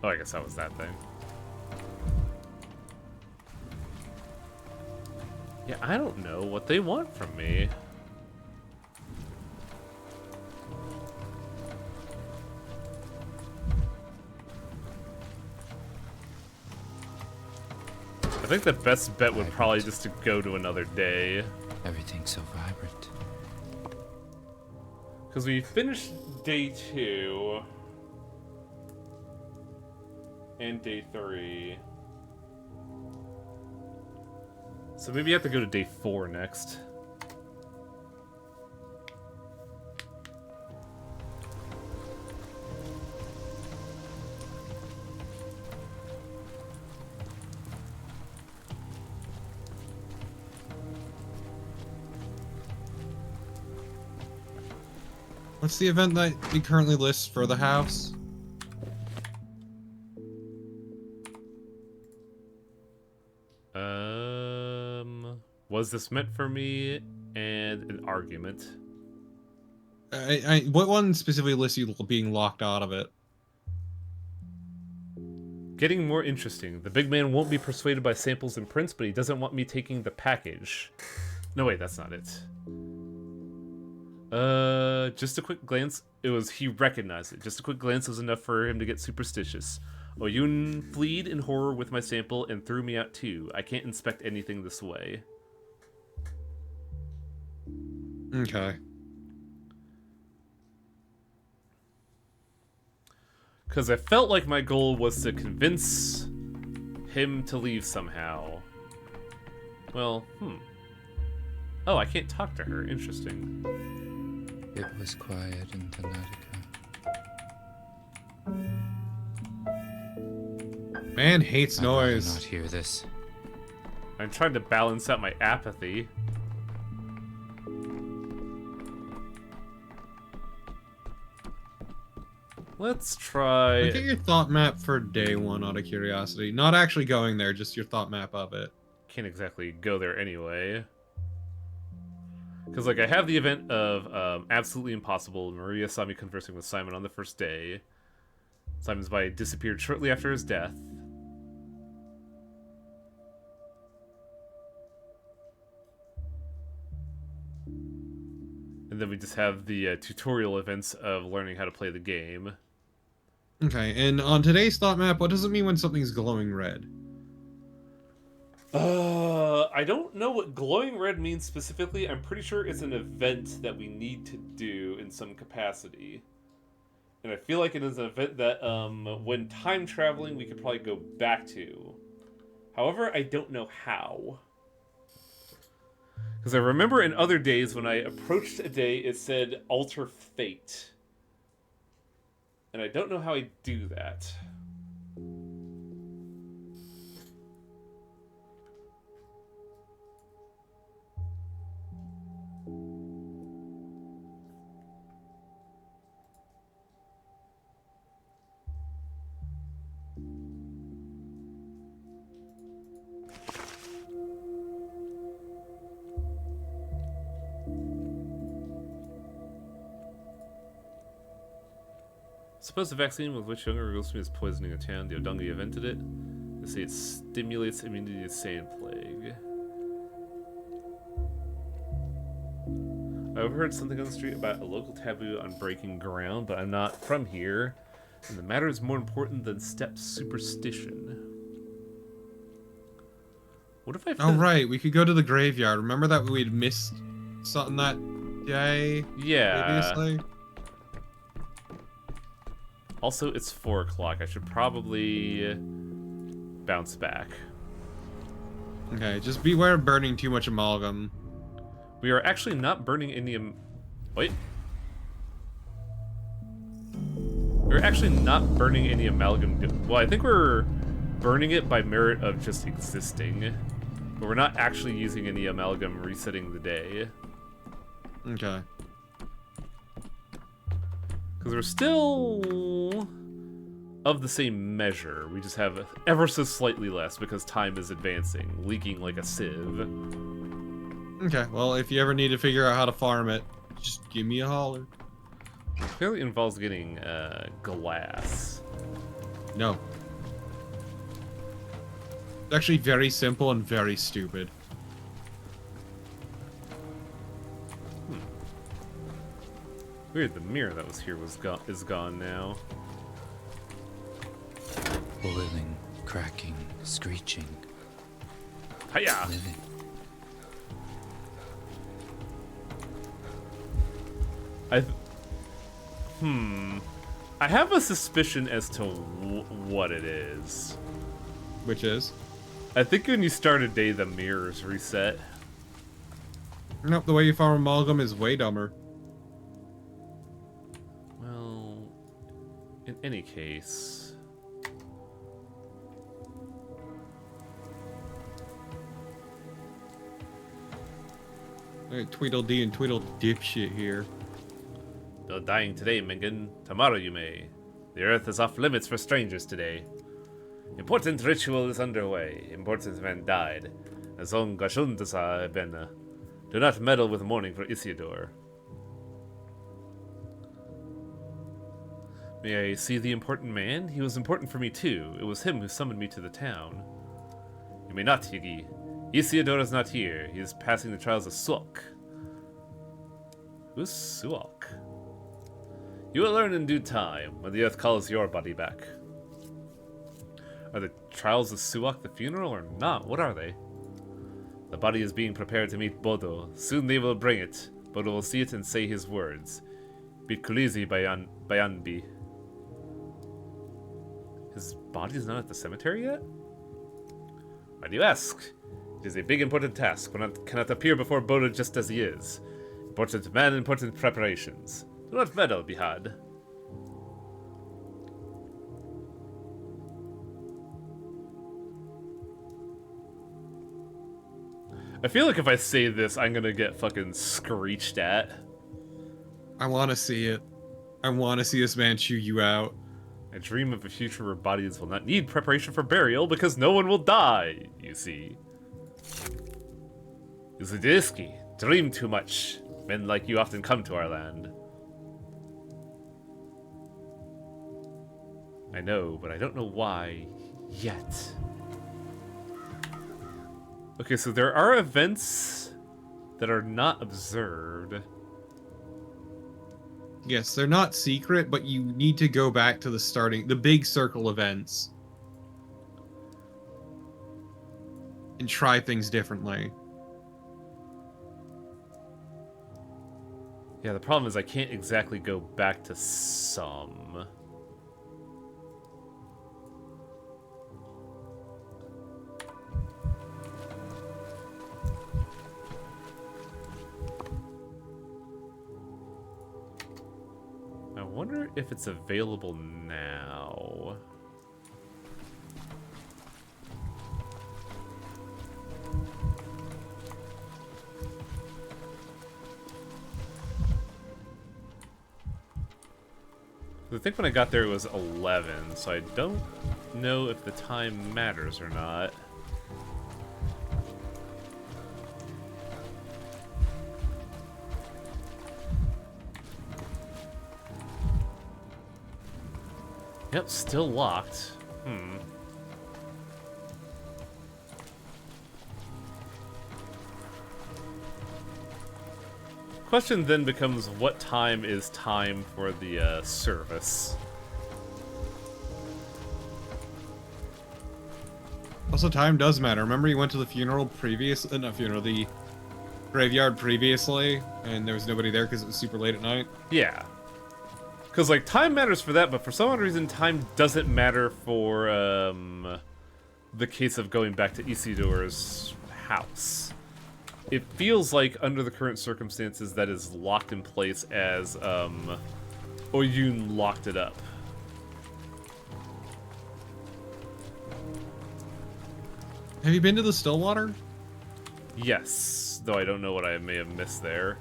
Speaker 1: Oh, I guess that was that thing. Yeah, I don't know what they want from me. I think the best bet would probably just to go to another day.
Speaker 5: Everything's so vibrant.
Speaker 1: Because we finished day 2. And day 3. So maybe you have to go to day 4 next.
Speaker 6: What's the event that you currently list for the house?
Speaker 1: Was this meant for me? And an argument.
Speaker 6: What one specifically lists you being locked out of it?
Speaker 1: Getting more interesting. The big man won't be persuaded by samples and prints, but he doesn't want me taking the package. No, wait, that's not it. Just a quick glance. He recognized it. Just a quick glance was enough for him to get superstitious. Oyun fled in horror with my sample and threw me out too. I can't inspect anything this way.
Speaker 6: Okay.
Speaker 1: Because I felt like my goal was to convince him to leave somehow. Well, Oh, I can't talk to her. Interesting.
Speaker 5: It was quiet in Tanatica.
Speaker 6: Man hates
Speaker 5: I'd rather
Speaker 6: noise.
Speaker 5: not hear this.
Speaker 1: I'm trying to balance out my apathy. Let's try...
Speaker 6: Look at your thought map for day 1 out of curiosity. Not actually going there, just your thought map of it.
Speaker 1: Can't exactly go there anyway. Because, like, I have the event of Absolutely Impossible. Maria saw me conversing with Simon on the first day. Simon's body disappeared shortly after his death. And then we just have the tutorial events of learning how to play the game.
Speaker 6: Okay, and on today's thought map, what does it mean when something's glowing red?
Speaker 1: I don't know what glowing red means specifically. I'm pretty sure it's an event that we need to do in some capacity. And I feel like it is an event that, when time traveling, we could probably go back to. However, I don't know how. Because I remember in other days when I approached a day, it said alter fate. And I don't know how I do that. Suppose the vaccine with which younger girls is poisoning a town. The Odungi invented it. They say it stimulates immunity to sand plague. I overheard something on the street about a local taboo on breaking ground, but I'm not from here, and the matter is more important than steppe superstition. What if I...
Speaker 6: Oh, right, we could go to the graveyard. Remember that we'd missed something that day?
Speaker 1: Yeah.
Speaker 6: Previously?
Speaker 1: Also, it's 4 o'clock. I should probably bounce back.
Speaker 6: Okay, just beware of burning too much amalgam.
Speaker 1: We are actually not burning any... Wait. We're actually not burning any amalgam. Well, I think we're burning it by merit of just existing. But we're not actually using any amalgam resetting the day.
Speaker 6: Okay.
Speaker 1: Because we're still of the same measure. We just have ever so slightly less because time is advancing, leaking like a sieve.
Speaker 6: Okay, well, if you ever need to figure out how to farm it, just give me a holler.
Speaker 1: It clearly involves getting glass.
Speaker 6: No. It's actually very simple and very stupid.
Speaker 1: Weird, the mirror that was here is gone now.
Speaker 5: Boiling, cracking, screeching.
Speaker 1: Hiya!
Speaker 5: Living.
Speaker 1: I have a suspicion as to what it is.
Speaker 6: Which is?
Speaker 1: I think when you start a day, the mirrors reset.
Speaker 6: Nope, the way you farm amalgam is way dumber.
Speaker 1: Well, in any case...
Speaker 6: Alright, Tweedledee and Tweedle dipshit here.
Speaker 1: Though dying today, Mingan, tomorrow you may. The earth is off limits for strangers today. Important ritual is underway. Important man died. Azong Gashundasa Benna. Do not meddle with mourning for Isidore. May I see the important man? He was important for me too. It was him who summoned me to the town. You may not, Higgy. Isidore is not here. He is passing the trials of Suok. Who's Suok? You will learn in due time, when the earth calls your body back. Are the trials of Suok the funeral or not? What are they? The body is being prepared to meet Bodo. Soon they will bring it. Bodo will see it and say his words. Bikulizi Bayanbi. His body is not at the cemetery yet? Why do you ask? It is a big important task. One cannot appear before Bodo just as he is. Important man, important preparations. Do not meddle, Bihad. I feel like if I say this, I'm gonna get fucking screeched at.
Speaker 6: I want to see it. I want to see this man chew you out.
Speaker 1: I dream of a future where bodies will not need preparation for burial because no one will die, you see. Yuzudiski, dream too much. Men like you often come to our land. I know, but I don't know why yet. Okay, so there are events that are not observed.
Speaker 6: Yes, they're not secret, but you need to go back to the big circle events. And try things differently.
Speaker 1: Yeah, the problem is I can't exactly go back to some. I wonder if it's available now. I think when I got there it was 11, so I don't know if the time matters or not. Yep, still locked. Question then becomes, what time is time for the service?
Speaker 6: Also, time does matter. Remember you went to the the graveyard previously, and there was nobody there because it was super late at night?
Speaker 1: Yeah. Because, like, time matters for that, but for some odd reason, time doesn't matter for, the case of going back to Isildur's house. It feels like, under the current circumstances, that is locked in place as, Oyun locked it up.
Speaker 6: Have you been to the Stillwater?
Speaker 1: Yes, though I don't know what I may have missed there.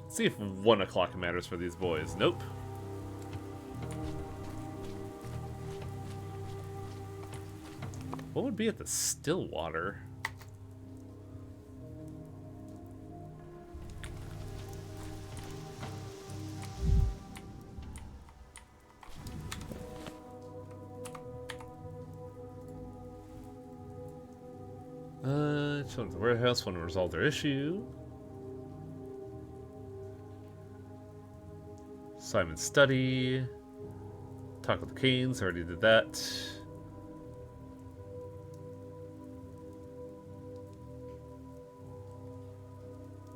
Speaker 1: Let's see if 1 o'clock matters for these boys. Nope. What would be at the Stillwater? Children's warehouse want to resolve their issue. Simon's study. Talk with the Canes, already did that.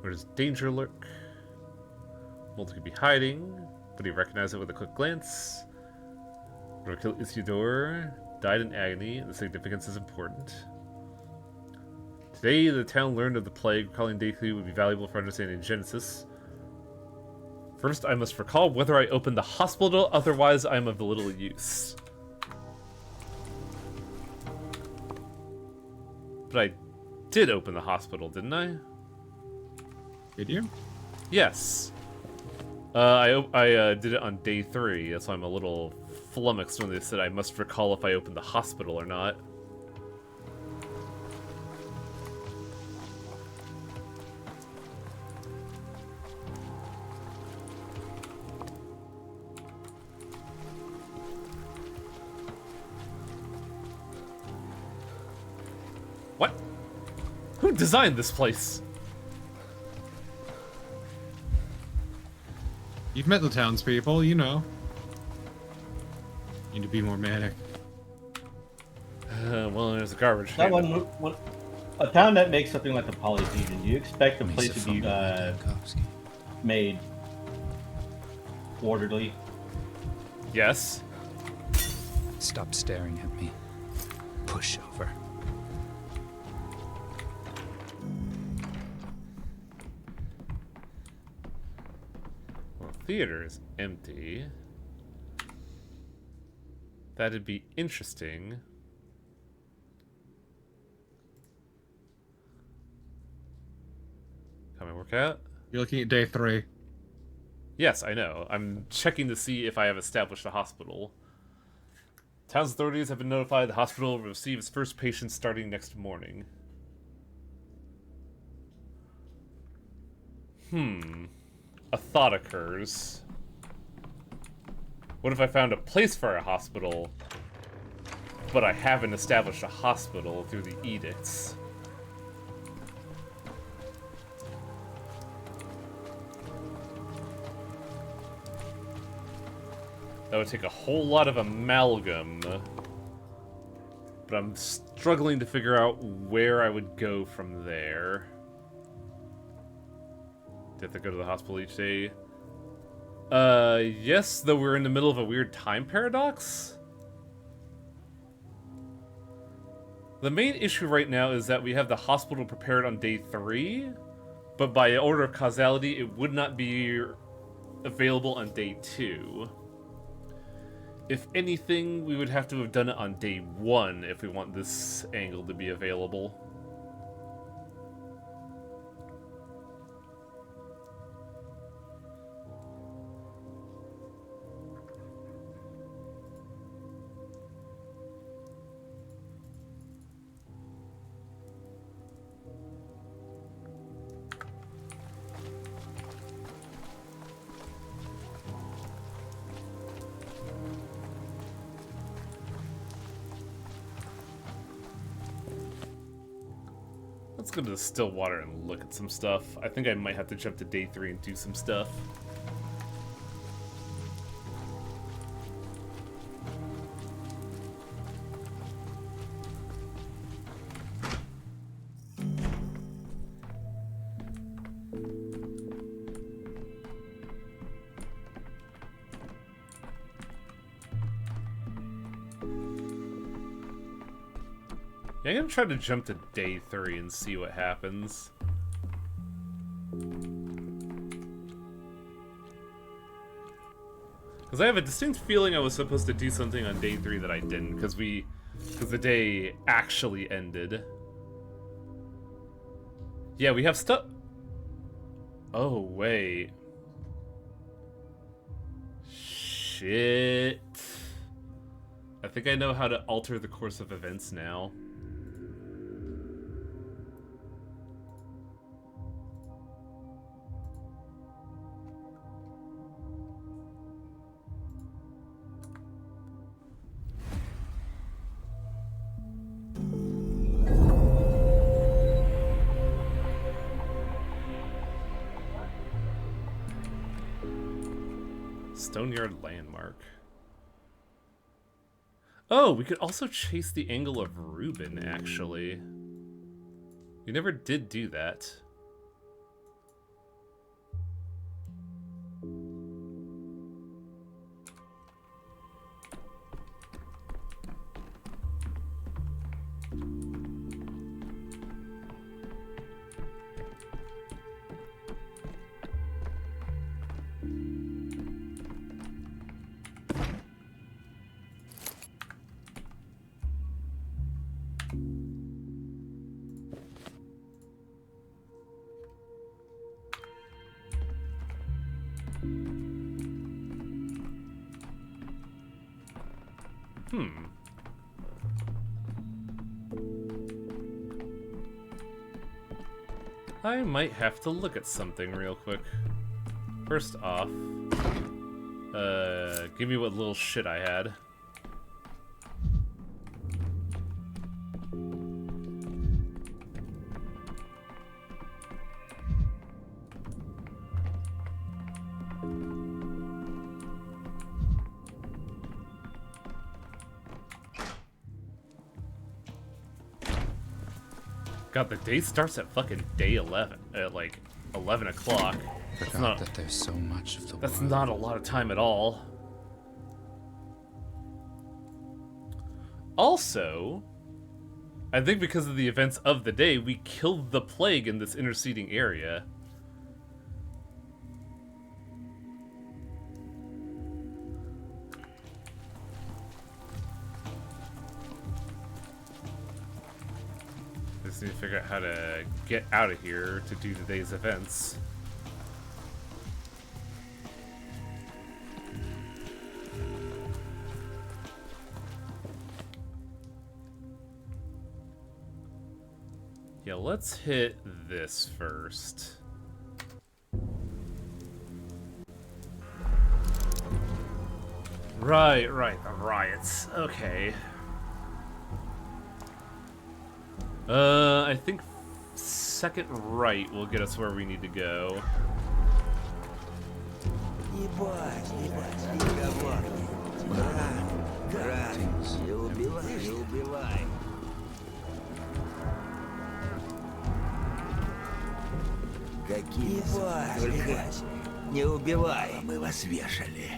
Speaker 1: Where does danger lurk? Mulder could be hiding, but he recognized it with a quick glance. Or kill Isildur, died in agony, and the significance is important. Today, the town learned of the plague. Recalling day 3 would be valuable for understanding Genesis. First, I must recall whether I opened the hospital, otherwise I am of little use. But I did open the hospital, didn't I?
Speaker 6: Did you?
Speaker 1: Yes. I did it on day 3, that's why I'm a little flummoxed when they said I must recall if I opened the hospital or not. What? Who designed this place?
Speaker 6: You've met the townspeople, you know. Need to be more manic.
Speaker 1: Well, there's a garbage
Speaker 2: That
Speaker 1: can.
Speaker 2: one, a town that makes something like the Polyhedron, do you expect the place to be made orderly?
Speaker 1: Yes.
Speaker 5: Stop staring at me. Push over.
Speaker 1: Well, the theater is empty. That'd be interesting. time I work at.
Speaker 6: You're looking at day 3.
Speaker 1: Yes, I know. I'm checking to see if I have established a hospital. Town's authorities have been notified the hospital will receive its first patient starting next morning. A thought occurs. What if I found a place for a hospital, but I haven't established a hospital through the edicts? That would take a whole lot of amalgam, but I'm struggling to figure out where I would go from there. Do I have to go to the hospital each day? Yes, though we're in the middle of a weird time paradox. The main issue right now is that we have the hospital prepared on day 3, but by order of causality, it would not be available on day 2. If anything, we would have to have done it on day 1 if we want this angle to be available. Let's go to the Stillwater and look at some stuff. I think I might have to jump to day 3 and do some stuff. Yeah, I'm gonna try to jump to day 3 and see what happens. Because I have a distinct feeling I was supposed to do something on day 3 that I didn't, because the day actually ended. Yeah, we have stuff. Oh, wait. Shit. I think I know how to alter the course of events now. Stoneyard Landmark. Oh, we could also chase the angle of Reuben, actually. We never did do that. I might have to look at something real quick. First off, give me what little shit I had. God, the day starts at fucking day 11, at like 11 o'clock.
Speaker 5: Forgot that there's so much of the
Speaker 1: That's
Speaker 5: world.
Speaker 1: not a lot of time at all. Also, I think because of the events of the day, we killed the plague in this interceding area. just need to figure out how to get out of here to do the day's events. Yeah, let's hit this first. Right, the riots. Okay. I think second right will get us where we need to go.
Speaker 10: Только не убивай. Мы вас вешали.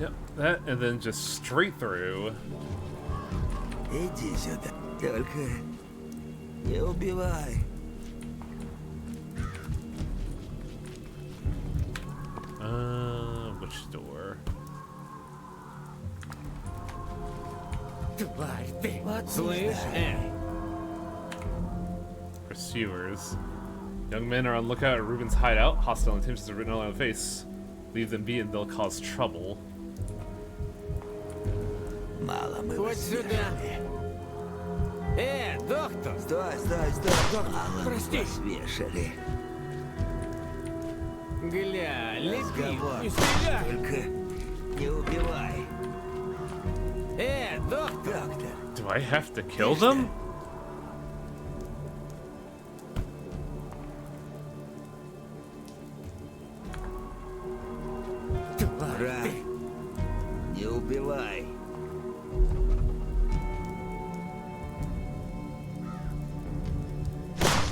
Speaker 1: Yep, that and then just straight through.
Speaker 10: Иди сюда. Только не убивай.
Speaker 1: Which door?
Speaker 10: Тварь ты.
Speaker 11: Слышь,
Speaker 1: Pursuers. Young men are on lookout at Ruben's hideout. Hostile intentions are written all on the face. Leave them be and they'll cause trouble.
Speaker 10: Мало мы
Speaker 11: Вот
Speaker 10: вас
Speaker 11: сюда.
Speaker 10: вешали.
Speaker 11: Доктор!
Speaker 10: Стой.
Speaker 11: Доктор,
Speaker 10: Мало
Speaker 11: прости.
Speaker 10: мы вас вешали.
Speaker 11: Гля, лети,
Speaker 10: Разговор.
Speaker 11: не стреляй!
Speaker 10: Только не убивай.
Speaker 11: Доктор!
Speaker 10: Доктор.
Speaker 1: Do I have to kill them?
Speaker 10: Тварь. Не убивай.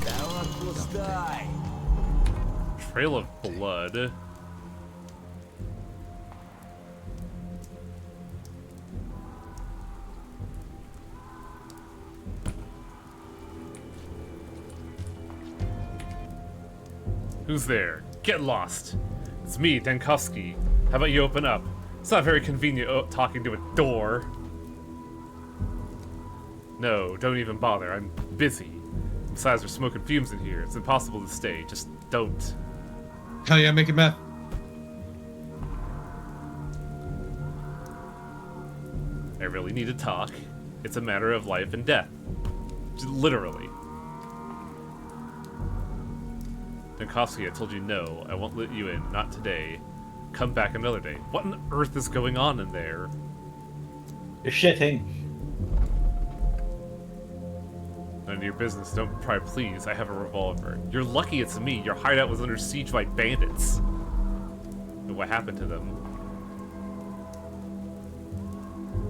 Speaker 10: Да он пустой.
Speaker 1: Trail of blood. Who's there? Get lost. It's me, Dankovsky. How about you open up? It's not very convenient talking to a door. No, don't even bother. I'm busy. Besides, we're smoking fumes in here. It's impossible to stay. Just don't.
Speaker 6: Hell yeah, making meth.
Speaker 1: I really need to talk. It's a matter of life and death. Literally. Dankovsky, I told you no. I won't let you in. Not today. Come back another day. What on earth is going on in there?
Speaker 2: You're shitting.
Speaker 1: None of your business. Don't pry, please. I have a revolver. You're lucky it's me. Your hideout was under siege by bandits. And what happened to them?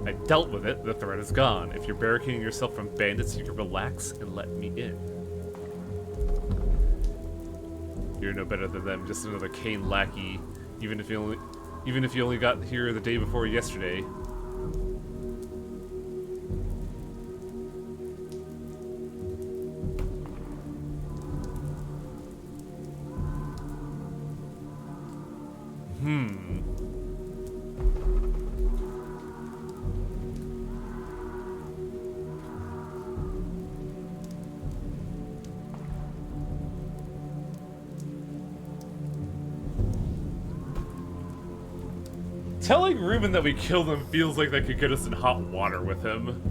Speaker 1: I dealt with it. The threat is gone. If you're barricading yourself from bandits, you can relax and let me in. You're no better than them. Just another Kane lackey. Even if you only got here the day before yesterday. Telling Ruben that we killed him feels like that could get us in hot water with him.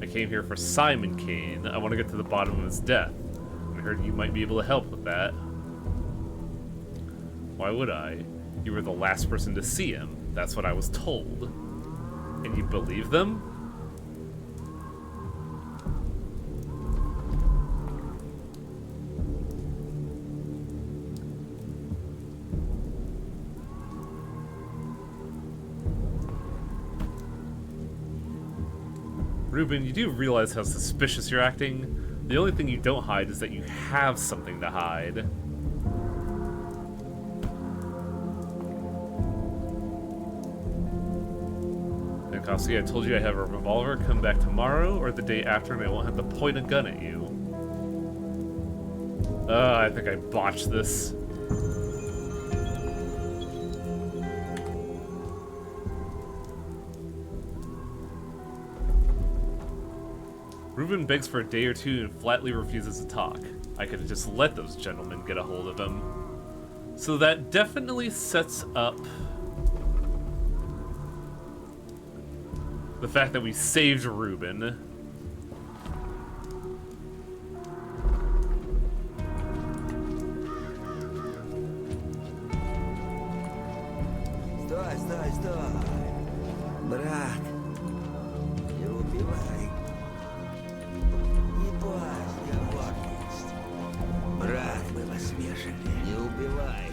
Speaker 1: I came here for Simon Kane. I want to get to the bottom of his death. I heard you might be able to help with that. Why would I? You were the last person to see him. That's what I was told. And you believe them? Ruben, you do realize how suspicious you're acting? The only thing you don't hide is that you have something to hide. Dankovsky, I told you I have a revolver. Come back tomorrow or the day after and I won't have to point a gun at you. I think I botched this. Reuben begs for a day or two and flatly refuses to talk. I could have just let those gentlemen get a hold of him. So that definitely sets up the fact that we saved Reuben.
Speaker 11: Стой, стой. Брат, не убивай. Не бойся, я вот есть. Брат, мы вас вешали. Не убивай.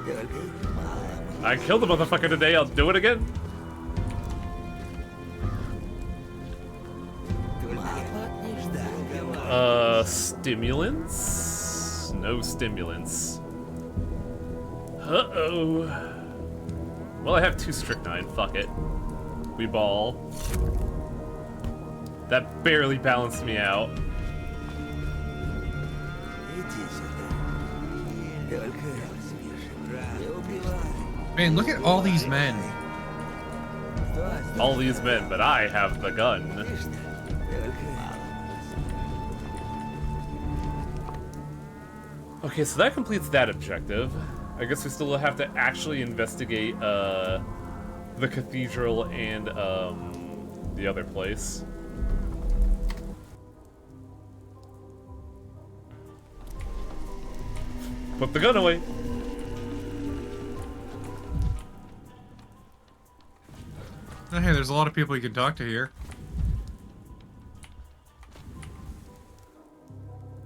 Speaker 11: Только их мало.
Speaker 1: I killed the motherfucker today, I'll do it again. Stimulants? No stimulants. Uh-oh. Well, I have 2 strychnine, fuck it. We ball. That barely balanced me out.
Speaker 6: Man, look at all these men.
Speaker 1: All these men, but I have the gun. Okay, so that completes that objective. I guess we still have to actually investigate the cathedral and the other place. Put the gun away.
Speaker 6: Oh, hey, there's a lot of people you can talk to here.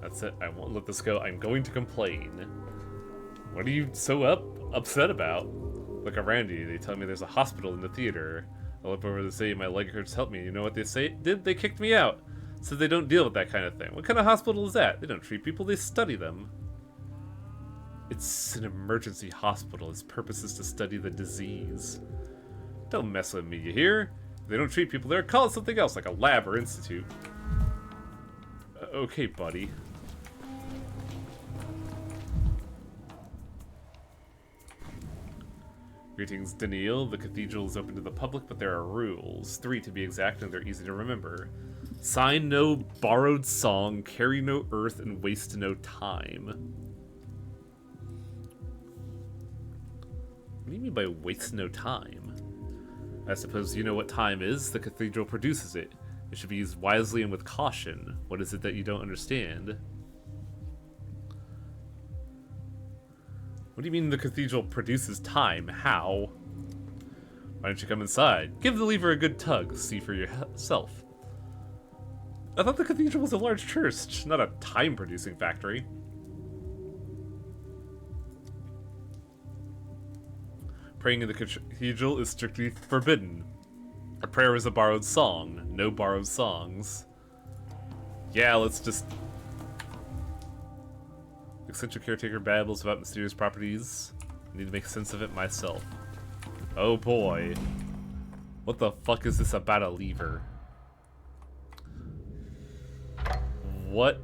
Speaker 1: That's it. I won't let this go. I'm going to complain. What are you so upset about? Look around you. They tell me there's a hospital in the theater. I look over to say my leg hurts. Help me. You know what they say? They kicked me out. Said they don't deal with that kind of thing. What kind of hospital is that? They don't treat people. They study them. It's an emergency hospital. Its purpose is to study the disease. Don't mess with me, you hear? If they don't treat people there, call it something else, like a lab or institute. Okay, buddy. Greetings, Daniil. The cathedral is open to the public, but there are rules. 3 to be exact, and they're easy to remember. Sign no borrowed song, carry no earth, and waste no time. What do you mean by waste no time? I suppose you know what time is. The cathedral produces it. It should be used wisely and with caution. What is it that you don't understand? What do you mean the cathedral produces time? How? Why don't you come inside? Give the lever a good tug. See for yourself. I thought the cathedral was a large church, not a time-producing factory. Praying in the cathedral is strictly forbidden. A prayer is a borrowed song. No borrowed songs. Yeah, let's just... Eccentric caretaker babbles about mysterious properties. I need to make sense of it myself. Oh boy. What the fuck is this about a lever? What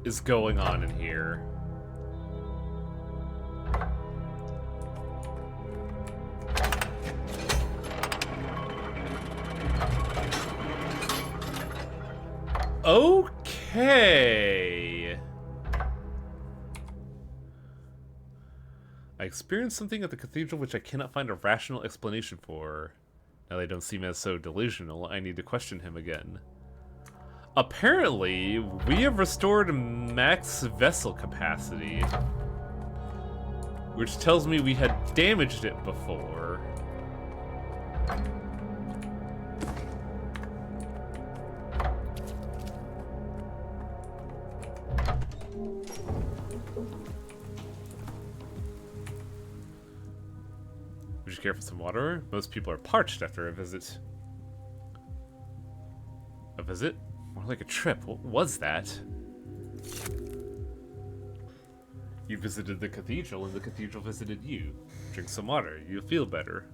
Speaker 1: is going on in here? Okay. I experienced something at the cathedral which I cannot find a rational explanation for. Now they don't seem as so delusional, I need to question him again. Apparently, we have restored max vessel capacity, which tells me we had damaged it before. Would you care for some water? Most people are parched after a visit. A visit? More like a trip. What was that? You visited the cathedral and the cathedral visited you. Drink some water. You'll feel better.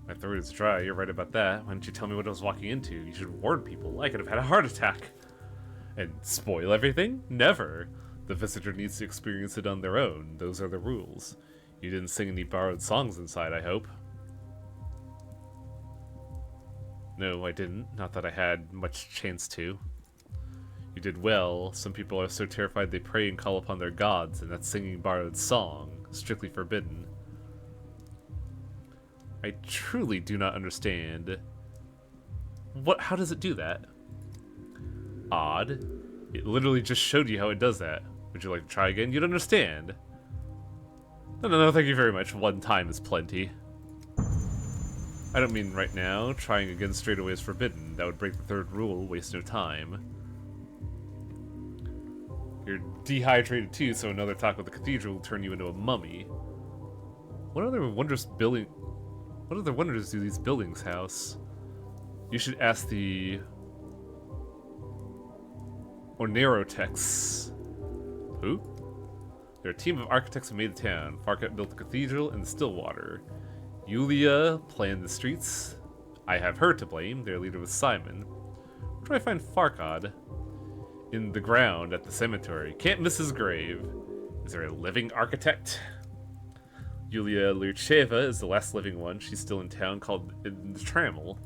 Speaker 1: My throat is dry, you're right about that. Why didn't you tell me what I was walking into? You should warn people. I could have had a heart attack. And spoil everything? Never. The visitor needs to experience it on their own. Those are the rules. You didn't sing any borrowed songs inside, I hope. No, I didn't. Not that I had much chance to. You did well. Some people are so terrified they pray and call upon their gods, and that's singing borrowed song. Strictly forbidden. I truly do not understand. How does it do that? Odd. It literally just showed you how it does that. Would you like to try again? You'd understand. No, thank you very much. One time is plenty. I don't mean right now. Trying again straight away is forbidden. That would break the third rule. Waste no time. You're dehydrated too, so another talk with the cathedral will turn you into a mummy. What other wonders do these buildings house? You should ask the Onerotex. Who? They're a team of architects who made the town. Farkat built the cathedral and the Stillwater. Yulia planned the streets. I have her to blame. Their leader was Simon. Where do I find Farkad? In the ground at the cemetery. Can't miss his grave. Is there a living architect? Yulia Lurcheva is the last living one. She's still in town, called in the Trammel.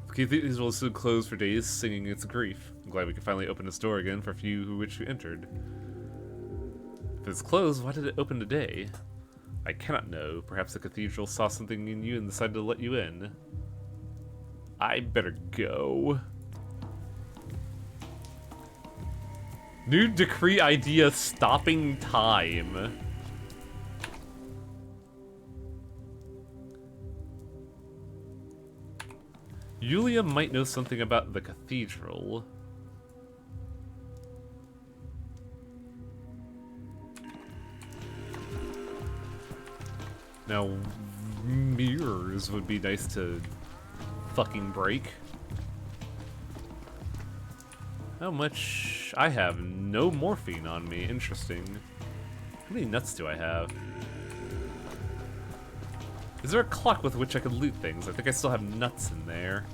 Speaker 1: The cathedral is still closed for days, singing its grief. I'm glad we can finally open its door again for a few who wish to entered. If it's closed, why did it open today? I cannot know. Perhaps the cathedral saw something in you and decided to let you in. I better go. New decree idea, stopping time. Yulia might know something about the cathedral. Now, mirrors would be nice to fucking break. How much? I have no morphine on me. Interesting. How many nuts do I have? Is there a clock with which I could loot things? I think I still have nuts in there.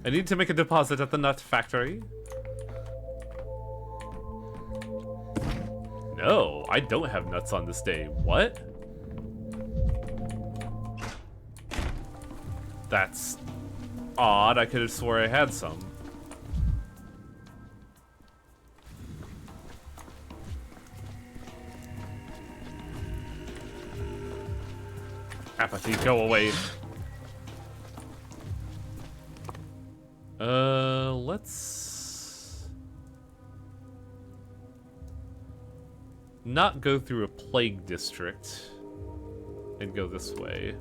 Speaker 1: I need to make a deposit at the nut factory. No, I don't have nuts on this day. What? That's odd. I could have swore I had some. Apathy, go away. Let's not go through a plague district and go this way.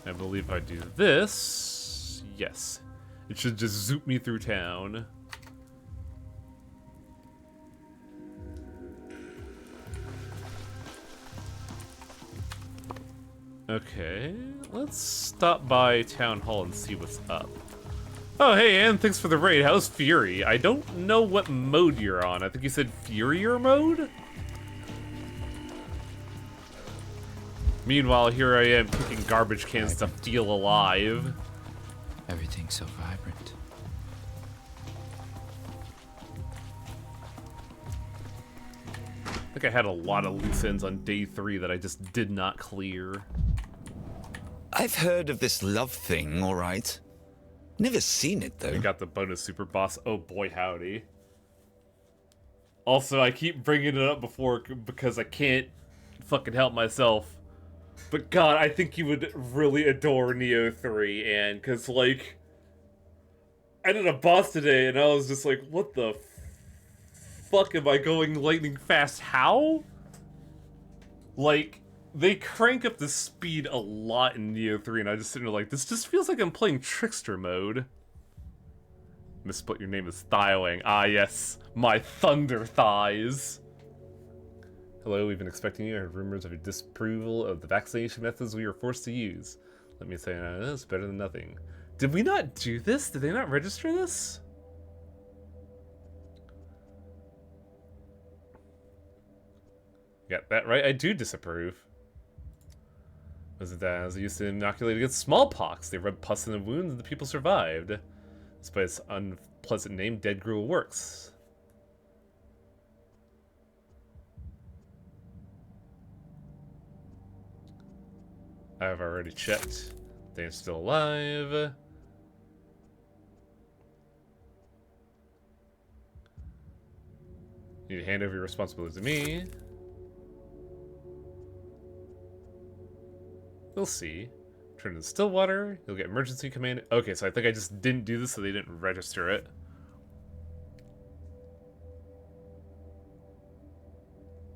Speaker 1: I believe I do this. Yes. It should just zoop me through town. Okay, let's stop by Town Hall and see what's up. Oh, hey, Ann, thanks for the raid. How's Fury? I don't know what mode you're on. I think you said Furier mode? Meanwhile, here I am kicking garbage cans to feel alive.
Speaker 5: Everything's so vibrant.
Speaker 1: I think I had a lot of loose ends on day 3 that I just did not clear.
Speaker 12: I've heard of this love thing, all right. Never seen it, though.
Speaker 1: I got the bonus super boss. Oh boy, howdy. Also, I keep bringing it up before because I can't fucking help myself. But God, I think you would really adore Neo 3, and because, like, I did a boss today, and I was just like, what the fuck am I going lightning fast? How? Like, they crank up the speed a lot in Neo 3, and I just sitting there like, this just feels like I'm playing Trickster mode. Missplit your name as Thiwang. Ah, yes, my thunder thighs. Hello, we've been expecting you. I heard rumors of your disapproval of the vaccination methods we were forced to use. Let me say, it's better than nothing. Did we not do this? Did they not register this? got that right. I do disapprove. Was it that as they used to inoculate against smallpox? They rubbed pus in the wounds and the people survived. Despite its unpleasant name, Dead Gruel works. I've already checked. They're still alive. You need to hand over your responsibility to me. We'll see. Turn to Stillwater. You'll get emergency command. Okay, so I think I just didn't do this so they didn't register it.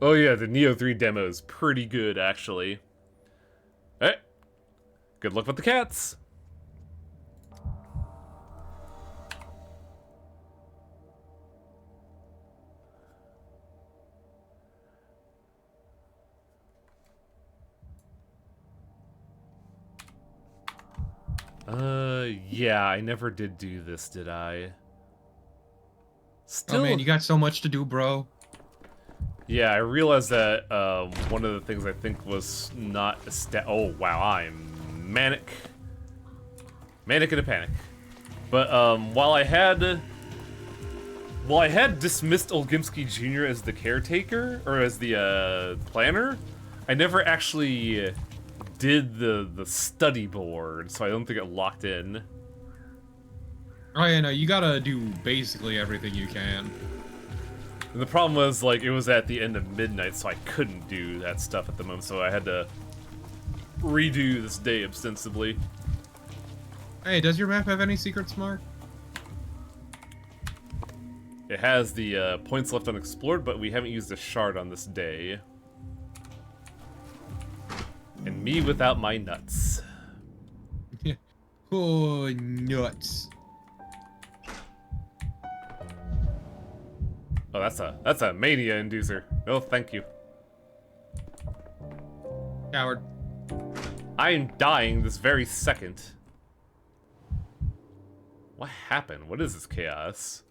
Speaker 1: Oh yeah, the Neo 3 demo is pretty good, actually. Alright. Good luck with the cats. Yeah, I never did do this, did I? Still...
Speaker 6: Oh man, you got so much to do, bro.
Speaker 1: Yeah, I realized that one of the things I think was not oh wow, I'm manic in a panic. But while I had dismissed Olgimsky Jr. as the caretaker or as the planner, I never actually did the study board, so I don't think it locked in.
Speaker 6: Oh yeah, no, you gotta do basically everything you can.
Speaker 1: And the problem was, like, it was at the end of midnight, so I couldn't do that stuff at the moment, so I had to redo this day ostensibly.
Speaker 6: Hey, does your map have any secrets, Mark?
Speaker 1: It has the points left unexplored, but we haven't used a shard on this day. And me without my nuts.
Speaker 6: Oh, nuts.
Speaker 1: Oh, that's a mania inducer. Oh, thank you.
Speaker 6: Coward.
Speaker 1: I am dying this very second. What happened? What is this chaos?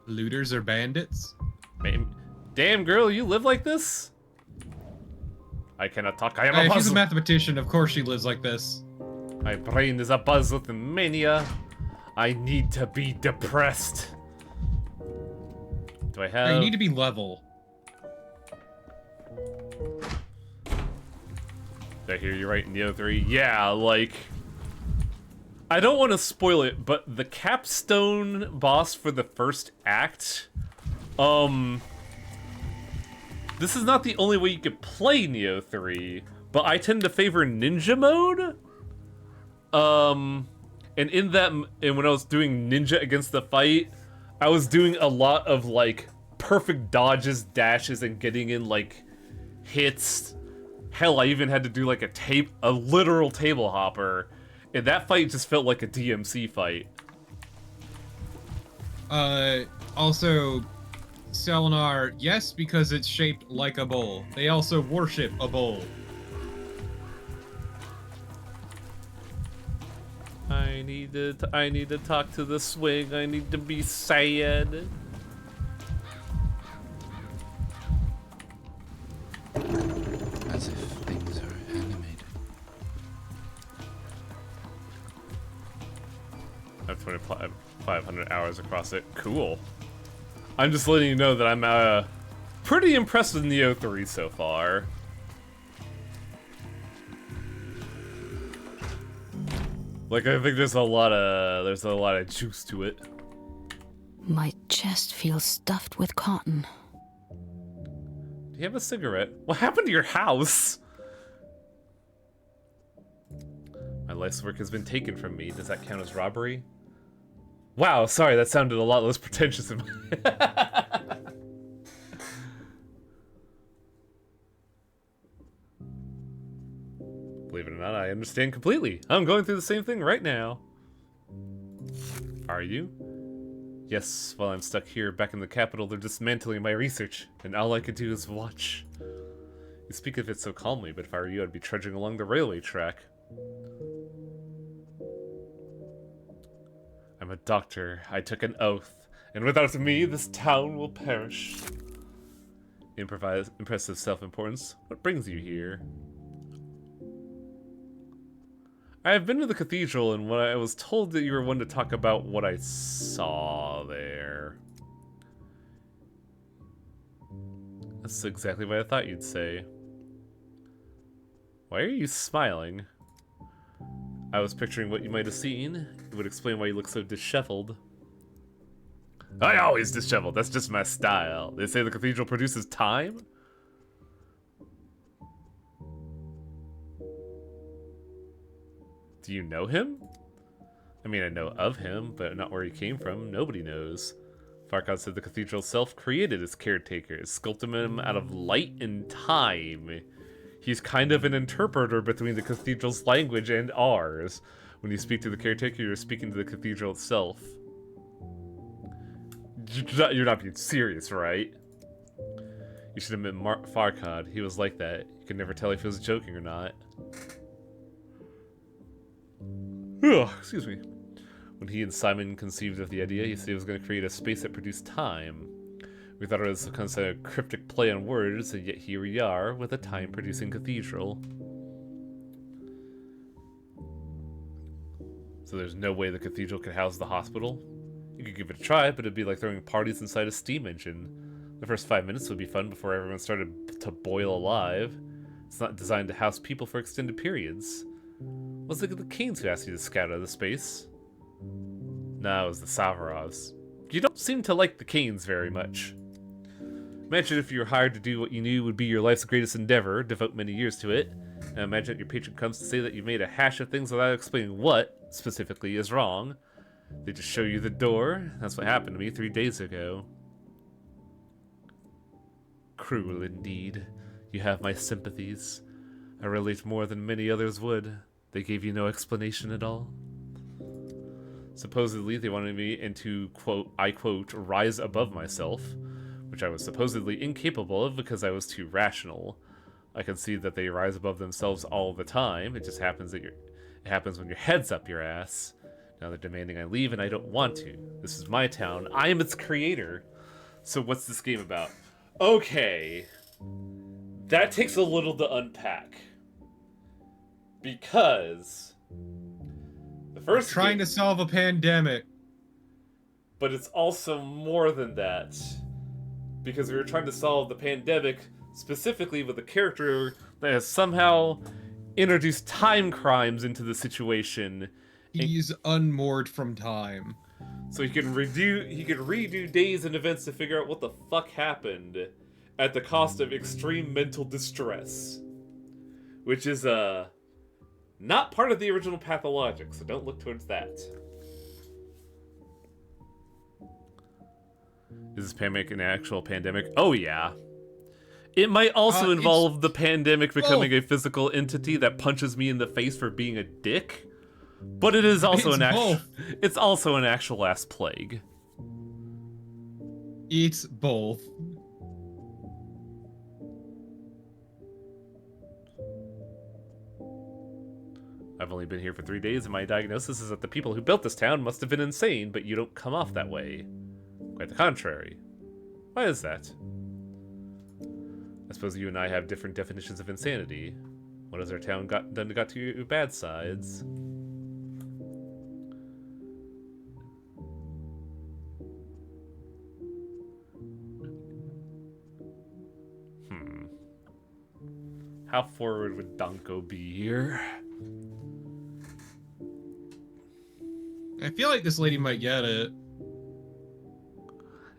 Speaker 6: Looters or bandits?
Speaker 1: Man, damn girl, you live like this? I cannot talk. I am a
Speaker 6: If she's a
Speaker 1: puzzle.
Speaker 6: mathematician, of course she lives like this.
Speaker 1: My brain is abuzz with mania. I need to be depressed. Do I have...
Speaker 6: Hey, you need to be level.
Speaker 1: Did I hear you right, Neo 3? Yeah, like... I don't want to spoil it, but the capstone boss for the first act... This is not the only way you could play Neo 3, but I tend to favor ninja mode. And in that, and when I was doing ninja against the fight, I was doing a lot of, like, perfect dodges, dashes, and getting in, like, hits. Hell, I even had to do, like, a literal table hopper. And that fight just felt like a DMC fight.
Speaker 6: Also, Selenar, yes, because it's shaped like a bowl. They also worship a bowl.
Speaker 1: I need to talk to the swing. I need to be sad.
Speaker 5: As if things are animated.
Speaker 1: I have 2,500 hours across it. Cool. I'm just letting you know that I'm pretty impressed with Neo 3 so far. Like, I think there's a lot of juice to it.
Speaker 8: My chest feels stuffed with cotton.
Speaker 1: Do you have a cigarette? What happened to your house? My life's work has been taken from me. Does that count as robbery? Wow, sorry, that sounded a lot less pretentious. Believe it or not, I understand completely. I'm going through the same thing right now. Are you? Yes, while I'm stuck here back in the capital, they're dismantling my research, and all I could do is watch. You speak of it so calmly, but if I were you, I'd be trudging along the railway track. I'm a doctor. I took an oath, and without me, this town will perish. impressive self-importance. What brings you here? I have been to the cathedral, and when I was told that you were one to talk about what I saw there. That's exactly what I thought you'd say. Why are you smiling? I was picturing what you might have seen. It would explain why you look so disheveled. I always disheveled. That's just my style. They say the cathedral produces time? Do you know him? I mean, I know of him, but not where he came from. Nobody knows. Farkad said the cathedral itself created its caretaker. It sculpted him out of light and time. He's kind of an interpreter between the cathedral's language and ours. When you speak to the caretaker, you're speaking to the cathedral itself. You're not being serious, right? You should have met Farkad. He was like that. You could never tell if he was joking or not. Ugh, excuse me. When he and Simon conceived of the idea, he said he was going to create a space that produced time. We thought it was some kind of cryptic play on words, and yet here we are with a time-producing cathedral. So there's no way the cathedral could house the hospital? You could give it a try, but it'd be like throwing parties inside a steam engine. The first 5 minutes would be fun before everyone started to boil alive. It's not designed to house people for extended periods. Was it the Canes who asked you to scout out of the space? No, it was the Savarovs. You don't seem to like the Canes very much. Imagine if you were hired to do what you knew would be your life's greatest endeavor, devote many years to it, and imagine that your patron comes to say that you made a hash of things without explaining what, specifically, is wrong. They just show you the door. That's what happened to me 3 days ago. Cruel indeed. You have my sympathies. I relate more than many others would. They gave you no explanation at all. Supposedly, they wanted me to, quote, I quote, rise above myself, which I was supposedly incapable of because I was too rational. I can see that they rise above themselves all the time. It just happens that it happens when your head's up your ass. Now they're demanding I leave, and I don't want to. This is my town. I am its creator. So what's this game about? Okay. That takes a little to unpack. Because the first
Speaker 6: trying to solve a pandemic.
Speaker 1: But it's also more than that. Because we were trying to solve the pandemic specifically with a character that has somehow introduced time crimes into the situation.
Speaker 6: He's unmoored from time.
Speaker 1: So he can redo days and events to figure out what the fuck happened at the cost of extreme mental distress. Which is not part of the original Pathologic, so don't look towards that. Is this pandemic an actual pandemic? Oh yeah. It might also involve the pandemic becoming a physical entity that punches me in the face for being a dick. But it is also it's also an actual ass plague.
Speaker 6: It's both.
Speaker 1: I've only been here for 3 days, and my diagnosis is that the people who built this town must have been insane, but you don't come off that way. Quite the contrary. Why is that? I suppose you and I have different definitions of insanity. What has our town got to your bad sides? How forward would Danko be here?
Speaker 6: I feel like this lady might get it.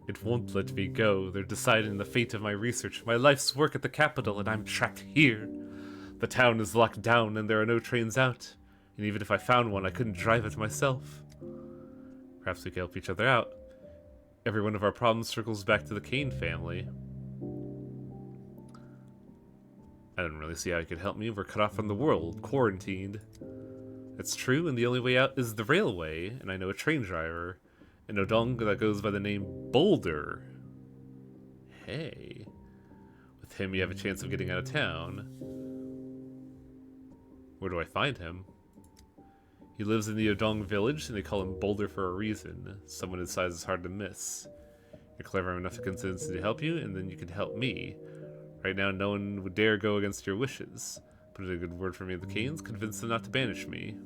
Speaker 1: It won't let me go. They're deciding the fate of my research, my life's work at the capital, and I'm trapped here. The town is locked down and there are no trains out. And even if I found one, I couldn't drive it myself. Perhaps we could help each other out. Every one of our problems circles back to the Kane family. I don't really see how you could help me. We're cut off from the world, quarantined. That's true, and the only way out is the railway, and I know a train driver. An Odong that goes by the name Boulder. Hey. With him, you have a chance of getting out of town. Where do I find him? He lives in the Odong village, and they call him Boulder for a reason. Someone his size is hard to miss. You're clever enough to convince him to help you, and then you can help me. Right now, no one would dare go against your wishes. Put in a good word for me of the Canes, convince them not to banish me.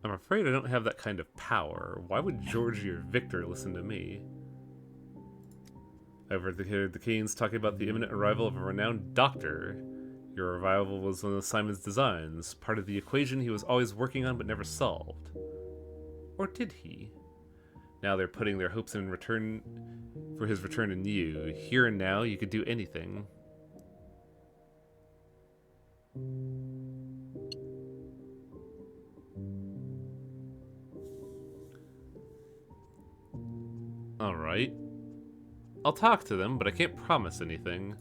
Speaker 1: I'm afraid I don't have that kind of power. Why would Georgie or Victor listen to me? I've heard the Canes talking about the imminent arrival of a renowned doctor. Your arrival was one of Simon's designs, part of the equation he was always working on but never solved. Or did he? Now they're putting their hopes in return for his return in you. Here and now, you could do anything. Alright. I'll talk to them, but I can't promise anything.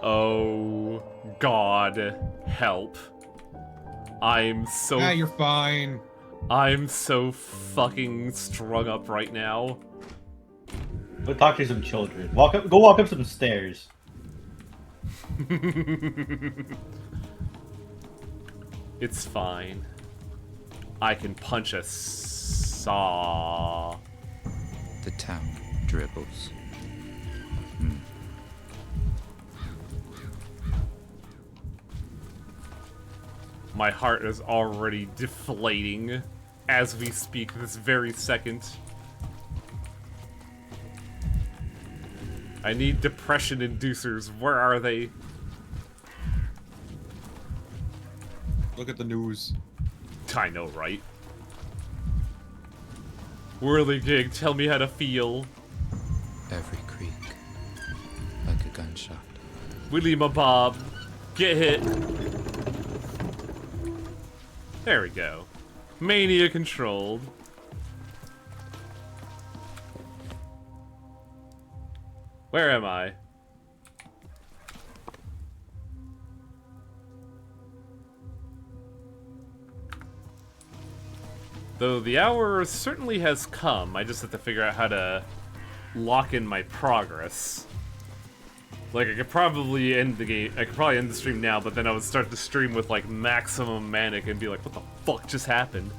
Speaker 1: Oh, God, help. I'm so...
Speaker 6: Yeah, you're fine.
Speaker 1: I'm so fucking strung up right now.
Speaker 2: Go talk to some children. Go walk up some stairs.
Speaker 1: It's fine. I can punch a saw.
Speaker 5: The town dribbles.
Speaker 1: My heart is already deflating as we speak this very second. I need depression inducers. Where are they?
Speaker 6: Look at the news.
Speaker 1: I know, right? Whirligig, tell me how to feel.
Speaker 5: Every creak, like a gunshot.
Speaker 1: Willie Bob, get hit. There we go. Mania controlled. Where am I? Though the hour certainly has come, I just have to figure out how to lock in my progress. Like, I could probably end the game, I could probably end the stream now, but then I would start the stream with, like, maximum manic and be like, what the fuck just happened?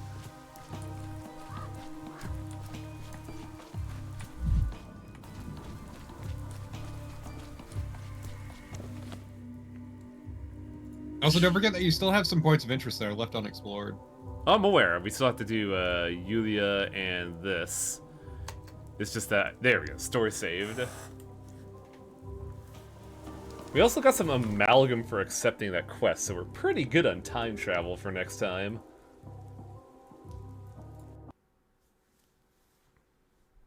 Speaker 6: Also, don't forget that you still have some points of interest that are left unexplored.
Speaker 1: I'm aware. We still have to do Yulia and this. It's just that... There we go. Story saved. We also got some amalgam for accepting that quest, so we're pretty good on time travel for next time.